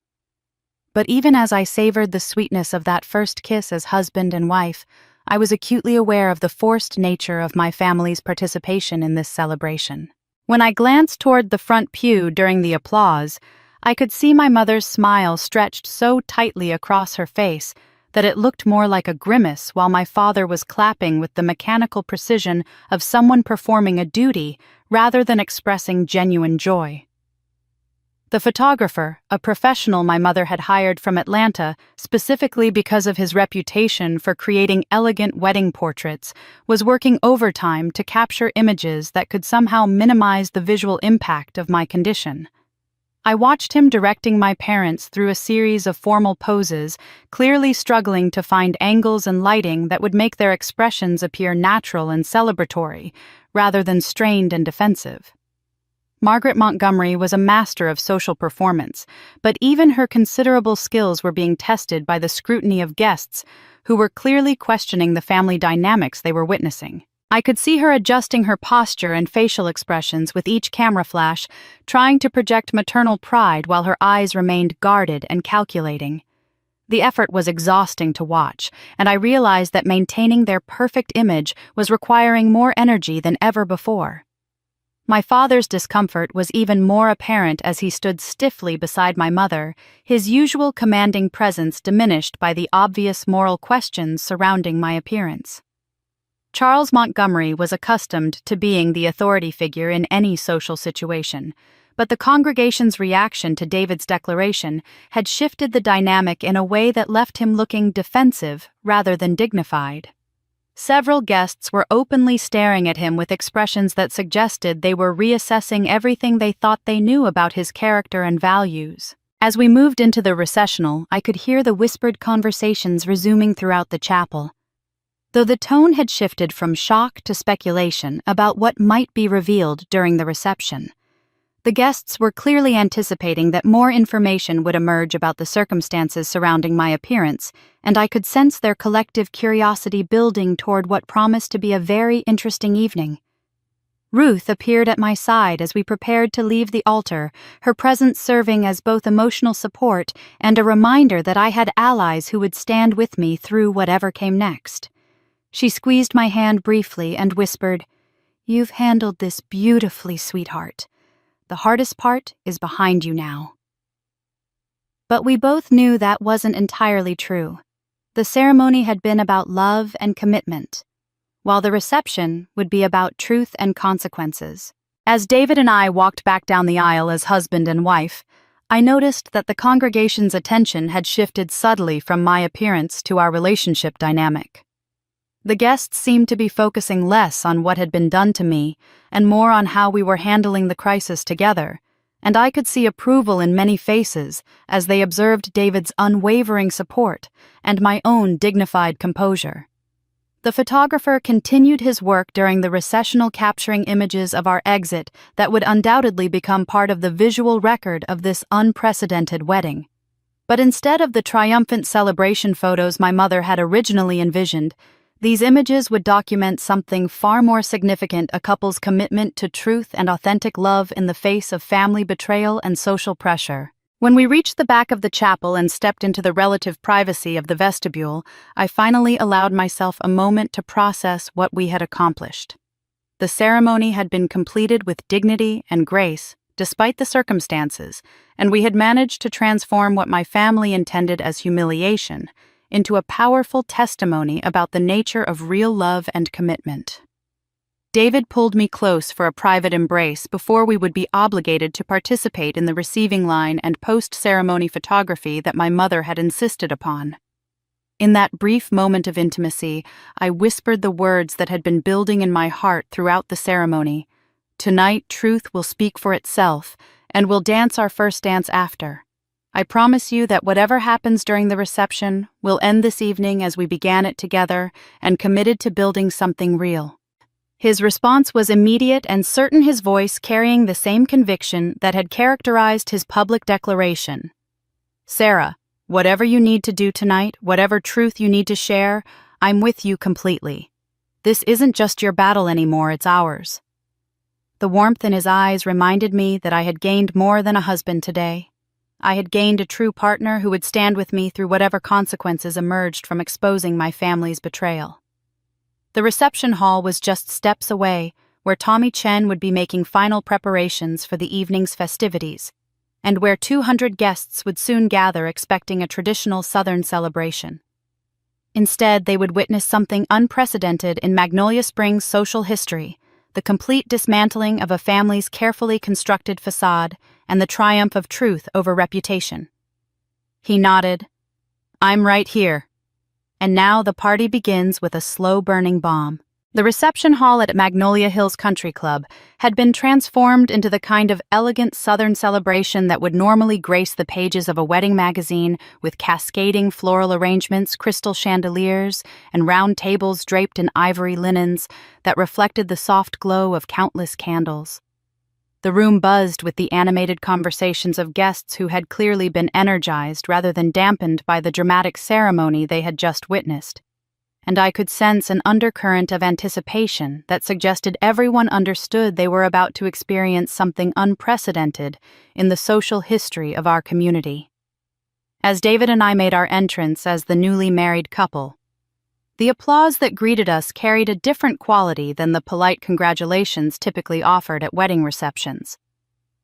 But even as I savored the sweetness of that first kiss as husband and wife, I was acutely aware of the forced nature of my family's participation in this celebration. When I glanced toward the front pew during the applause, I could see my mother's smile stretched so tightly across her face that it looked more like a grimace, while my father was clapping with the mechanical precision of someone performing a duty rather than expressing genuine joy. The photographer, a professional my mother had hired from Atlanta specifically because of his reputation for creating elegant wedding portraits, was working overtime to capture images that could somehow minimize the visual impact of my condition. I watched him directing my parents through a series of formal poses, clearly struggling to find angles and lighting that would make their expressions appear natural and celebratory, rather than strained and defensive. Margaret Montgomery was a master of social performance, but even her considerable skills were being tested by the scrutiny of guests who were clearly questioning the family dynamics they were witnessing. I could see her adjusting her posture and facial expressions with each camera flash, trying to project maternal pride while her eyes remained guarded and calculating. The effort was exhausting to watch, and I realized that maintaining their perfect image was requiring more energy than ever before. My father's discomfort was even more apparent as he stood stiffly beside my mother, his usual commanding presence diminished by the obvious moral questions surrounding my appearance. Charles Montgomery was accustomed to being the authority figure in any social situation, but the congregation's reaction to David's declaration had shifted the dynamic in a way that left him looking defensive rather than dignified. Several guests were openly staring at him with expressions that suggested they were reassessing everything they thought they knew about his character and values. As we moved into the recessional, I could hear the whispered conversations resuming throughout the chapel. Though the tone had shifted from shock to speculation about what might be revealed during the reception. The guests were clearly anticipating that more information would emerge about the circumstances surrounding my appearance, and I could sense their collective curiosity building toward what promised to be a very interesting evening. Ruth appeared at my side as we prepared to leave the altar, her presence serving as both emotional support and a reminder that I had allies who would stand with me through whatever came next. She squeezed my hand briefly and whispered, "You've handled this beautifully, sweetheart. The hardest part is behind you now." But we both knew that wasn't entirely true. The ceremony had been about love and commitment, while the reception would be about truth and consequences. As David and I walked back down the aisle as husband and wife, I noticed that the congregation's attention had shifted subtly from my appearance to our relationship dynamic. The guests seemed to be focusing less on what had been done to me and more on how we were handling the crisis together, and I could see approval in many faces as they observed David's unwavering support and my own dignified composure. The photographer continued his work during the recessional, capturing images of our exit that would undoubtedly become part of the visual record of this unprecedented wedding. But instead of the triumphant celebration photos my mother had originally envisioned, these images would document something far more significant: a couple's commitment to truth and authentic love in the face of family betrayal and social pressure. When we reached the back of the chapel and stepped into the relative privacy of the vestibule, I finally allowed myself a moment to process what we had accomplished. The ceremony had been completed with dignity and grace, despite the circumstances, and we had managed to transform what my family intended as humiliation into a powerful testimony about the nature of real love and commitment. David pulled me close for a private embrace before we would be obligated to participate in the receiving line and post-ceremony photography that my mother had insisted upon. In that brief moment of intimacy, I whispered the words that had been building in my heart throughout the ceremony. "Tonight, truth will speak for itself, and we'll dance our first dance after. I promise you that whatever happens during the reception, we'll end this evening as we began it together and committed to building something real." His response was immediate and certain, his voice carrying the same conviction that had characterized his public declaration. "Sarah, whatever you need to do tonight, whatever truth you need to share, I'm with you completely. This isn't just your battle anymore, it's ours." The warmth in his eyes reminded me that I had gained more than a husband today. I had gained a true partner who would stand with me through whatever consequences emerged from exposing my family's betrayal. The reception hall was just steps away, where Tommy Chen would be making final preparations for the evening's festivities, and where 200 guests would soon gather expecting a traditional Southern celebration. Instead, they would witness something unprecedented in Magnolia Springs' social history: the complete dismantling of a family's carefully constructed facade and the triumph of truth over reputation. He nodded. "I'm right here." And now the party begins with a slow-burning bomb. The reception hall at Magnolia Hills Country Club had been transformed into the kind of elegant Southern celebration that would normally grace the pages of a wedding magazine, with cascading floral arrangements, crystal chandeliers, and round tables draped in ivory linens that reflected the soft glow of countless candles. The room buzzed with the animated conversations of guests who had clearly been energized rather than dampened by the dramatic ceremony they had just witnessed. And I could sense an undercurrent of anticipation that suggested everyone understood they were about to experience something unprecedented in the social history of our community. As David and I made our entrance as the newly married couple, the applause that greeted us carried a different quality than the polite congratulations typically offered at wedding receptions.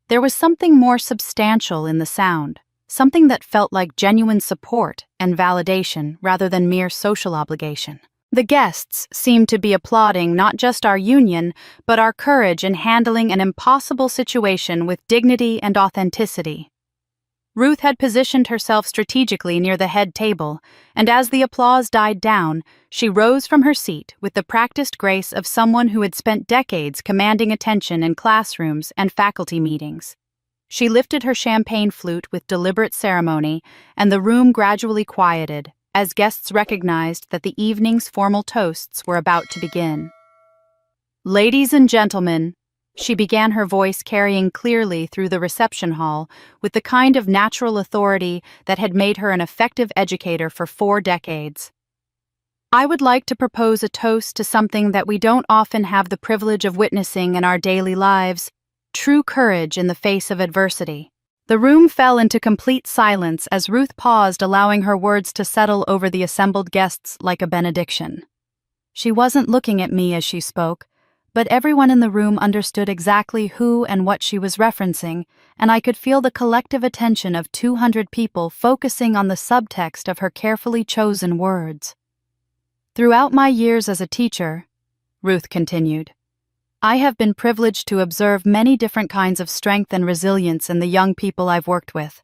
There was something more substantial in the sound, something that felt like genuine support and validation rather than mere social obligation. The guests seemed to be applauding not just our union, but our courage in handling an impossible situation with dignity and authenticity. Ruth had positioned herself strategically near the head table, and as the applause died down, she rose from her seat with the practiced grace of someone who had spent decades commanding attention in classrooms and faculty meetings. She lifted her champagne flute with deliberate ceremony, and the room gradually quieted as guests recognized that the evening's formal toasts were about to begin. "Ladies and gentlemen," she began, her voice carrying clearly through the reception hall with the kind of natural authority that had made her an effective educator for 4 decades. "I would like to propose a toast to something that we don't often have the privilege of witnessing in our daily lives: true courage in the face of adversity." The room fell into complete silence as Ruth paused, allowing her words to settle over the assembled guests like a benediction. She wasn't looking at me as she spoke, but everyone in the room understood exactly who and what she was referencing, and I could feel the collective attention of 200 people focusing on the subtext of her carefully chosen words. "Throughout my years as a teacher," Ruth continued, "I have been privileged to observe many different kinds of strength and resilience in the young people I've worked with.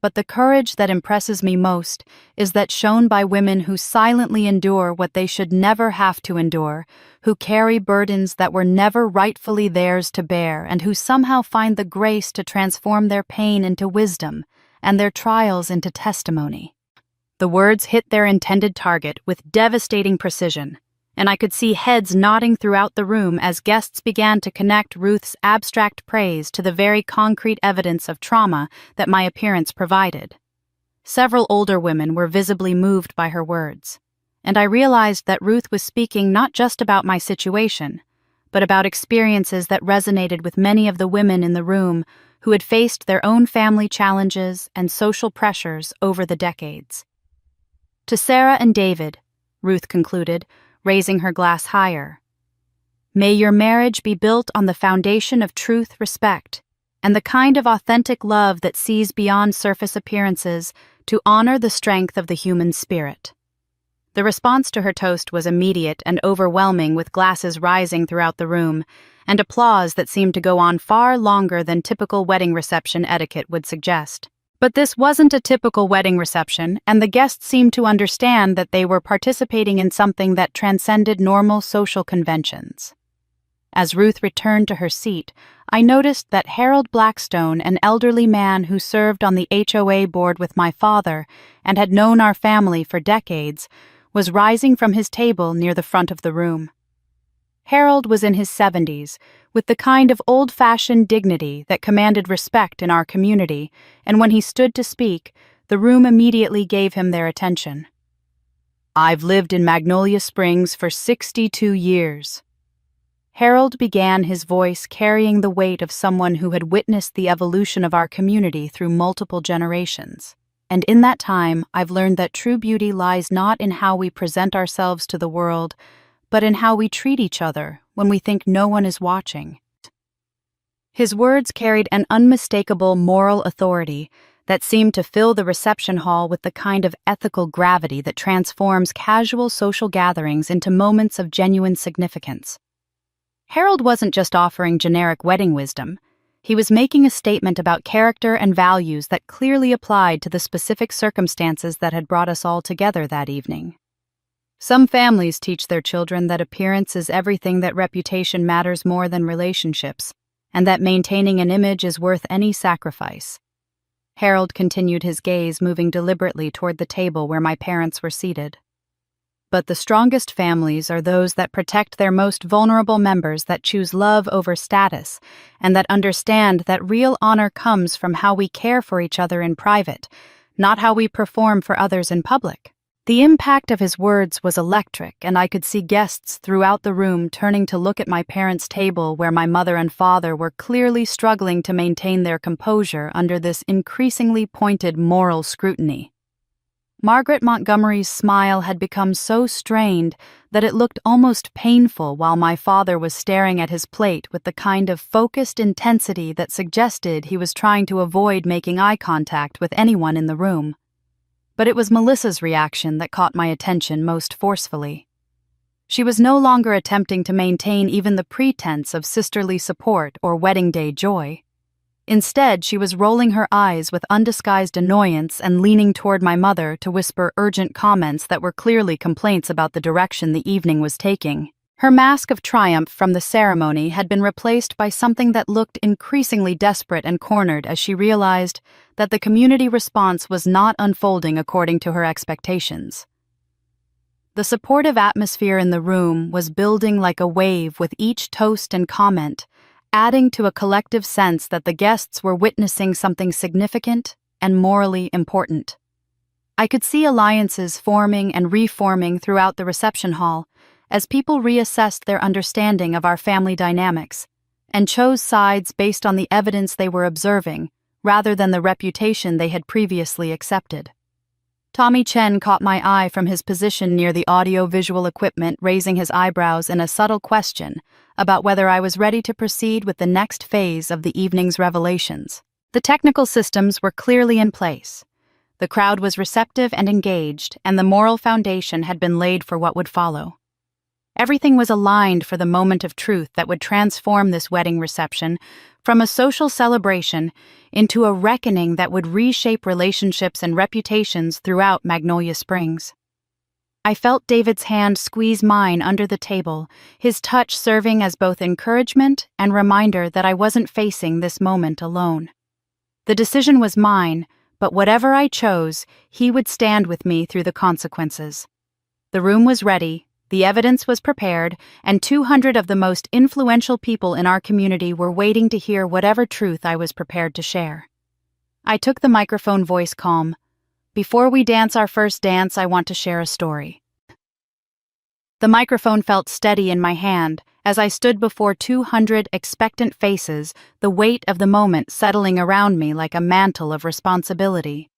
But the courage that impresses me most is that shown by women who silently endure what they should never have to endure, who carry burdens that were never rightfully theirs to bear, and who somehow find the grace to transform their pain into wisdom and their trials into testimony." The words hit their intended target with devastating precision, and I could see heads nodding throughout the room as guests began to connect Ruth's abstract praise to the very concrete evidence of trauma that my appearance provided. Several older women were visibly moved by her words, and I realized that Ruth was speaking not just about my situation, but about experiences that resonated with many of the women in the room who had faced their own family challenges and social pressures over the decades. "To Sarah and David," Ruth concluded, raising her glass higher, "may your marriage be built on the foundation of truth, respect, and the kind of authentic love that sees beyond surface appearances to honor the strength of the human spirit." The response to her toast was immediate and overwhelming, with glasses rising throughout the room, and applause that seemed to go on far longer than typical wedding reception etiquette would suggest. But this wasn't a typical wedding reception, and the guests seemed to understand that they were participating in something that transcended normal social conventions. As Ruth returned to her seat, I noticed that Harold Blackstone, an elderly man who served on the HOA board with my father and had known our family for decades, was rising from his table near the front of the room. Harold was in his 70s, with the kind of old-fashioned dignity that commanded respect in our community, and when he stood to speak, the room immediately gave him their attention. "I've lived in Magnolia Springs for 62 years. Harold began, his voice carrying the weight of someone who had witnessed the evolution of our community through multiple generations. "And in that time, I've learned that true beauty lies not in how we present ourselves to the world, but in how we treat each other when we think no one is watching." His words carried an unmistakable moral authority that seemed to fill the reception hall with the kind of ethical gravity that transforms casual social gatherings into moments of genuine significance. Harold wasn't just offering generic wedding wisdom. He was making a statement about character and values that clearly applied to the specific circumstances that had brought us all together that evening. "Some families teach their children that appearance is everything, that reputation matters more than relationships, and that maintaining an image is worth any sacrifice." Harold continued, his gaze moving deliberately toward the table where my parents were seated. But the strongest families are those that protect their most vulnerable members, that choose love over status, and that understand that real honor comes from how we care for each other in private, not how we perform for others in public. The impact of his words was electric, and I could see guests throughout the room turning to look at my parents' table, where my mother and father were clearly struggling to maintain their composure under this increasingly pointed moral scrutiny. Margaret Montgomery's smile had become so strained that it looked almost painful, while my father was staring at his plate with the kind of focused intensity that suggested he was trying to avoid making eye contact with anyone in the room. But it was Melissa's reaction that caught my attention most forcefully. She was no longer attempting to maintain even the pretense of sisterly support or wedding day joy. Instead, she was rolling her eyes with undisguised annoyance and leaning toward my mother to whisper urgent comments that were clearly complaints about the direction the evening was taking. Her mask of triumph from the ceremony had been replaced by something that looked increasingly desperate and cornered as she realized that the community response was not unfolding according to her expectations. The supportive atmosphere in the room was building like a wave with each toast and comment, adding to a collective sense that the guests were witnessing something significant and morally important. I could see alliances forming and reforming throughout the reception hall as people reassessed their understanding of our family dynamics and chose sides based on the evidence they were observing rather than the reputation they had previously accepted. Tommy Chen caught my eye from his position near the audio-visual equipment, raising his eyebrows in a subtle question about whether I was ready to proceed with the next phase of the evening's revelations. The technical systems were clearly in place. The crowd was receptive and engaged, and the moral foundation had been laid for what would follow. Everything was aligned for the moment of truth that would transform this wedding reception from a social celebration into a reckoning that would reshape relationships and reputations throughout Magnolia Springs. I felt David's hand squeeze mine under the table, his touch serving as both encouragement and reminder that I wasn't facing this moment alone. The decision was mine, but whatever I chose, he would stand with me through the consequences. The room was ready. The evidence was prepared, and 200 of the most influential people in our community were waiting to hear whatever truth I was prepared to share. I took the microphone, voice calm. Before we dance our first dance, I want to share a story. The microphone felt steady in my hand as I stood before 200 expectant faces, the weight of the moment settling around me like a mantle of responsibility.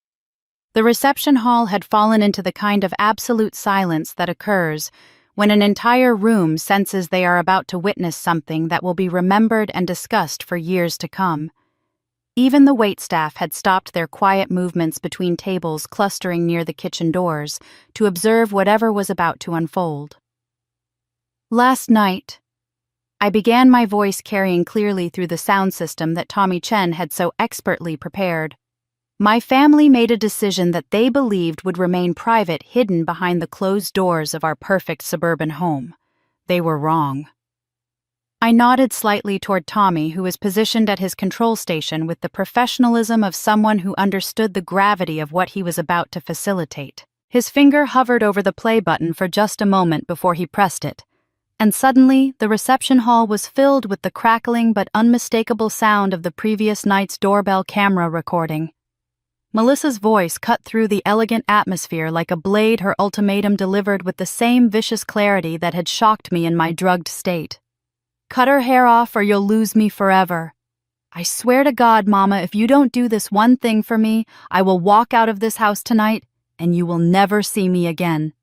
The reception hall had fallen into the kind of absolute silence that occurs when an entire room senses they are about to witness something that will be remembered and discussed for years to come. Even the waitstaff had stopped their quiet movements between tables clustering near the kitchen doors to observe whatever was about to unfold. Last night, I began, my voice carrying clearly through the sound system that Tommy Chen had so expertly prepared. My family made a decision that they believed would remain private, hidden behind the closed doors of our perfect suburban home. They were wrong. I nodded slightly toward Tommy, who was positioned at his control station with the professionalism of someone who understood the gravity of what he was about to facilitate. His finger hovered over the play button for just a moment before he pressed it, and suddenly the reception hall was filled with the crackling but unmistakable sound of the previous night's doorbell camera recording. Melissa's voice cut through the elegant atmosphere like a blade, her ultimatum delivered with the same vicious clarity that had shocked me in my drugged state. "Cut her hair off or you'll lose me forever. I swear to God, Mama, if you don't do this one thing for me, I will walk out of this house tonight and you will never see me again."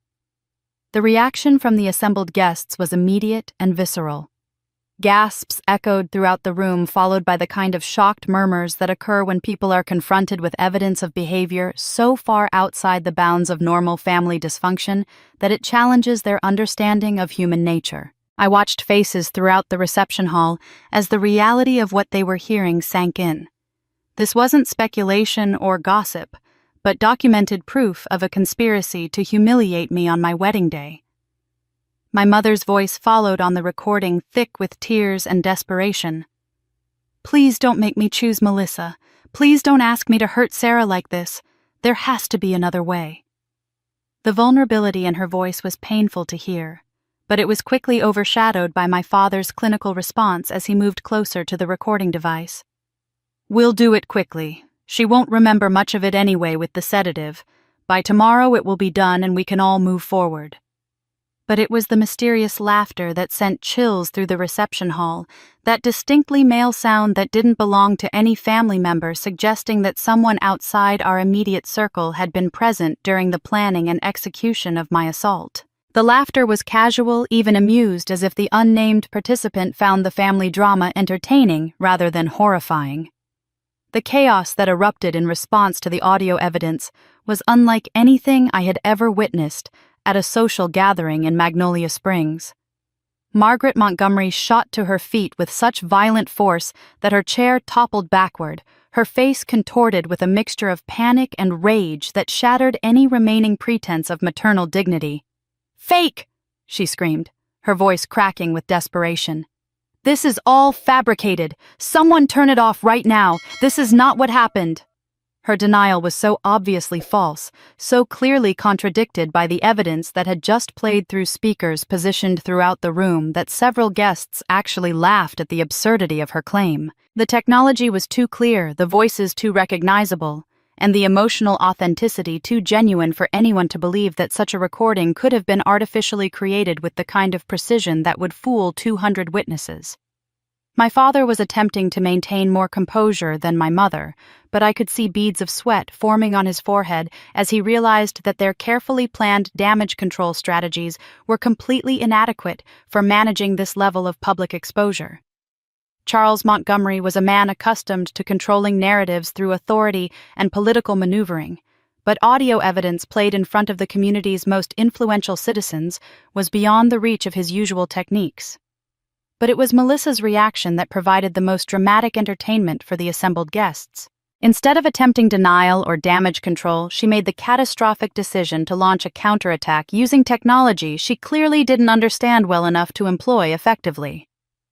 The reaction from the assembled guests was immediate and visceral. Gasps echoed throughout the room, followed by the kind of shocked murmurs that occur when people are confronted with evidence of behavior so far outside the bounds of normal family dysfunction that it challenges their understanding of human nature. I watched faces throughout the reception hall as the reality of what they were hearing sank in. This wasn't speculation or gossip, but documented proof of a conspiracy to humiliate me on my wedding day. My mother's voice followed on the recording, thick with tears and desperation. "Please don't make me choose Melissa. Please don't ask me to hurt Sarah like this. There has to be another way." The vulnerability in her voice was painful to hear, but it was quickly overshadowed by my father's clinical response as he moved closer to the recording device. "We'll do it quickly. She won't remember much of it anyway with the sedative. By tomorrow it will be done and we can all move forward." But it was the mysterious laughter that sent chills through the reception hall, that distinctly male sound that didn't belong to any family member, suggesting that someone outside our immediate circle had been present during the planning and execution of my assault. The laughter was casual, even amused, as if the unnamed participant found the family drama entertaining rather than horrifying. The chaos that erupted in response to the audio evidence was unlike anything I had ever witnessed at a social gathering in Magnolia Springs. Margaret Montgomery shot to her feet with such violent force that her chair toppled backward, her face contorted with a mixture of panic and rage that shattered any remaining pretense of maternal dignity. "Fake!" she screamed, her voice cracking with desperation. "This is all fabricated. Someone turn it off right now. This is not what happened." Her denial was so obviously false, so clearly contradicted by the evidence that had just played through speakers positioned throughout the room, that several guests actually laughed at the absurdity of her claim. The technology was too clear, the voices too recognizable, and the emotional authenticity too genuine for anyone to believe that such a recording could have been artificially created with the kind of precision that would fool 200 witnesses. My father was attempting to maintain more composure than my mother, but I could see beads of sweat forming on his forehead as he realized that their carefully planned damage control strategies were completely inadequate for managing this level of public exposure. Charles Montgomery was a man accustomed to controlling narratives through authority and political maneuvering, but audio evidence played in front of the community's most influential citizens was beyond the reach of his usual techniques. But it was Melissa's reaction that provided the most dramatic entertainment for the assembled guests. Instead of attempting denial or damage control, she made the catastrophic decision to launch a counterattack using technology she clearly didn't understand well enough to employ effectively.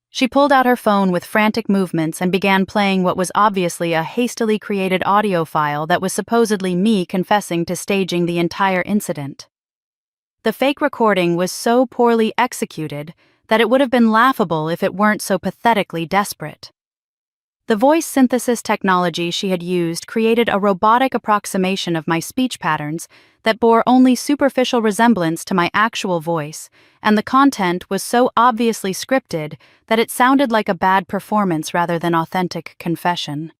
She pulled out her phone with frantic movements and began playing what was obviously a hastily created audio file that was supposedly me confessing to staging the entire incident. The fake recording was so poorly executed that it would have been laughable if it weren't so pathetically desperate. The voice synthesis technology she had used created a robotic approximation of my speech patterns that bore only superficial resemblance to my actual voice, and the content was so obviously scripted that it sounded like a bad performance rather than authentic confession.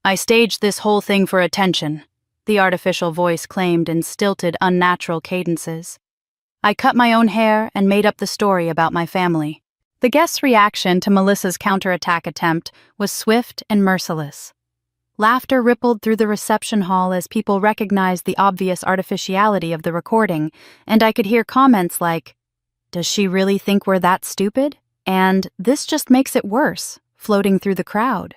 "I staged this whole thing for attention," the artificial voice claimed in stilted, unnatural cadences. "I cut my own hair and made up the story about my family." The guests' reaction to Melissa's counterattack attempt was swift and merciless. Laughter rippled through the reception hall as people recognized the obvious artificiality of the recording, and I could hear comments like, "Does she really think we're that stupid?" And "This just makes it worse," floating through the crowd.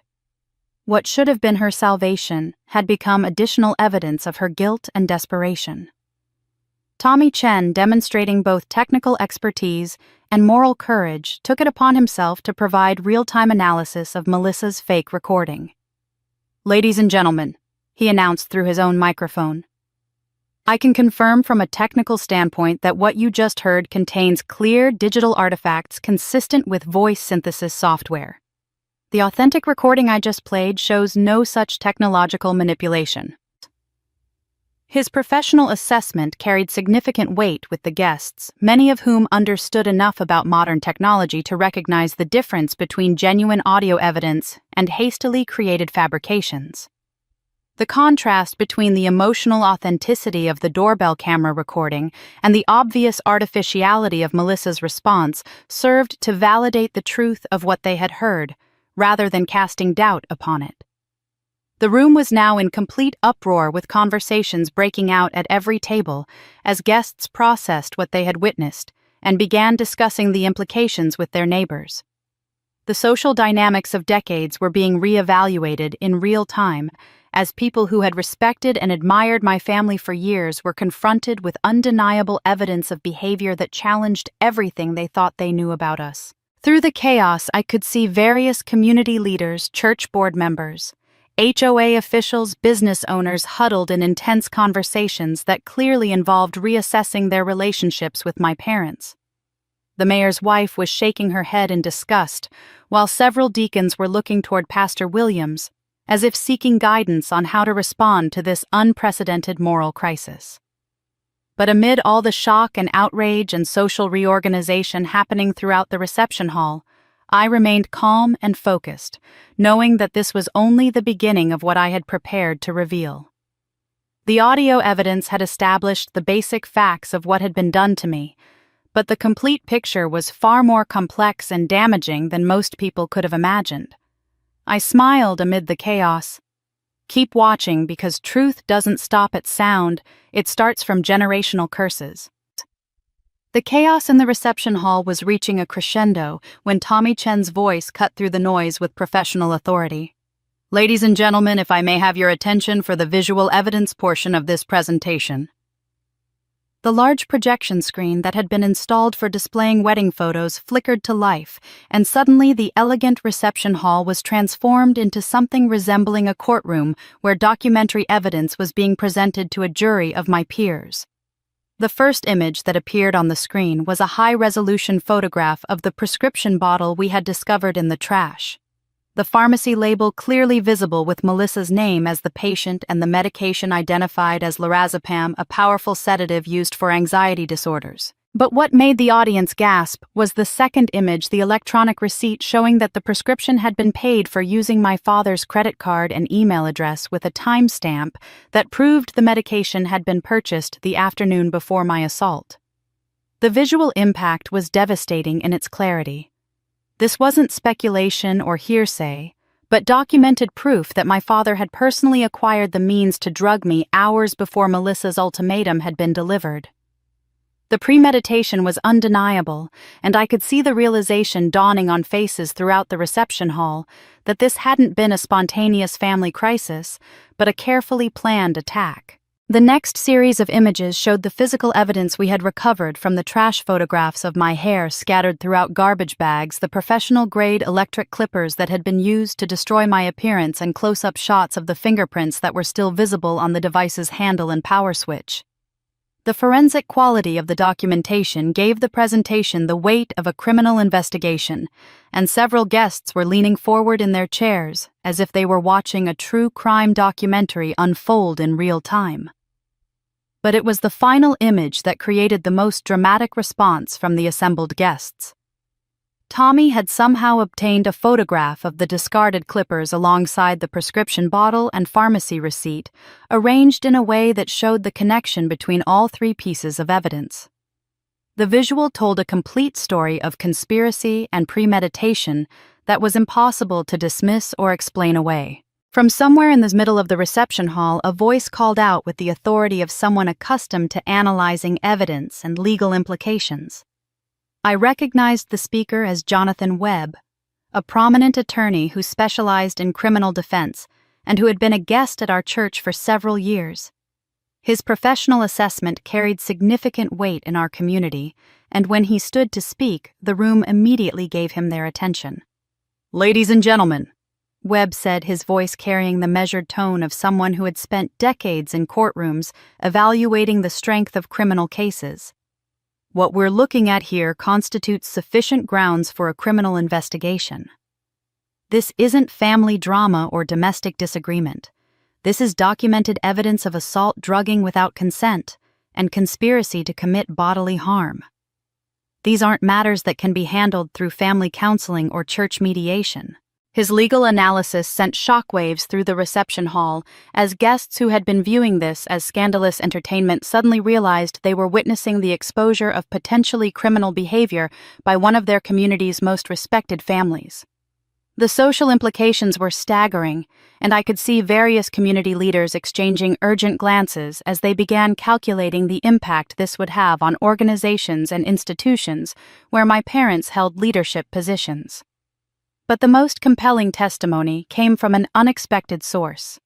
What should have been her salvation had become additional evidence of her guilt and desperation. Tommy Chen, demonstrating both technical expertise and moral courage, took it upon himself to provide real-time analysis of Melissa's fake recording. "Ladies and gentlemen," he announced through his own microphone, "I can confirm from a technical standpoint that what you just heard contains clear digital artifacts consistent with voice synthesis software. The authentic recording I just played shows no such technological manipulation." His professional assessment carried significant weight with the guests, many of whom understood enough about modern technology to recognize the difference between genuine audio evidence and hastily created fabrications. The contrast between the emotional authenticity of the doorbell camera recording and the obvious artificiality of Melissa's response served to validate the truth of what they had heard, rather than casting doubt upon it. The room was now in complete uproar, with conversations breaking out at every table as guests processed what they had witnessed and began discussing the implications with their neighbors. The social dynamics of decades were being re-evaluated in real time as people who had respected and admired my family for years were confronted with undeniable evidence of behavior that challenged everything they thought they knew about us. Through the chaos, I could see various community leaders, church board members, HOA officials, business owners huddled in intense conversations that clearly involved reassessing their relationships with my parents. The mayor's wife was shaking her head in disgust, while several deacons were looking toward Pastor Williams, as if seeking guidance on how to respond to this unprecedented moral crisis. But amid all the shock and outrage and social reorganization happening throughout the reception hall, I remained calm and focused, knowing that this was only the beginning of what I had prepared to reveal. The audio evidence had established the basic facts of what had been done to me, but the complete picture was far more complex and damaging than most people could have imagined. I smiled amid the chaos. Keep watching, because truth doesn't stop at sound, it starts from generational curses. The chaos in the reception hall was reaching a crescendo when Tommy Chen's voice cut through the noise with professional authority. Ladies and gentlemen, if I may have your attention for the visual evidence portion of this presentation. The large projection screen that had been installed for displaying wedding photos flickered to life, and suddenly the elegant reception hall was transformed into something resembling a courtroom where documentary evidence was being presented to a jury of my peers. The first image that appeared on the screen was a high-resolution photograph of the prescription bottle we had discovered in the trash. The pharmacy label clearly visible with Melissa's name as the patient and the medication identified as lorazepam, a powerful sedative used for anxiety disorders. But what made the audience gasp was the second image, the electronic receipt showing that the prescription had been paid for using my father's credit card and email address with a timestamp that proved the medication had been purchased the afternoon before my assault. The visual impact was devastating in its clarity. This wasn't speculation or hearsay, but documented proof that my father had personally acquired the means to drug me hours before Melissa's ultimatum had been delivered. The premeditation was undeniable, and I could see the realization dawning on faces throughout the reception hall that this hadn't been a spontaneous family crisis, but a carefully planned attack. The next series of images showed the physical evidence we had recovered from the trash photographs of my hair scattered throughout garbage bags, the professional-grade electric clippers that had been used to destroy my appearance, and close-up shots of the fingerprints that were still visible on the device's handle and power switch. The forensic quality of the documentation gave the presentation the weight of a criminal investigation, and several guests were leaning forward in their chairs as if they were watching a true crime documentary unfold in real time. But it was the final image that created the most dramatic response from the assembled guests. Tommy had somehow obtained a photograph of the discarded clippers alongside the prescription bottle and pharmacy receipt, arranged in a way that showed the connection between all three pieces of evidence. The visual told a complete story of conspiracy and premeditation that was impossible to dismiss or explain away. From somewhere in the middle of the reception hall, a voice called out with the authority of someone accustomed to analyzing evidence and legal implications. I recognized the speaker as Jonathan Webb, a prominent attorney who specialized in criminal defense and who had been a guest at our church for several years. His professional assessment carried significant weight in our community, and when he stood to speak, the room immediately gave him their attention. "Ladies and gentlemen," Webb said, his voice carrying the measured tone of someone who had spent decades in courtrooms evaluating the strength of criminal cases. "What we're looking at here constitutes sufficient grounds for a criminal investigation. This isn't family drama or domestic disagreement. This is documented evidence of assault, drugging without consent, and conspiracy to commit bodily harm. These aren't matters that can be handled through family counseling or church mediation." His legal analysis sent shockwaves through the reception hall as guests who had been viewing this as scandalous entertainment suddenly realized they were witnessing the exposure of potentially criminal behavior by one of their community's most respected families. The social implications were staggering, and I could see various community leaders exchanging urgent glances as they began calculating the impact this would have on organizations and institutions where my parents held leadership positions. But the most compelling testimony came from an unexpected source.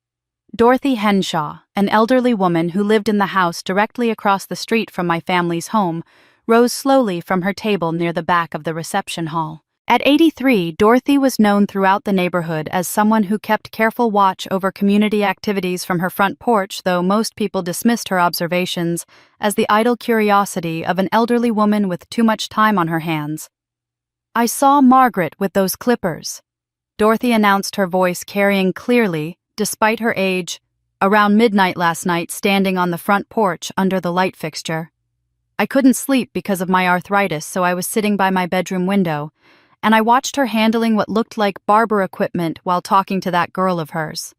Dorothy Henshaw, an elderly woman who lived in the house directly across the street from my family's home, rose slowly from her table near the back of the reception hall. At 83, Dorothy was known throughout the neighborhood as someone who kept careful watch over community activities from her front porch, though most people dismissed her observations as the idle curiosity of an elderly woman with too much time on her hands. "I saw Margaret with those clippers," Dorothy announced, her voice carrying clearly, despite her age, "around midnight last night, standing on the front porch under the light fixture. I couldn't sleep because of my arthritis, so I was sitting by my bedroom window, and I watched her handling what looked like barber equipment while talking to that girl of hers.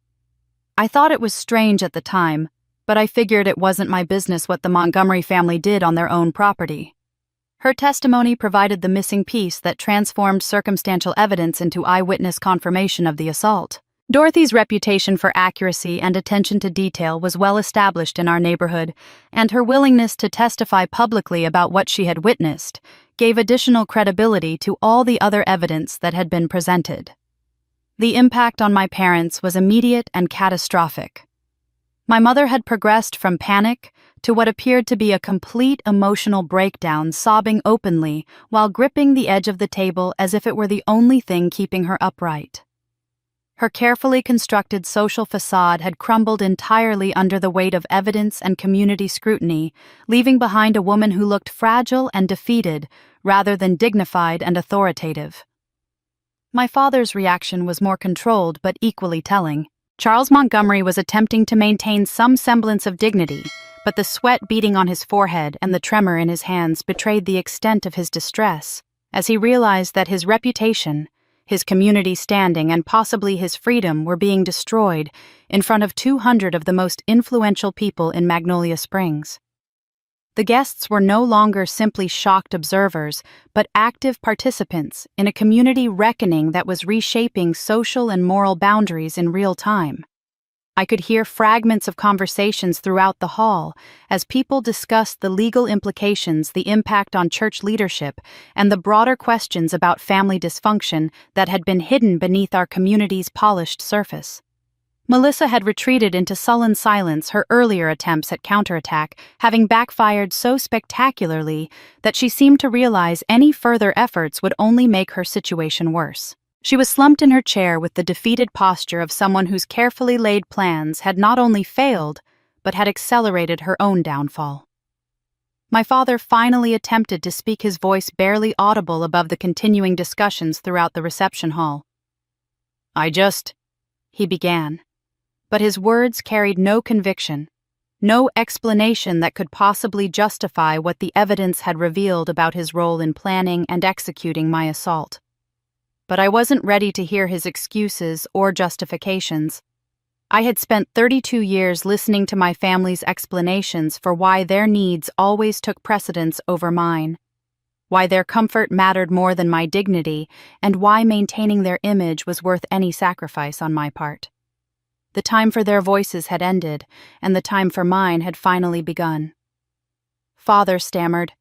I thought it was strange at the time, but I figured it wasn't my business what the Montgomery family did on their own property." Her testimony provided the missing piece that transformed circumstantial evidence into eyewitness confirmation of the assault. Dorothy's reputation for accuracy and attention to detail was well established in our neighborhood, and her willingness to testify publicly about what she had witnessed gave additional credibility to all the other evidence that had been presented. The impact on my parents was immediate and catastrophic. My mother had progressed from panic to what appeared to be a complete emotional breakdown, sobbing openly while gripping the edge of the table as if it were the only thing keeping her upright. Her carefully constructed social facade had crumbled entirely under the weight of evidence and community scrutiny, leaving behind a woman who looked fragile and defeated rather than dignified and authoritative. My father's reaction was more controlled but equally telling. Charles Montgomery was attempting to maintain some semblance of dignity, but the sweat beading on his forehead and the tremor in his hands betrayed the extent of his distress as he realized that his reputation, his community standing, and possibly his freedom were being destroyed in front of 200 of the most influential people in Magnolia Springs. The guests were no longer simply shocked observers, but active participants in a community reckoning that was reshaping social and moral boundaries in real time. I could hear fragments of conversations throughout the hall as people discussed the legal implications, the impact on church leadership, and the broader questions about family dysfunction that had been hidden beneath our community's polished surface. Melissa had retreated into sullen silence, her earlier attempts at counterattack having backfired so spectacularly that she seemed to realize any further efforts would only make her situation worse. She was slumped in her chair with the defeated posture of someone whose carefully laid plans had not only failed, but had accelerated her own downfall. My father finally attempted to speak, his voice barely audible above the continuing discussions throughout the reception hall. He began. But his words carried no conviction, no explanation that could possibly justify what the evidence had revealed about his role in planning and executing my assault. But I wasn't ready to hear his excuses or justifications. I had spent 32 years listening to my family's explanations for why their needs always took precedence over mine, why their comfort mattered more than my dignity, and why maintaining their image was worth any sacrifice on my part. The time for their voices had ended, and the time for mine had finally begun. Father stammered,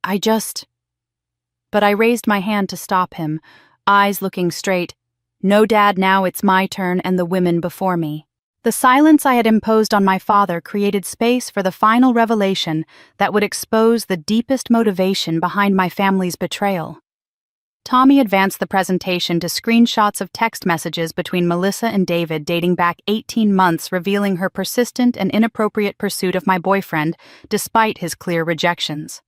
But I raised my hand to stop him, eyes looking straight. "No, Dad, now it's my turn and the women before me." The silence I had imposed on my father created space for the final revelation that would expose the deepest motivation behind my family's betrayal. Tommy advanced the presentation to screenshots of text messages between Melissa and David dating back 18 months, revealing her persistent and inappropriate pursuit of my boyfriend despite his clear rejections.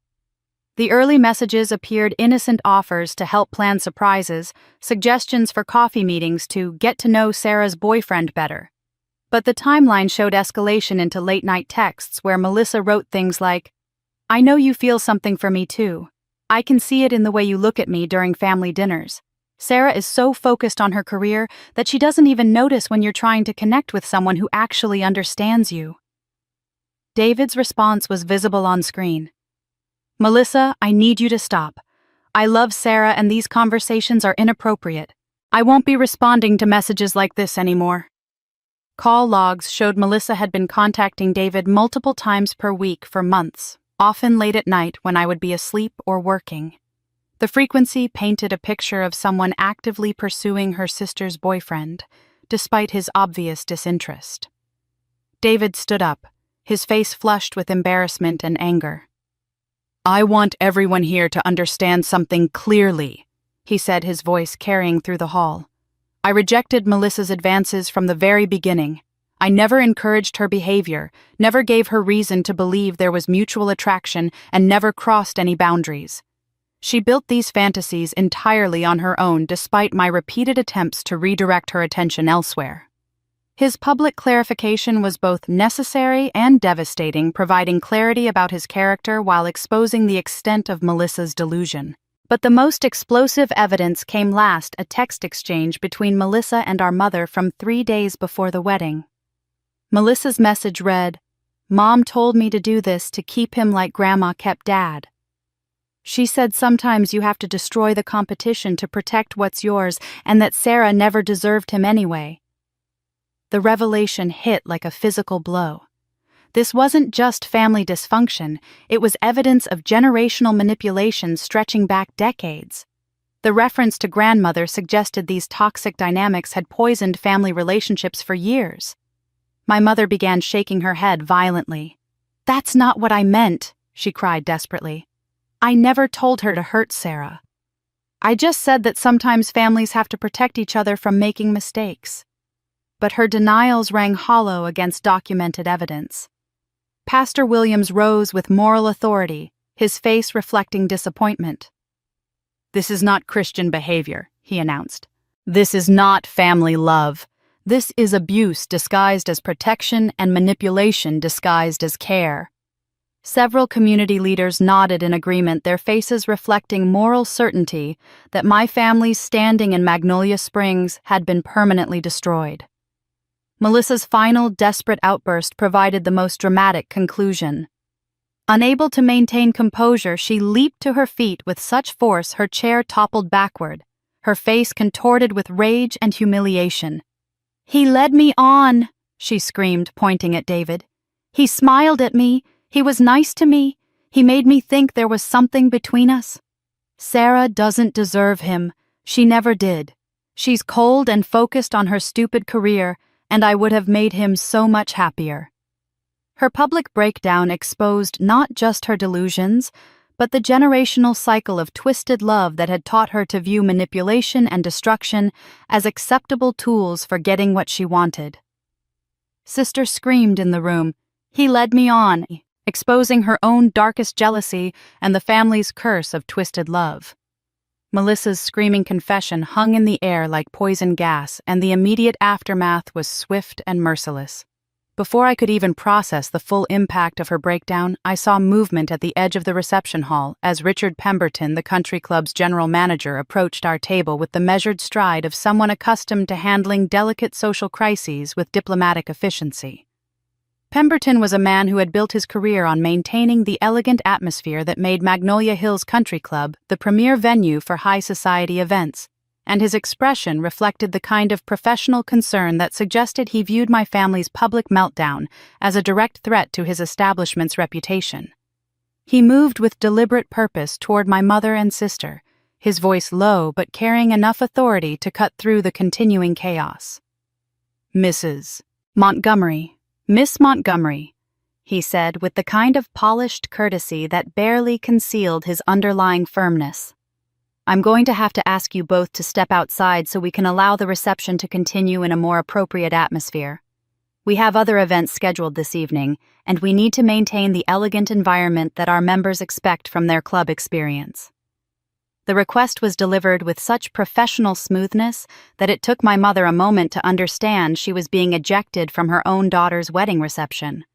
The early messages appeared innocent offers to help plan surprises, suggestions for coffee meetings to get to know Sarah's boyfriend better. But the timeline showed escalation into late-night texts where Melissa wrote things like, "I know you feel something for me too. I can see it in the way you look at me during family dinners. Sarah is so focused on her career that she doesn't even notice when you're trying to connect with someone who actually understands you." David's response was visible on screen. "Melissa, I need you to stop. I love Sarah and these conversations are inappropriate. I won't be responding to messages like this anymore." Call logs showed Melissa had been contacting David multiple times per week for months, often late at night when I would be asleep or working. The frequency painted a picture of someone actively pursuing her sister's boyfriend, despite his obvious disinterest. David stood up, his face flushed with embarrassment and anger. "I want everyone here to understand something clearly," he said, his voice carrying through the hall. I rejected Melissa's advances from the very beginning. I never encouraged her behavior, never gave her reason to believe there was mutual attraction, and never crossed any boundaries. She built these fantasies entirely on her own despite my repeated attempts to redirect her attention elsewhere. His public clarification was both necessary and devastating, providing clarity about his character while exposing the extent of Melissa's delusion. But the most explosive evidence came last, a text exchange between Melissa and our mother from 3 days before the wedding. Melissa's message read, "Mom told me to do this to keep him like Grandma kept Dad. She said sometimes you have to destroy the competition to protect what's yours, and that Sarah never deserved him anyway." The revelation hit like a physical blow. This wasn't just family dysfunction, it was evidence of generational manipulation stretching back decades. The reference to grandmother suggested these toxic dynamics had poisoned family relationships for years. My mother began shaking her head violently. "That's not what I meant," she cried desperately. "I never told her to hurt Sarah. I just said that sometimes families have to protect each other from making mistakes." But her denials rang hollow against documented evidence. Pastor Williams rose with moral authority, his face reflecting disappointment. "This is not Christian behavior," he announced. "This is not family love. This is abuse disguised as protection and manipulation disguised as care." Several community leaders nodded in agreement, their faces reflecting moral certainty that my family's standing in Magnolia Springs had been permanently destroyed. Melissa's final desperate outburst provided the most dramatic conclusion. Unable to maintain composure, she leaped to her feet with such force her chair toppled backward, her face contorted with rage and humiliation. "He led me on," she screamed, pointing at David. "He smiled at me. He was nice to me. He made me think there was something between us. Sarah doesn't deserve him. She never did. She's cold and focused on her stupid career, and I would have made him so much happier." Her public breakdown exposed not just her delusions, but the generational cycle of twisted love that had taught her to view manipulation and destruction as acceptable tools for getting what she wanted. Sister screamed in the room, "He led me on," exposing her own darkest jealousy and the family's curse of twisted love. Melissa's screaming confession hung in the air like poison gas, and the immediate aftermath was swift and merciless. Before I could even process the full impact of her breakdown, I saw movement at the edge of the reception hall as Richard Pemberton, the country club's general manager, approached our table with the measured stride of someone accustomed to handling delicate social crises with diplomatic efficiency. Pemberton was a man who had built his career on maintaining the elegant atmosphere that made Magnolia Hills Country Club the premier venue for high society events, and his expression reflected the kind of professional concern that suggested he viewed my family's public meltdown as a direct threat to his establishment's reputation. He moved with deliberate purpose toward my mother and sister, his voice low but carrying enough authority to cut through the continuing chaos. "Mrs. Montgomery, Miss Montgomery," he said with the kind of polished courtesy that barely concealed his underlying firmness. "I'm going to have to ask you both to step outside so we can allow the reception to continue in a more appropriate atmosphere. We have other events scheduled this evening, and we need to maintain the elegant environment that our members expect from their club experience." The request was delivered with such professional smoothness that it took my mother a moment to understand she was being ejected from her own daughter's wedding reception.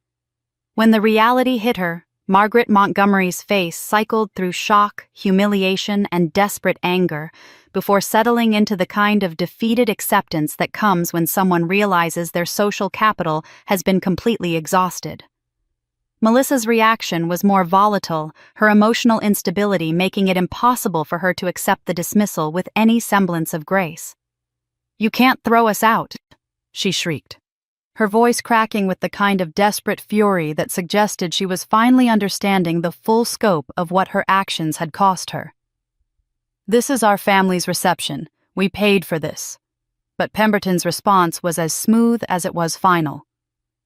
When the reality hit her, Margaret Montgomery's face cycled through shock, humiliation, and desperate anger before settling into the kind of defeated acceptance that comes when someone realizes their social capital has been completely exhausted. Melissa's reaction was more volatile, her emotional instability making it impossible for her to accept the dismissal with any semblance of grace. "You can't throw us out," she shrieked, her voice cracking with the kind of desperate fury that suggested she was finally understanding the full scope of what her actions had cost her. "This is our family's reception. We paid for this." But Pemberton's response was as smooth as it was final.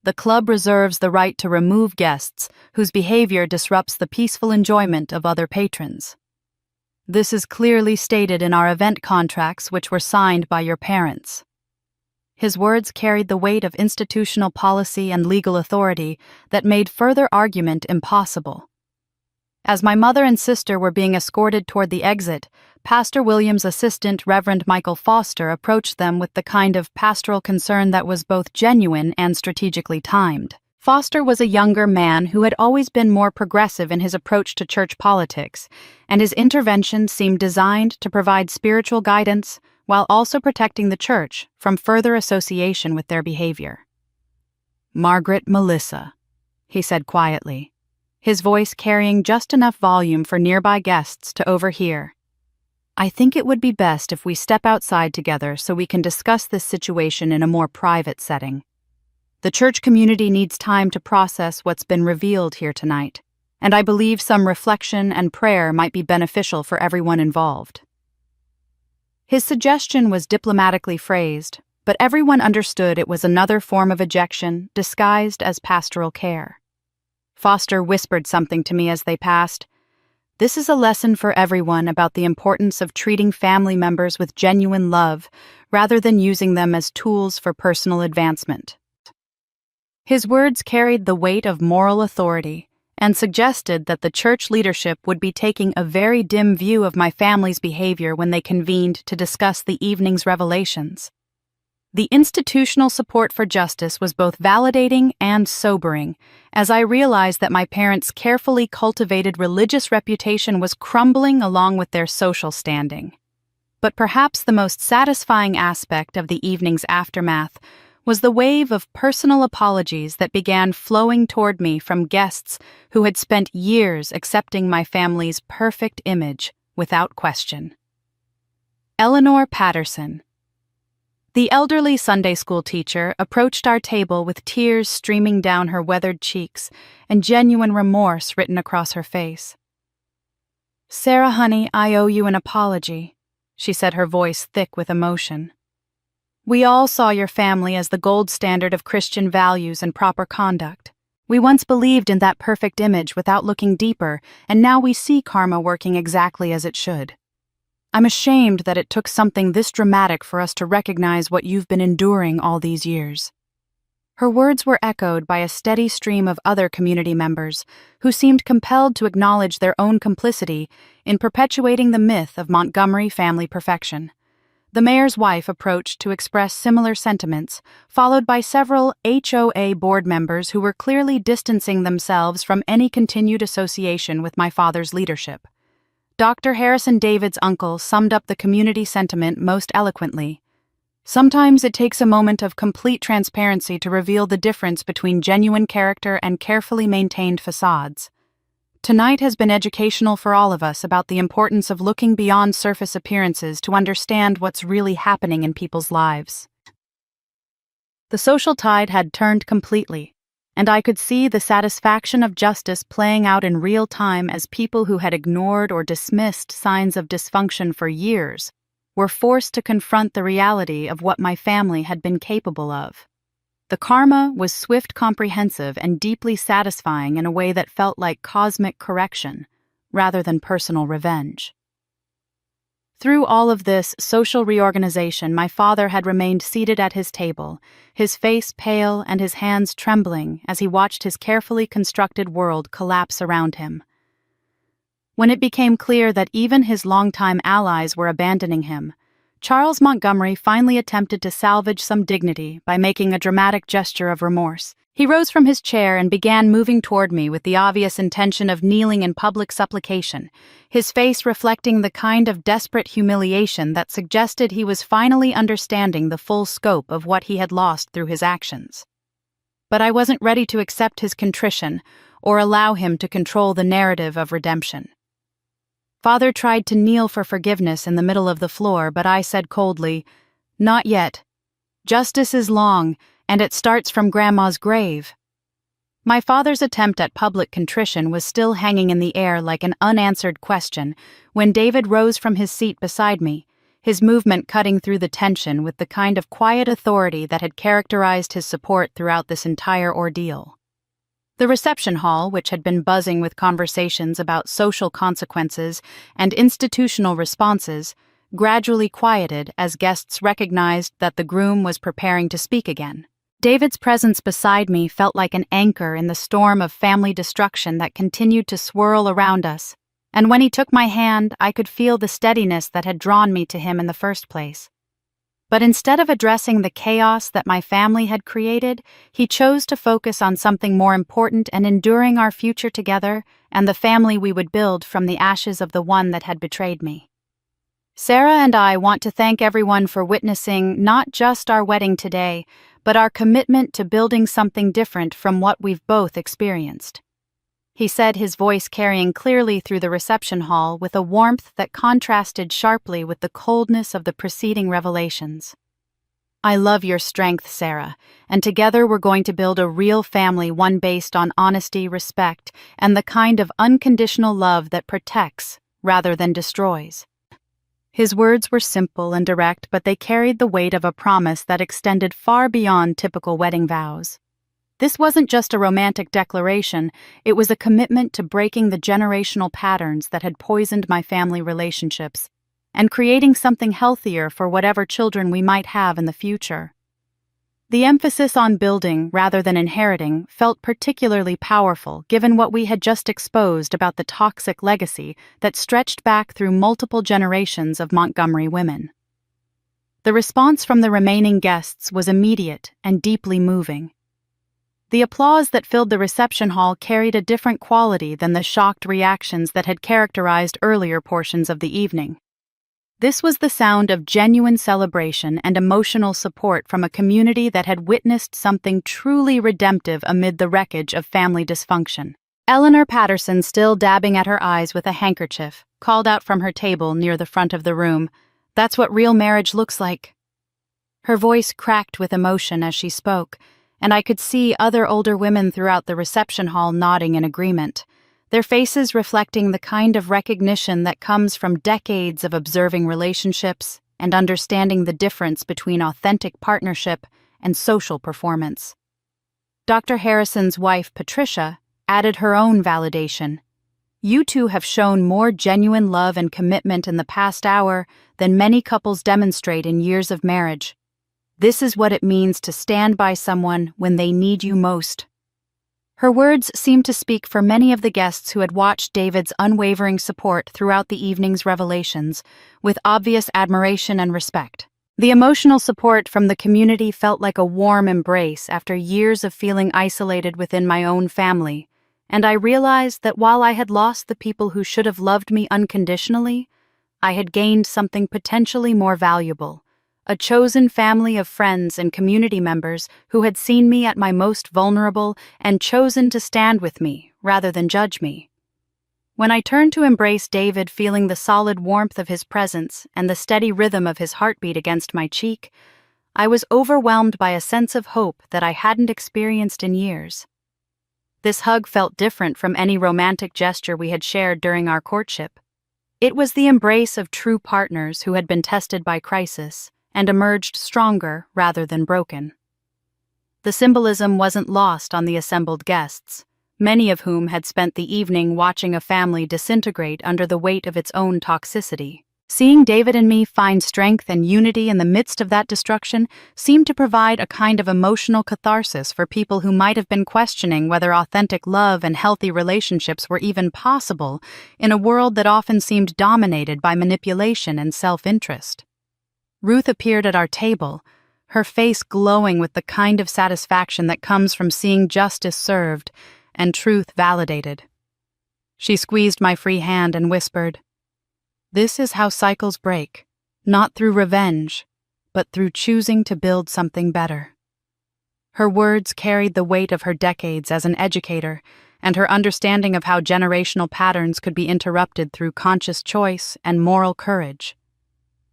"The club reserves the right to remove guests whose behavior disrupts the peaceful enjoyment of other patrons." This is clearly stated in our event contracts, which were signed by your parents." His words carried the weight of institutional policy and legal authority that made further argument impossible. As my mother and sister were being escorted toward the exit, Pastor Williams' assistant, Reverend Michael Foster, approached them with the kind of pastoral concern that was both genuine and strategically timed. Foster was a younger man who had always been more progressive in his approach to church politics, and his intervention seemed designed to provide spiritual guidance while also protecting the church from further association with their behavior. "Margaret Melissa," he said quietly, his voice carrying just enough volume for nearby guests to overhear. "I think it would be best if we step outside together so we can discuss this situation in a more private setting. The church community needs time to process what's been revealed here tonight, and I believe some reflection and prayer might be beneficial for everyone involved." His suggestion was diplomatically phrased, but everyone understood it was another form of ejection disguised as pastoral care. Foster whispered something to me as they passed. "This is a lesson for everyone about the importance of treating family members with genuine love rather than using them as tools for personal advancement." His words carried the weight of moral authority and suggested that the church leadership would be taking a very dim view of my family's behavior when they convened to discuss the evening's revelations. The institutional support for justice was both validating and sobering, as I realized that my parents' carefully cultivated religious reputation was crumbling along with their social standing. But perhaps the most satisfying aspect of the evening's aftermath was the wave of personal apologies that began flowing toward me from guests who had spent years accepting my family's perfect image without question. Eleanor Patterson. The elderly Sunday school teacher approached our table with tears streaming down her weathered cheeks and genuine remorse written across her face. "Sarah, honey, I owe you an apology," she said, her voice thick with emotion. "We all saw your family as the gold standard of Christian values and proper conduct. We once believed in that perfect image without looking deeper, and now we see karma working exactly as it should. I'm ashamed that it took something this dramatic for us to recognize what you've been enduring all these years." Her words were echoed by a steady stream of other community members who seemed compelled to acknowledge their own complicity in perpetuating the myth of Montgomery family perfection. The mayor's wife approached to express similar sentiments, followed by several HOA board members who were clearly distancing themselves from any continued association with my father's leadership. Dr. Harrison David's uncle summed up the community sentiment most eloquently. "Sometimes it takes a moment of complete transparency to reveal the difference between genuine character and carefully maintained facades. Tonight has been educational for all of us about the importance of looking beyond surface appearances to understand what's really happening in people's lives." The social tide had turned completely, and I could see the satisfaction of justice playing out in real time as people who had ignored or dismissed signs of dysfunction for years were forced to confront the reality of what my family had been capable of. The karma was swift, comprehensive, and deeply satisfying in a way that felt like cosmic correction, rather than personal revenge. Through all of this social reorganization, my father had remained seated at his table, his face pale and his hands trembling as he watched his carefully constructed world collapse around him. When it became clear that even his longtime allies were abandoning him, Charles Montgomery finally attempted to salvage some dignity by making a dramatic gesture of remorse. He rose from his chair and began moving toward me with the obvious intention of kneeling in public supplication, his face reflecting the kind of desperate humiliation that suggested he was finally understanding the full scope of what he had lost through his actions. But I wasn't ready to accept his contrition or allow him to control the narrative of redemption. Father tried to kneel for forgiveness in the middle of the floor, but I said coldly, "Not yet. Justice is long, and it starts from Grandma's grave." My father's attempt at public contrition was still hanging in the air like an unanswered question when David rose from his seat beside me, his movement cutting through the tension with the kind of quiet authority that had characterized his support throughout this entire ordeal. The reception hall, which had been buzzing with conversations about social consequences and institutional responses, gradually quieted as guests recognized that the groom was preparing to speak again. David's presence beside me felt like an anchor in the storm of family destruction that continued to swirl around us, and when he took my hand, I could feel the steadiness that had drawn me to him in the first place. But instead of addressing the chaos that my family had created, he chose to focus on something more important and enduring: our future together and the family we would build from the ashes of the one that had betrayed me. Sarah and I want to thank everyone for witnessing not just our wedding today, but our commitment to building something different from what we've both experienced, he said, his voice carrying clearly through the reception hall with a warmth that contrasted sharply with the coldness of the preceding revelations. I love your strength, Sarah, and together we're going to build a real family, one based on honesty, respect, and the kind of unconditional love that protects rather than destroys. His words were simple and direct, but they carried the weight of a promise that extended far beyond typical wedding vows. This wasn't just a romantic declaration, it was a commitment to breaking the generational patterns that had poisoned my family relationships and creating something healthier for whatever children we might have in the future. The emphasis on building rather than inheriting felt particularly powerful given what we had just exposed about the toxic legacy that stretched back through multiple generations of Montgomery women. The response from the remaining guests was immediate and deeply moving. The applause that filled the reception hall carried a different quality than the shocked reactions that had characterized earlier portions of the evening. This was the sound of genuine celebration and emotional support from a community that had witnessed something truly redemptive amid the wreckage of family dysfunction. Eleanor Patterson, still dabbing at her eyes with a handkerchief, called out from her table near the front of the room, "That's what real marriage looks like." Her voice cracked with emotion as she spoke, and I could see other older women throughout the reception hall nodding in agreement, their faces reflecting the kind of recognition that comes from decades of observing relationships and understanding the difference between authentic partnership and social performance. Dr. Harrison's wife, Patricia, added her own validation. "You two have shown more genuine love and commitment in the past hour than many couples demonstrate in years of marriage. This is what it means to stand by someone when they need you most." Her words seemed to speak for many of the guests who had watched David's unwavering support throughout the evening's revelations, with obvious admiration and respect. The emotional support from the community felt like a warm embrace after years of feeling isolated within my own family, and I realized that while I had lost the people who should have loved me unconditionally, I had gained something potentially more valuable: a chosen family of friends and community members who had seen me at my most vulnerable and chosen to stand with me rather than judge me. When I turned to embrace David, feeling the solid warmth of his presence and the steady rhythm of his heartbeat against my cheek, I was overwhelmed by a sense of hope that I hadn't experienced in years. This hug felt different from any romantic gesture we had shared during our courtship. It was the embrace of true partners who had been tested by crisis and emerged stronger rather than broken. The symbolism wasn't lost on the assembled guests, many of whom had spent the evening watching a family disintegrate under the weight of its own toxicity. Seeing David and me find strength and unity in the midst of that destruction seemed to provide a kind of emotional catharsis for people who might have been questioning whether authentic love and healthy relationships were even possible in a world that often seemed dominated by manipulation and self-interest. Ruth appeared at our table, her face glowing with the kind of satisfaction that comes from seeing justice served and truth validated. She squeezed my free hand and whispered, "This is how cycles break, not through revenge, but through choosing to build something better." Her words carried the weight of her decades as an educator and her understanding of how generational patterns could be interrupted through conscious choice and moral courage.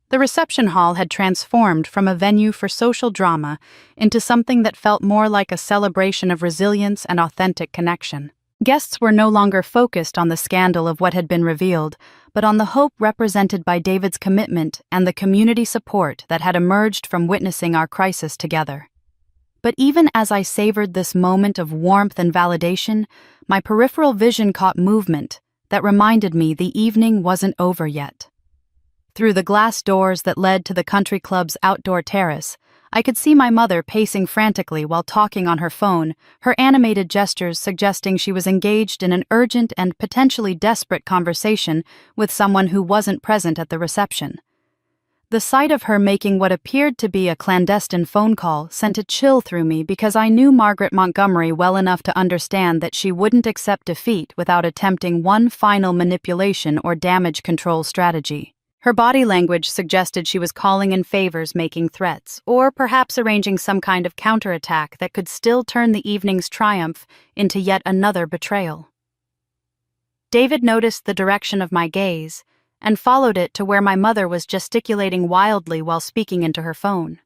The reception hall had transformed from a venue for social drama into something that felt more like a celebration of resilience and authentic connection. Guests were no longer focused on the scandal of what had been revealed, but on the hope represented by David's commitment and the community support that had emerged from witnessing our crisis together. But even as I savored this moment of warmth and validation, my peripheral vision caught movement that reminded me the evening wasn't over yet. Through the glass doors that led to the country club's outdoor terrace, I could see my mother pacing frantically while talking on her phone, her animated gestures suggesting she was engaged in an urgent and potentially desperate conversation with someone who wasn't present at the reception. The sight of her making what appeared to be a clandestine phone call sent a chill through me because I knew Margaret Montgomery well enough to understand that she wouldn't accept defeat without attempting one final manipulation or damage control strategy. Her body language suggested she was calling in favors, making threats, or perhaps arranging some kind of counterattack that could still turn the evening's triumph into yet another betrayal. David noticed the direction of my gaze and followed it to where my mother was gesticulating wildly while speaking into her phone.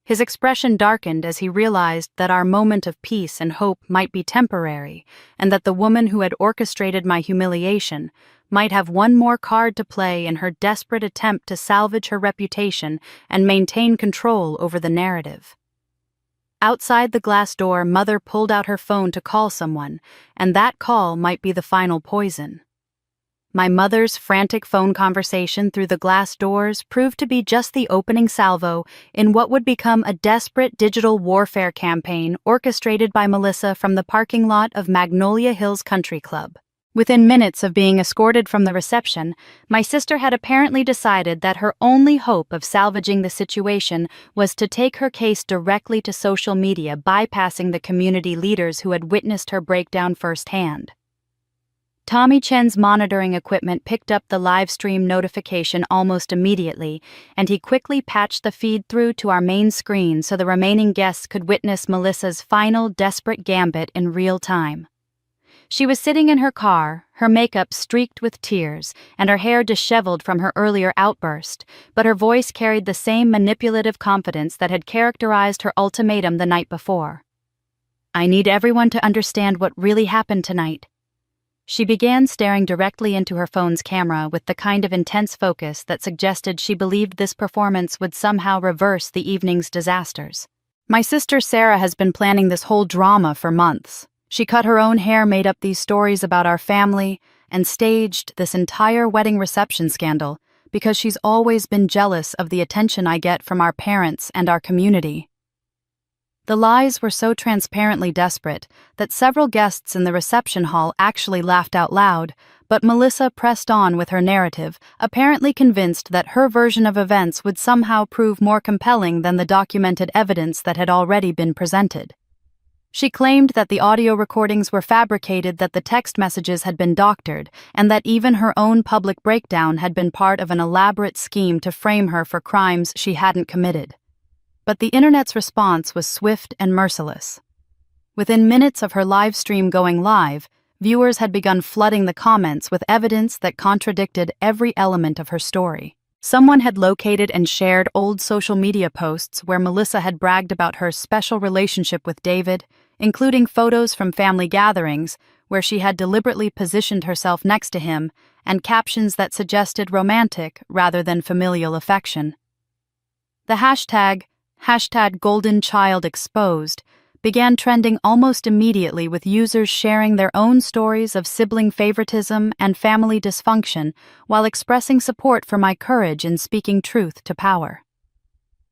His expression darkened as he realized that our moment of peace and hope might be temporary, and that the woman who had orchestrated my humiliation might have one more card to play in her desperate attempt to salvage her reputation and maintain control over the narrative. Outside the glass door, Mother pulled out her phone to call someone, and that call might be the final poison. My mother's frantic phone conversation through the glass doors proved to be just the opening salvo in what would become a desperate digital warfare campaign orchestrated by Melissa from the parking lot of Magnolia Hills Country Club. Within minutes of being escorted from the reception, my sister had apparently decided that her only hope of salvaging the situation was to take her case directly to social media, bypassing the community leaders who had witnessed her breakdown firsthand. Tommy Chen's monitoring equipment picked up the live stream notification almost immediately, and he quickly patched the feed through to our main screen so the remaining guests could witness Melissa's final desperate gambit in real time. She was sitting in her car, her makeup streaked with tears, and her hair disheveled from her earlier outburst, but her voice carried the same manipulative confidence that had characterized her ultimatum the night before. "I need everyone to understand what really happened tonight." She began staring directly into her phone's camera with the kind of intense focus that suggested she believed this performance would somehow reverse the evening's disasters. "My sister Sarah has been planning this whole drama for months. She cut her own hair, made up these stories about our family, and staged this entire wedding reception scandal because she's always been jealous of the attention I get from our parents and our community." The lies were so transparently desperate that several guests in the reception hall actually laughed out loud, but Melissa pressed on with her narrative, apparently convinced that her version of events would somehow prove more compelling than the documented evidence that had already been presented. She claimed that the audio recordings were fabricated, that the text messages had been doctored, and that even her own public breakdown had been part of an elaborate scheme to frame her for crimes she hadn't committed. But the internet's response was swift and merciless. Within minutes of her live stream going live, viewers had begun flooding the comments with evidence that contradicted every element of her story. Someone had located and shared old social media posts where Melissa had bragged about her special relationship with David, including photos from family gatherings where she had deliberately positioned herself next to him, and captions that suggested romantic rather than familial affection. The hashtag #GoldenChildExposed began trending almost immediately, with users sharing their own stories of sibling favoritism and family dysfunction while expressing support for my courage in speaking truth to power.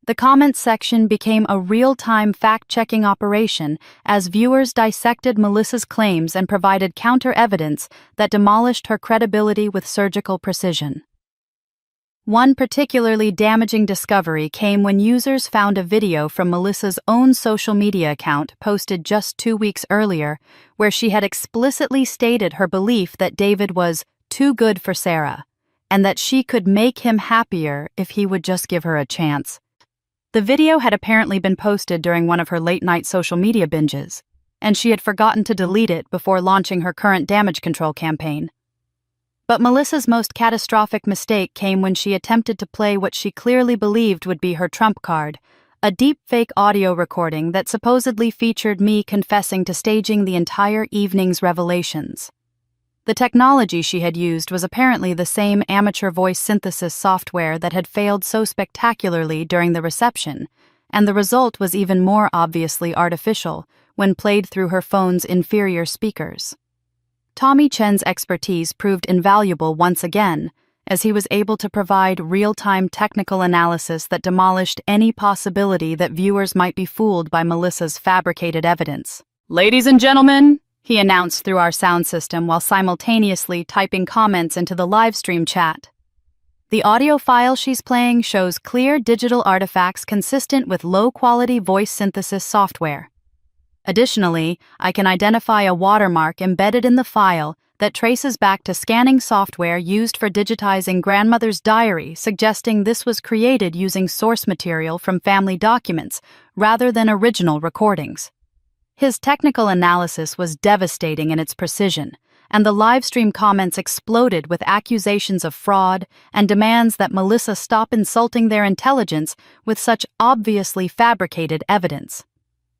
The comments section became a real-time fact-checking operation as viewers dissected Melissa's claims and provided counter-evidence that demolished her credibility with surgical precision. One particularly damaging discovery came when users found a video from Melissa's own social media account posted just 2 weeks earlier, where she had explicitly stated her belief that David was too good for Sarah, and that she could make him happier if he would just give her a chance. The video had apparently been posted during one of her late-night social media binges, and she had forgotten to delete it before launching her current damage control campaign. But Melissa's most catastrophic mistake came when she attempted to play what she clearly believed would be her trump card, a deep-fake audio recording that supposedly featured me confessing to staging the entire evening's revelations. The technology she had used was apparently the same amateur voice synthesis software that had failed so spectacularly during the reception, and the result was even more obviously artificial when played through her phone's inferior speakers. Tommy Chen's expertise proved invaluable once again, as he was able to provide real-time technical analysis that demolished any possibility that viewers might be fooled by Melissa's fabricated evidence. "Ladies and gentlemen," he announced through our sound system while simultaneously typing comments into the livestream chat. "The audio file she's playing shows clear digital artifacts consistent with low-quality voice synthesis software. Additionally, I can identify a watermark embedded in the file that traces back to scanning software used for digitizing grandmother's diary, suggesting this was created using source material from family documents rather than original recordings." His technical analysis was devastating in its precision, and the livestream comments exploded with accusations of fraud and demands that Melissa stop insulting their intelligence with such obviously fabricated evidence.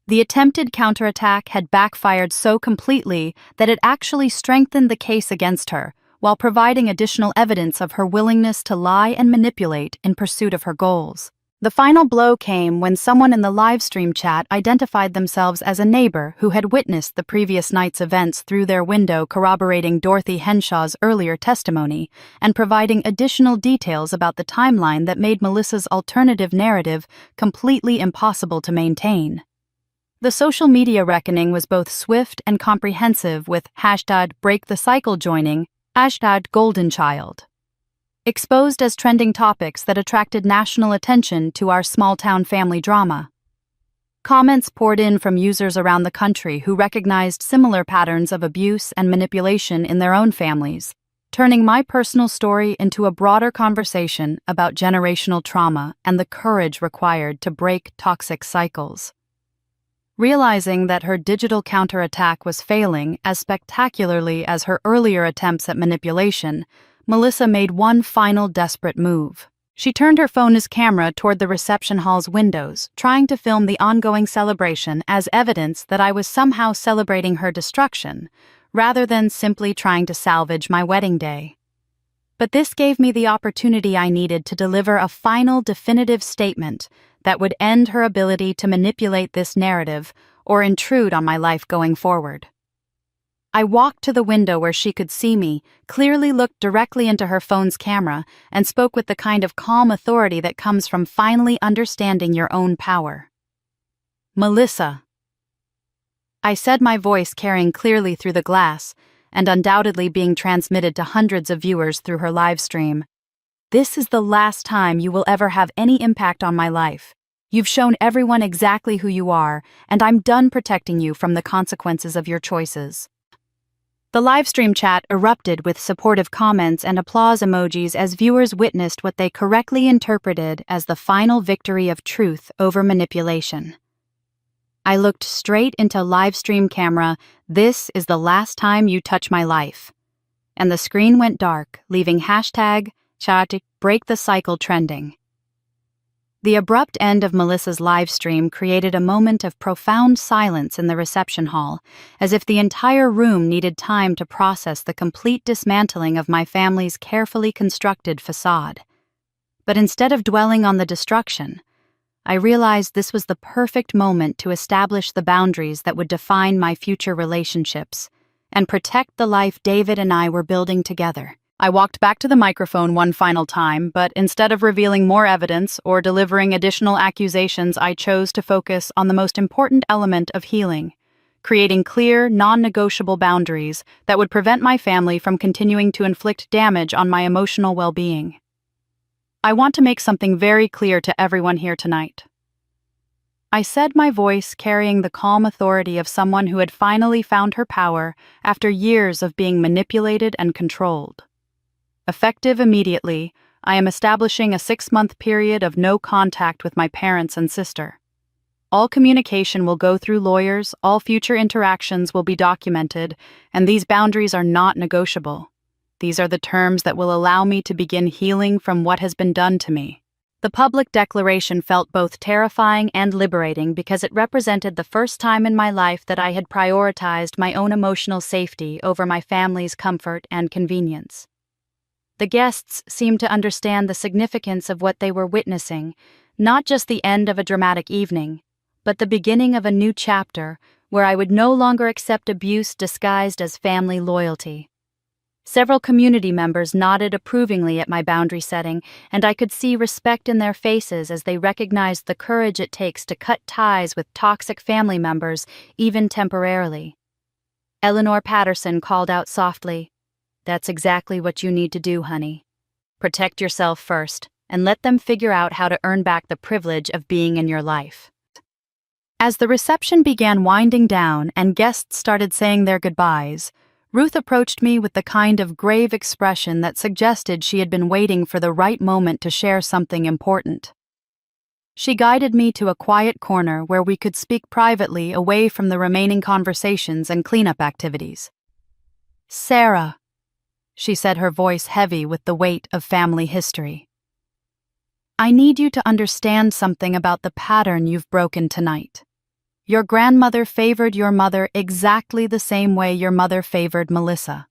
The attempted counterattack had backfired so completely that it actually strengthened the case against her, while providing additional evidence of her willingness to lie and manipulate in pursuit of her goals. The final blow came when someone in the livestream chat identified themselves as a neighbor who had witnessed the previous night's events through their window, corroborating Dorothy Henshaw's earlier testimony and providing additional details about the timeline that made Melissa's alternative narrative completely impossible to maintain. The social media reckoning was both swift and comprehensive, with #BreakTheCycle joining #GoldenChild, exposed as trending topics that attracted national attention to our small-town family drama. Comments poured in from users around the country who recognized similar patterns of abuse and manipulation in their own families, turning my personal story into a broader conversation about generational trauma and the courage required to break toxic cycles. Realizing that her digital counterattack was failing as spectacularly as her earlier attempts at manipulation, Melissa made one final desperate move. She turned her phone's camera toward the reception hall's windows, trying to film the ongoing celebration as evidence that I was somehow celebrating her destruction, rather than simply trying to salvage my wedding day. But this gave me the opportunity I needed to deliver a final definitive statement that would end her ability to manipulate this narrative or intrude on my life going forward. I walked to the window where she could see me, clearly looked directly into her phone's camera, and spoke with the kind of calm authority that comes from finally understanding your own power. "Melissa," I said, my voice carrying clearly through the glass and undoubtedly being transmitted to hundreds of viewers through her live stream. "This is the last time you will ever have any impact on my life. You've shown everyone exactly who you are, and I'm done protecting you from the consequences of your choices." The livestream chat erupted with supportive comments and applause emojis as viewers witnessed what they correctly interpreted as the final victory of truth over manipulation. I looked straight into livestream camera. "This is the last time you touch my life." And the screen went dark, leaving #BreakTheCycle trending. The abrupt end of Melissa's livestream created a moment of profound silence in the reception hall, as if the entire room needed time to process the complete dismantling of my family's carefully constructed facade. But instead of dwelling on the destruction, I realized this was the perfect moment to establish the boundaries that would define my future relationships and protect the life David and I were building together. I walked back to the microphone one final time, but instead of revealing more evidence or delivering additional accusations, I chose to focus on the most important element of healing, creating clear, non-negotiable boundaries that would prevent my family from continuing to inflict damage on my emotional well-being. I want to make something very clear to everyone here tonight. I said, my voice carrying the calm authority of someone who had finally found her power after years of being manipulated and controlled. Effective immediately, I am establishing a 6-month period of no contact with my parents and sister. All communication will go through lawyers, all future interactions will be documented, and these boundaries are not negotiable. These are the terms that will allow me to begin healing from what has been done to me. The public declaration felt both terrifying and liberating because it represented the first time in my life that I had prioritized my own emotional safety over my family's comfort and convenience. The guests seemed to understand the significance of what they were witnessing, not just the end of a dramatic evening, but the beginning of a new chapter where I would no longer accept abuse disguised as family loyalty. Several community members nodded approvingly at my boundary setting, and I could see respect in their faces as they recognized the courage it takes to cut ties with toxic family members, even temporarily. Eleanor Patterson called out softly, "That's exactly what you need to do, honey. Protect yourself first, and let them figure out how to earn back the privilege of being in your life." As the reception began winding down and guests started saying their goodbyes, Ruth approached me with the kind of grave expression that suggested she had been waiting for the right moment to share something important. She guided me to a quiet corner where we could speak privately away from the remaining conversations and cleanup activities. "Sarah," she said, her voice heavy with the weight of family history, "I need you to understand something about the pattern you've broken tonight. Your grandmother favored your mother exactly the same way your mother favored Melissa.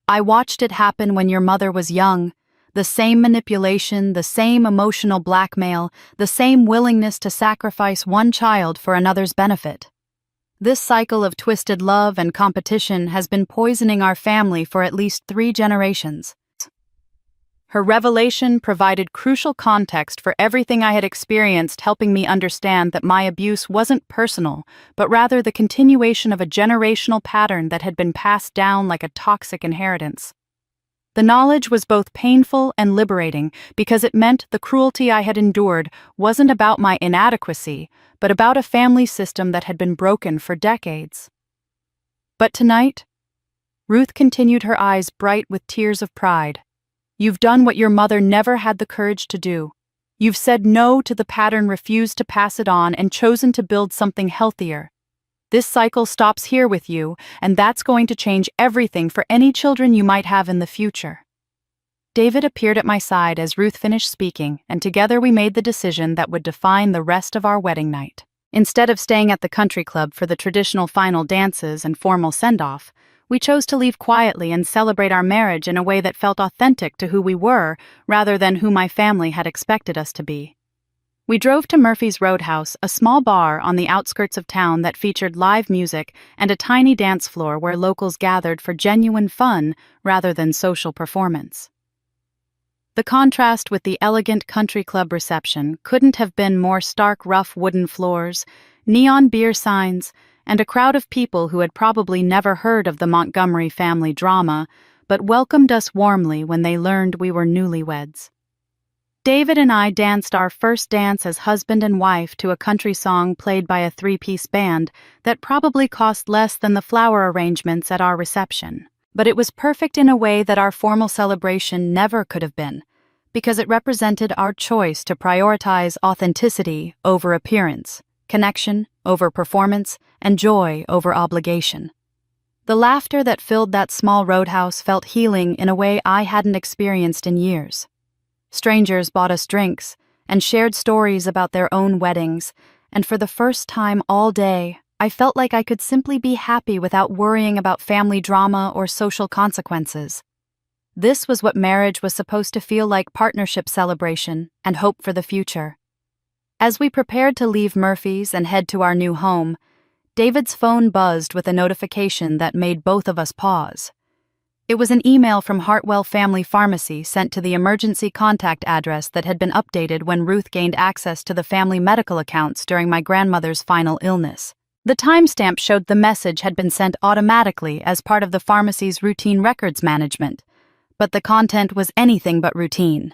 I watched it happen when your mother was young, the same manipulation, the same emotional blackmail, the same willingness to sacrifice one child for another's benefit. This cycle of twisted love and competition has been poisoning our family for at least 3 generations." Her revelation provided crucial context for everything I had experienced, helping me understand that my abuse wasn't personal, but rather the continuation of a generational pattern that had been passed down like a toxic inheritance. The knowledge was both painful and liberating because it meant the cruelty I had endured wasn't about my inadequacy, but about a family system that had been broken for decades. But tonight, Ruth continued, her eyes bright with tears of pride. "You've done what your mother never had the courage to do. You've said no to the pattern, refused to pass it on, and chosen to build something healthier. This cycle stops here with you, and that's going to change everything for any children you might have in the future." David appeared at my side as Ruth finished speaking, and together we made the decision that would define the rest of our wedding night. Instead of staying at the country club for the traditional final dances and formal send-off, we chose to leave quietly and celebrate our marriage in a way that felt authentic to who we were, rather than who my family had expected us to be. We drove to Murphy's Roadhouse, a small bar on the outskirts of town that featured live music and a tiny dance floor where locals gathered for genuine fun rather than social performance. The contrast with the elegant country club reception couldn't have been more stark. Rough wooden floors, neon beer signs, and a crowd of people who had probably never heard of the Montgomery family drama, but welcomed us warmly when they learned we were newlyweds. David and I danced our first dance as husband and wife to a country song played by a 3-piece band that probably cost less than the flower arrangements at our reception. But it was perfect in a way that our formal celebration never could have been, because it represented our choice to prioritize authenticity over appearance, connection over performance, and joy over obligation. The laughter that filled that small roadhouse felt healing in a way I hadn't experienced in years. Strangers bought us drinks and shared stories about their own weddings, and for the first time all day, I felt like I could simply be happy without worrying about family drama or social consequences. This was what marriage was supposed to feel like: partnership celebration and hope for the future. As we prepared to leave Murphy's and head to our new home, David's phone buzzed with a notification that made both of us pause. It was an email from Hartwell Family Pharmacy sent to the emergency contact address that had been updated when Ruth gained access to the family medical accounts during my grandmother's final illness. The timestamp showed the message had been sent automatically as part of the pharmacy's routine records management, but the content was anything but routine.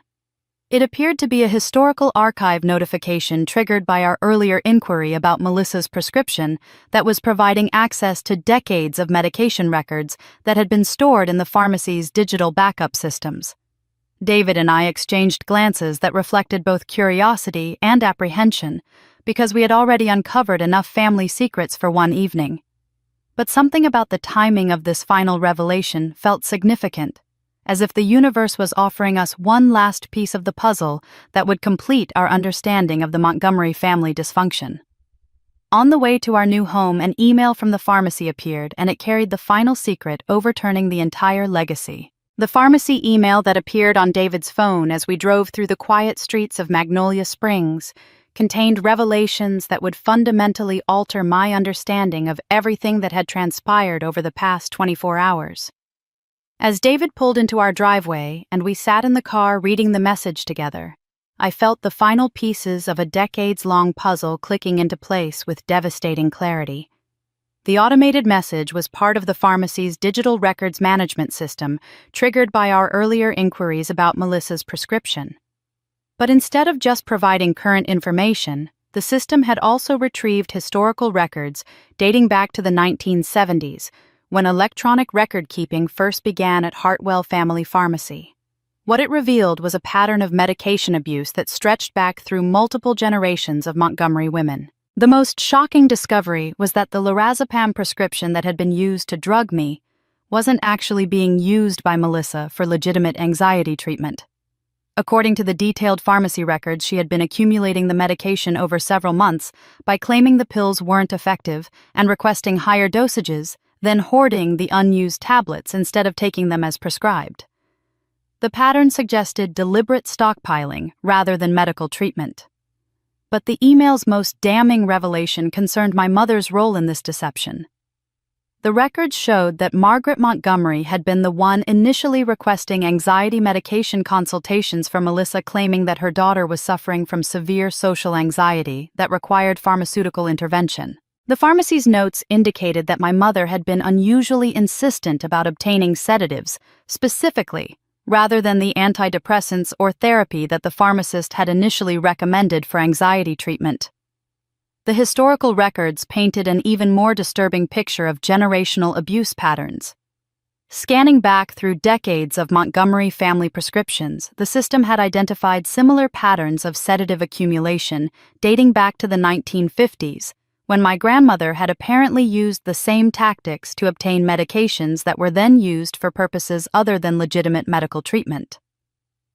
It appeared to be a historical archive notification triggered by our earlier inquiry about Melissa's prescription that was providing access to decades of medication records that had been stored in the pharmacy's digital backup systems. David and I exchanged glances that reflected both curiosity and apprehension, because we had already uncovered enough family secrets for one evening. But something about the timing of this final revelation felt significant, as if the universe was offering us one last piece of the puzzle that would complete our understanding of the Montgomery family dysfunction. On the way to our new home, an email from the pharmacy appeared, and it carried the final secret overturning the entire legacy. The pharmacy email that appeared on David's phone as we drove through the quiet streets of Magnolia Springs contained revelations that would fundamentally alter my understanding of everything that had transpired over the past 24 hours. As David pulled into our driveway and we sat in the car reading the message together, I felt the final pieces of a decades-long puzzle clicking into place with devastating clarity. The automated message was part of the pharmacy's digital records management system, triggered by our earlier inquiries about Melissa's prescription. But instead of just providing current information, the system had also retrieved historical records dating back to the 1970s, when electronic record-keeping first began at Hartwell Family Pharmacy. What it revealed was a pattern of medication abuse that stretched back through multiple generations of Montgomery women. The most shocking discovery was that the lorazepam prescription that had been used to drug me wasn't actually being used by Melissa for legitimate anxiety treatment. According to the detailed pharmacy records, she had been accumulating the medication over several months by claiming the pills weren't effective and requesting higher dosages, then hoarding the unused tablets instead of taking them as prescribed. The pattern suggested deliberate stockpiling rather than medical treatment. But the email's most damning revelation concerned my mother's role in this deception. The records showed that Margaret Montgomery had been the one initially requesting anxiety medication consultations for Melissa, claiming that her daughter was suffering from severe social anxiety that required pharmaceutical intervention. The pharmacy's notes indicated that my mother had been unusually insistent about obtaining sedatives, specifically, rather than the antidepressants or therapy that the pharmacist had initially recommended for anxiety treatment. The historical records painted an even more disturbing picture of generational abuse patterns. Scanning back through decades of Montgomery family prescriptions, the system had identified similar patterns of sedative accumulation dating back to the 1950s, when my grandmother had apparently used the same tactics to obtain medications that were then used for purposes other than legitimate medical treatment.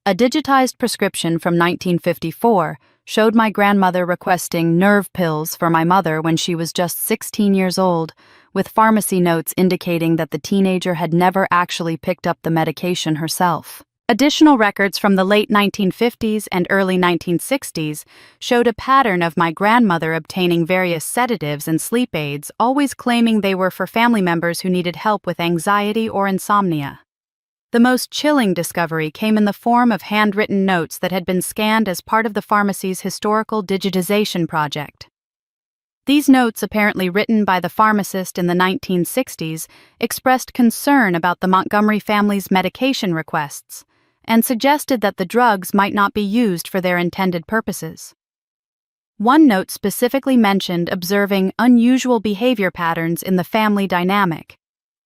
A digitized prescription from 1954 showed my grandmother requesting nerve pills for my mother when she was just 16 years old, with pharmacy notes indicating that the teenager had never actually picked up the medication herself. Additional records from the late 1950s and early 1960s showed a pattern of my grandmother obtaining various sedatives and sleep aids, always claiming they were for family members who needed help with anxiety or insomnia. The most chilling discovery came in the form of handwritten notes that had been scanned as part of the pharmacy's historical digitization project. These notes, apparently written by the pharmacist in the 1960s, expressed concern about the Montgomery family's medication requests and suggested that the drugs might not be used for their intended purposes. One note specifically mentioned observing unusual behavior patterns in the family dynamic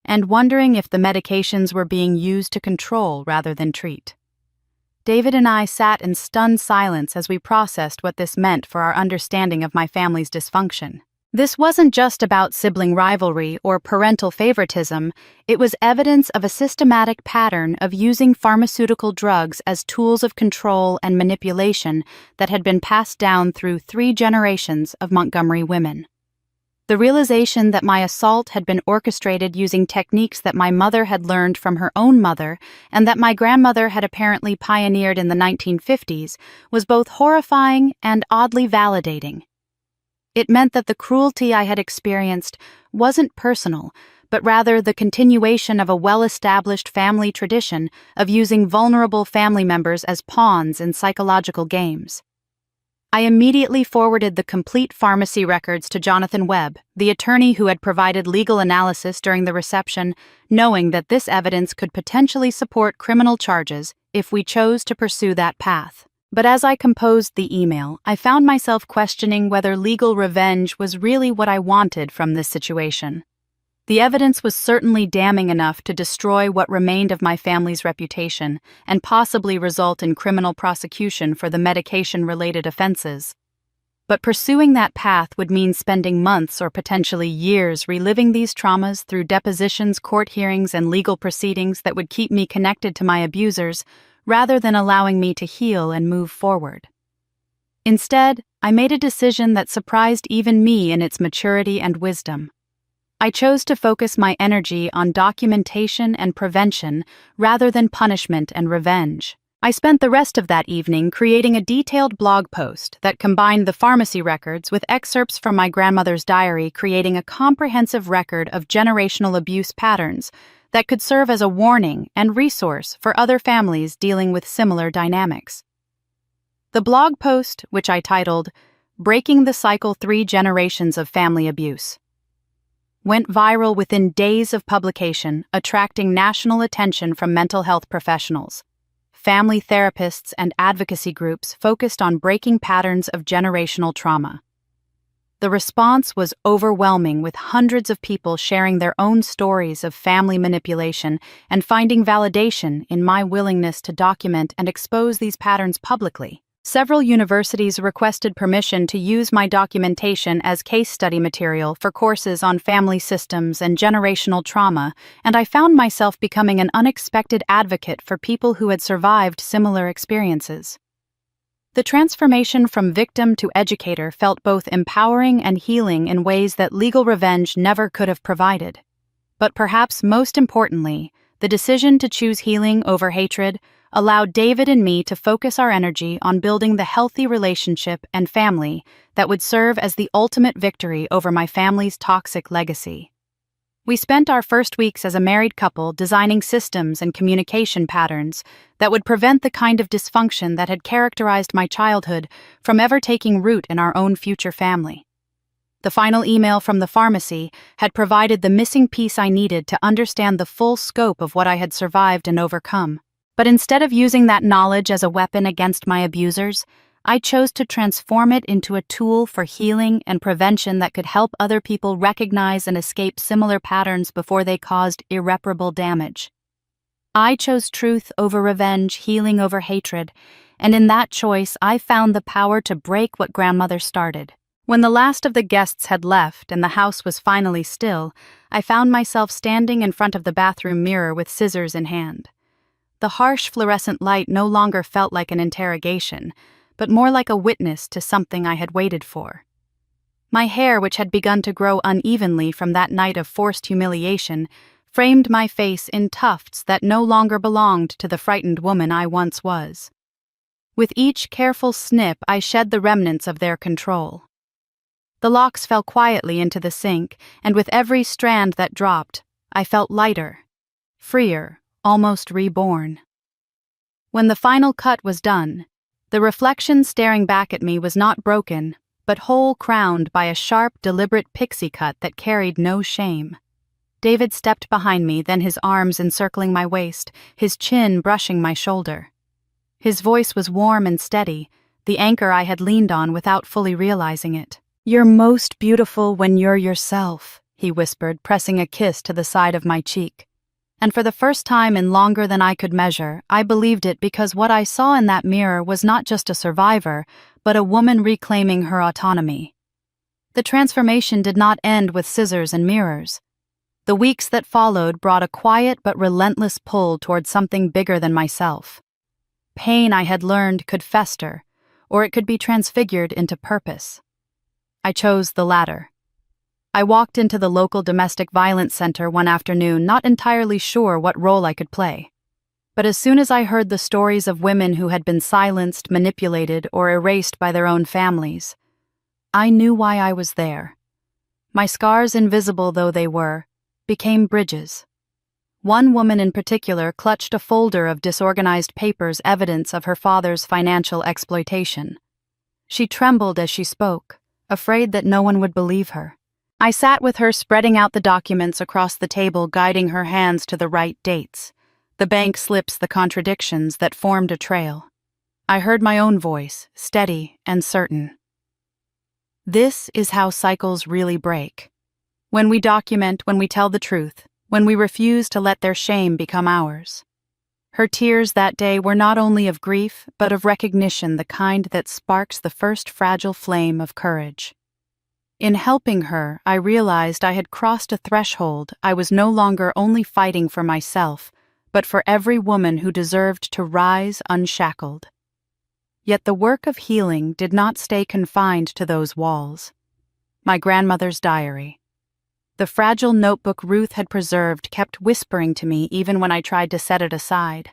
and wondering if the medications were being used to control rather than treat. David and I sat in stunned silence as we processed what this meant for our understanding of my family's dysfunction. This wasn't just about sibling rivalry or parental favoritism, it was evidence of a systematic pattern of using pharmaceutical drugs as tools of control and manipulation that had been passed down through 3 generations of Montgomery women. The realization that my assault had been orchestrated using techniques that my mother had learned from her own mother and that my grandmother had apparently pioneered in the 1950s was both horrifying and oddly validating. It meant that the cruelty I had experienced wasn't personal, but rather the continuation of a well-established family tradition of using vulnerable family members as pawns in psychological games. I immediately forwarded the complete pharmacy records to Jonathan Webb, the attorney who had provided legal analysis during the reception, knowing that this evidence could potentially support criminal charges if we chose to pursue that path. But as I composed the email, I found myself questioning whether legal revenge was really what I wanted from this situation. The evidence was certainly damning enough to destroy what remained of my family's reputation and possibly result in criminal prosecution for the medication-related offenses. But pursuing that path would mean spending months or potentially years reliving these traumas through depositions, court hearings, and legal proceedings that would keep me connected to my abusers, rather than allowing me to heal and move forward. Instead, I made a decision that surprised even me in its maturity and wisdom. I chose to focus my energy on documentation and prevention rather than punishment and revenge. I spent the rest of that evening creating a detailed blog post that combined the pharmacy records with excerpts from my grandmother's diary, creating a comprehensive record of generational abuse patterns that could serve as a warning and resource for other families dealing with similar dynamics. The blog post, which I titled, "Breaking the Cycle: 3 Generations of Family Abuse," went viral within days of publication, attracting national attention from mental health professionals. Family therapists and advocacy groups focused on breaking patterns of generational trauma. The response was overwhelming, with hundreds of people sharing their own stories of family manipulation and finding validation in my willingness to document and expose these patterns publicly. Several universities requested permission to use my documentation as case study material for courses on family systems and generational trauma, and I found myself becoming an unexpected advocate for people who had survived similar experiences. The transformation from victim to educator felt both empowering and healing in ways that legal revenge never could have provided. But perhaps most importantly, the decision to choose healing over hatred allowed David and me to focus our energy on building the healthy relationship and family that would serve as the ultimate victory over my family's toxic legacy. We spent our first weeks as a married couple designing systems and communication patterns that would prevent the kind of dysfunction that had characterized my childhood from ever taking root in our own future family. The final email from the pharmacy had provided the missing piece I needed to understand the full scope of what I had survived and overcome. But instead of using that knowledge as a weapon against my abusers, I chose to transform it into a tool for healing and prevention that could help other people recognize and escape similar patterns before they caused irreparable damage. I chose truth over revenge, healing over hatred, and in that choice I found the power to break what grandmother started. When the last of the guests had left and the house was finally still, I found myself standing in front of the bathroom mirror with scissors in hand. The harsh fluorescent light no longer felt like an interrogation, but more like a witness to something I had waited for. My hair, which had begun to grow unevenly from that night of forced humiliation, framed my face in tufts that no longer belonged to the frightened woman I once was. With each careful snip, I shed the remnants of their control. The locks fell quietly into the sink, and with every strand that dropped, I felt lighter, freer, almost reborn. When the final cut was done, the reflection staring back at me was not broken, but whole, crowned by a sharp, deliberate pixie cut that carried no shame. David stepped behind me, then his arms encircling my waist, his chin brushing my shoulder. His voice was warm and steady, the anchor I had leaned on without fully realizing it. "You're most beautiful when you're yourself," he whispered, pressing a kiss to the side of my cheek. And for the first time in longer than I could measure, I believed it, because what I saw in that mirror was not just a survivor, but a woman reclaiming her autonomy. The transformation did not end with scissors and mirrors. The weeks that followed brought a quiet but relentless pull toward something bigger than myself. Pain, I had learned, could fester, or it could be transfigured into purpose. I chose the latter. I walked into the local domestic violence center one afternoon, not entirely sure what role I could play. But as soon as I heard the stories of women who had been silenced, manipulated, or erased by their own families, I knew why I was there. My scars, invisible though they were, became bridges. One woman in particular clutched a folder of disorganized papers, evidence of her father's financial exploitation. She trembled as she spoke, afraid that no one would believe her. I sat with her, spreading out the documents across the table, guiding her hands to the right dates, the bank slips, the contradictions that formed a trail. I heard my own voice, steady and certain. This is how cycles really break. When we document, when we tell the truth, when we refuse to let their shame become ours. Her tears that day were not only of grief, but of recognition, the kind that sparks the first fragile flame of courage. In helping her, I realized I had crossed a threshold. I was no longer only fighting for myself, but for every woman who deserved to rise unshackled. Yet the work of healing did not stay confined to those walls. My grandmother's diary. The fragile notebook Ruth had preserved kept whispering to me even when I tried to set it aside.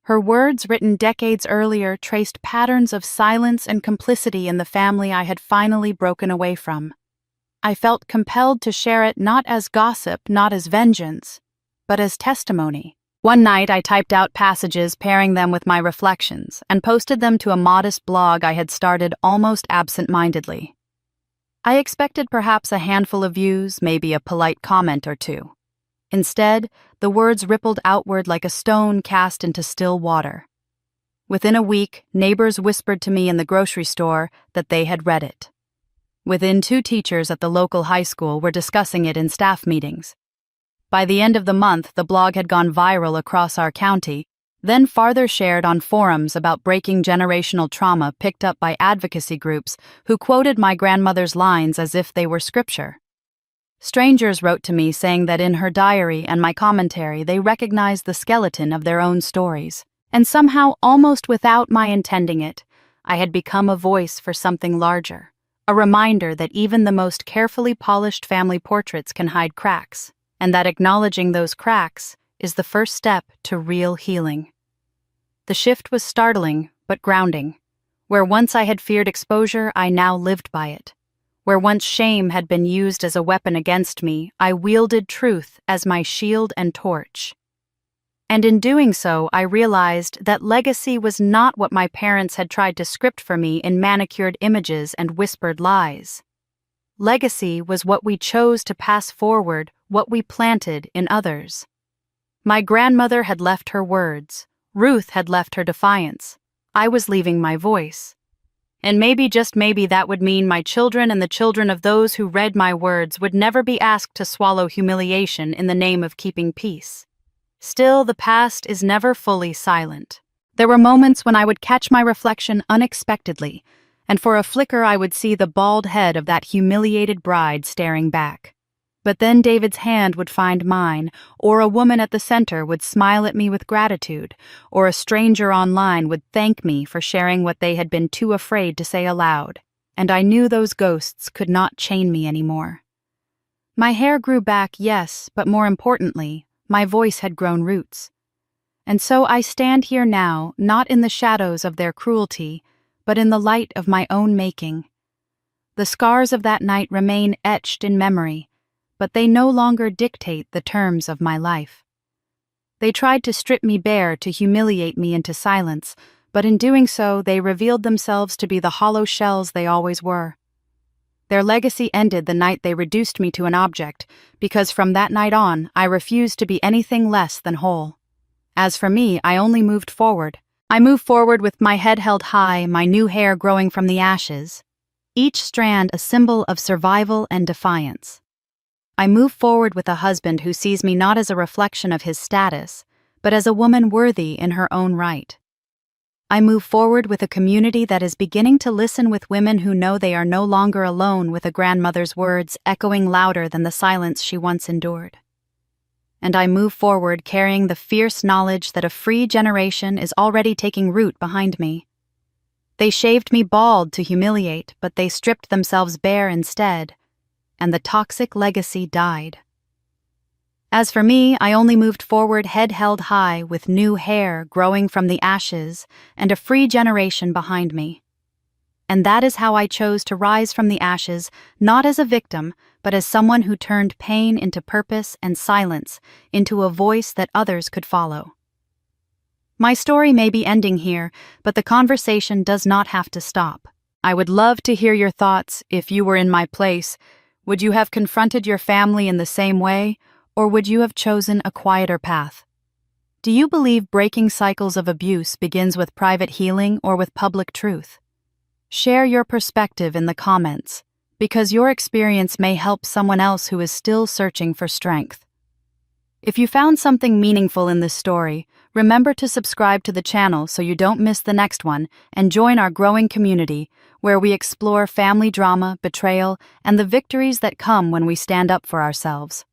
Her words, written decades earlier, traced patterns of silence and complicity in the family I had finally broken away from. I felt compelled to share it not as gossip, not as vengeance, but as testimony. One night I typed out passages pairing them with my reflections and posted them to a modest blog I had started almost absent-mindedly. I expected perhaps a handful of views, maybe a polite comment or two. Instead, the words rippled outward like a stone cast into still water. Within a week, neighbors whispered to me in the grocery store that they had read it. Within 2 teachers at the local high school were discussing it in staff meetings. By the end of the month, the blog had gone viral across our county, then farther shared on forums about breaking generational trauma picked up by advocacy groups who quoted my grandmother's lines as if they were scripture. Strangers wrote to me saying that in her diary and my commentary they recognized the skeleton of their own stories, and somehow, almost without my intending it, I had become a voice for something larger, a reminder that even the most carefully polished family portraits can hide cracks, and that acknowledging those cracks is the first step to real healing. The shift was startling, but grounding. Where once I had feared exposure, I now lived by it. Where once shame had been used as a weapon against me, I wielded truth as my shield and torch. And in doing so, I realized that legacy was not what my parents had tried to script for me in manicured images and whispered lies. Legacy was what we chose to pass forward, what we planted in others. My grandmother had left her words. Ruth had left her defiance. I was leaving my voice. And maybe, just maybe, that would mean my children and the children of those who read my words would never be asked to swallow humiliation in the name of keeping peace. Still, the past is never fully silent. There were moments when I would catch my reflection unexpectedly, and for a flicker I would see the bald head of that humiliated bride staring back. But then David's hand would find mine, or a woman at the center would smile at me with gratitude, or a stranger online would thank me for sharing what they had been too afraid to say aloud, and I knew those ghosts could not chain me anymore. My hair grew back, yes, but more importantly, my voice had grown roots. And so I stand here now, not in the shadows of their cruelty, but in the light of my own making. The scars of that night remain etched in memory, but they no longer dictate the terms of my life. They tried to strip me bare to humiliate me into silence, but in doing so they revealed themselves to be the hollow shells they always were. Their legacy ended the night they reduced me to an object, because from that night on I refused to be anything less than whole. As for me, I only moved forward. I moved forward with my head held high, my new hair growing from the ashes, each strand a symbol of survival and defiance. I move forward with a husband who sees me not as a reflection of his status, but as a woman worthy in her own right. I move forward with a community that is beginning to listen, with women who know they are no longer alone, with a grandmother's words echoing louder than the silence she once endured. And I move forward carrying the fierce knowledge that a free generation is already taking root behind me. They shaved me bald to humiliate, but they stripped themselves bare instead, and the toxic legacy died. As for me, I only moved forward head held high, with new hair growing from the ashes and a free generation behind me. And that is how I chose to rise from the ashes, not as a victim, but as someone who turned pain into purpose and silence into a voice that others could follow. My story may be ending here, but the conversation does not have to stop. I would love to hear your thoughts. If you were in my place, would you have confronted your family in the same way, or would you have chosen a quieter path? Do you believe breaking cycles of abuse begins with private healing or with public truth? Share your perspective in the comments, because your experience may help someone else who is still searching for strength. If you found something meaningful in this story, remember to subscribe to the channel so you don't miss the next one, and join our growing community where we explore family drama, betrayal, and the victories that come when we stand up for ourselves.